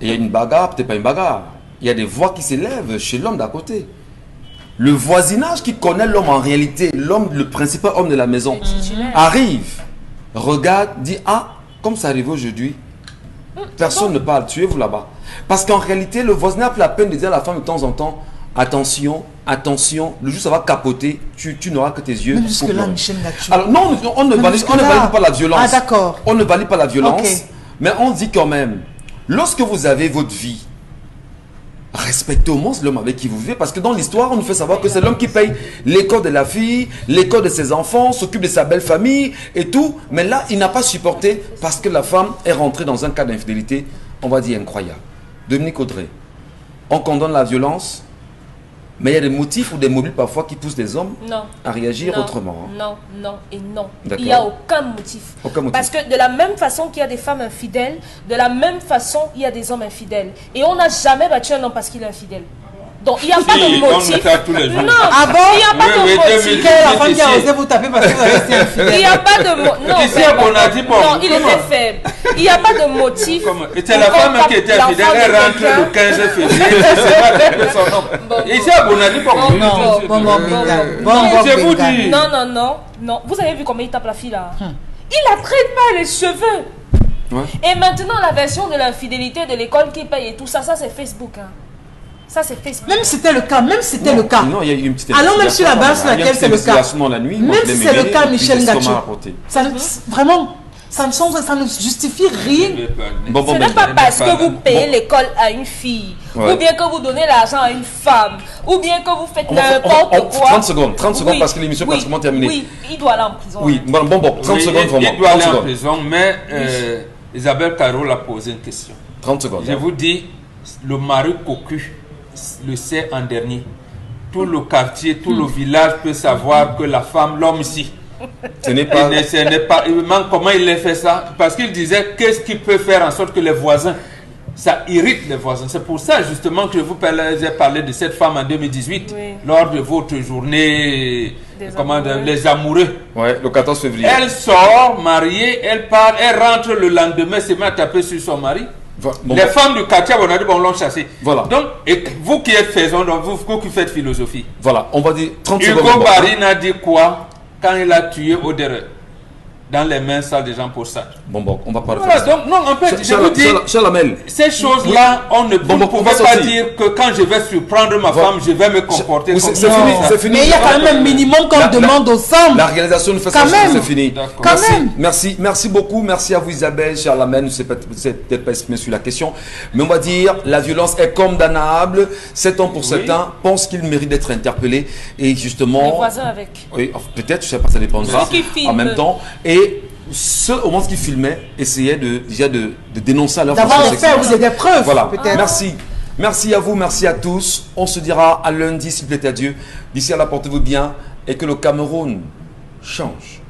Et il y a une bagarre, peut-être pas une bagarre. Il y a des voix qui s'élèvent chez l'homme d'à côté. Le voisinage qui connaît l'homme en réalité, l'homme, le principal homme de la maison, arrive, regarde, dit « Ah, comme ça arrive aujourd'hui, personne ne parle, tuez-vous là-bas. » Parce qu'en réalité, le voisinage a pris la peine de dire à la femme de temps en temps « Attention, attention, le jour ça va capoter, tu n'auras que tes yeux. » Même jusque-là, Michel Ngacho. Alors non, on ne valide pas la violence. Ah d'accord. On ne valide pas la violence, mais on dit quand même, lorsque vous avez votre vie, respectez au moins l'homme avec qui vous vivez, parce que dans l'histoire, on nous fait savoir que c'est l'homme qui paye l'école de la fille, l'école de ses enfants, s'occupe de sa belle famille et tout. Mais là, il n'a pas supporté parce que la femme est rentrée dans un cas d'infidélité, on va dire incroyable. Dominique Audrey, on condamne la violence, mais il y a des motifs ou des mobiles parfois qui poussent les hommes à réagir autrement. Non, non et non. Il n'y a aucun motif. Parce que de la même façon qu'il y a des femmes infidèles, de la même façon, il y a des hommes infidèles. Et on n'a jamais battu un homme parce qu'il est infidèle. Donc il n'y a pas de motif. Non, ah bon, il n'y a pas de motif. Quelle est la femme qui a osé vous taper parce que vous avez été infidèle? Il n'y a pas de motif. Non, il était faible. Il n'y a pas de motif. C'était la femme qui était infidèle, elle rentre le 15 février. C'est son nom. Ici à Bonadi, je vous dis. Non. Vous avez vu comment il tape la fille là? Il la traite pas les cheveux. Ouais. Et maintenant, la version de l'infidélité de l'école qui paye et tout ça, c'est Facebook. Hein. Ça, c'est Facebook. Même si c'était le cas, le cas. Non, il y a eu une petite. Allons même sur la base sur laquelle c'est le cas. La nuit, même si c'est le cas, Michel Ngacho. Vraiment, ça ne justifie rien. Ce n'est pas parce que vous payez l'école à une fille, ou bien que vous donnez l'argent à une femme, ou bien que vous faites n'importe quoi. 30 secondes parce que l'émission est pratiquement terminée. Oui, il doit aller en prison. Oui, bon, 30 secondes vraiment. Il doit aller en prison, mais Isabelle Carole a posé une question. 30 secondes. Je vous dis, le mari cocu le sait en dernier. Tout le quartier, tout le village peut savoir que la femme, l'homme ici, ce n'est pas... Comment il a fait ça? Parce qu'il disait, qu'est-ce qu'il peut faire en sorte que les voisins, ça irrite les voisins. C'est pour ça justement que je vous ai parlé de cette femme en 2018, lors de votre journée, les amoureux. Ouais, le 14 février. Elle sort, mariée, elle part, elle rentre le lendemain, se met à taper sur son mari. Les femmes du quartier, on a dit, l'ont chassé. Voilà. Donc, et vous qui êtes faisant, vous qui faites philosophie. Voilà, on va dire 30 secondes. Hugo Barine a dit quoi quand il a tué Odere? dans les mains sales des gens pour ça. Bon, on va pas Voilà, refaire ça. donc, non, en fait, je vous dis, Cher Lamel, ces choses-là, on ne Bon, vous on pouvez va pas sortir. dire que quand je vais surprendre ma femme, je vais me comporter Oui, comme c'est ça. fini, c'est fini. Mais il y a quand même un minimum qu'on demande aux hommes. La réalisation nous fait Quand ça, même. c'est fini. D'accord. Quand Merci, même. merci beaucoup. Merci à vous Isabelle, cher Lamel. Vous n'êtes peut-être pas exprimé sur la question. Mais on va dire, la violence est condamnable. 7 ans pour certains pensent qu'il mérite d'être interpellé. Et justement... Les voisins avec. Oui, peut-être, je sais pas, ça dépendra. Ceux qui filment. En même temps. Et ceux, au moment qu'ils filmaient, essayaient déjà de dénoncer à leur D'avoir façon des faits ou des preuves, Voilà. peut-être. Merci. Merci à vous, merci à tous. On se dira à lundi, s'il plaît à Dieu. D'ici là, portez-vous bien et que le Cameroun change.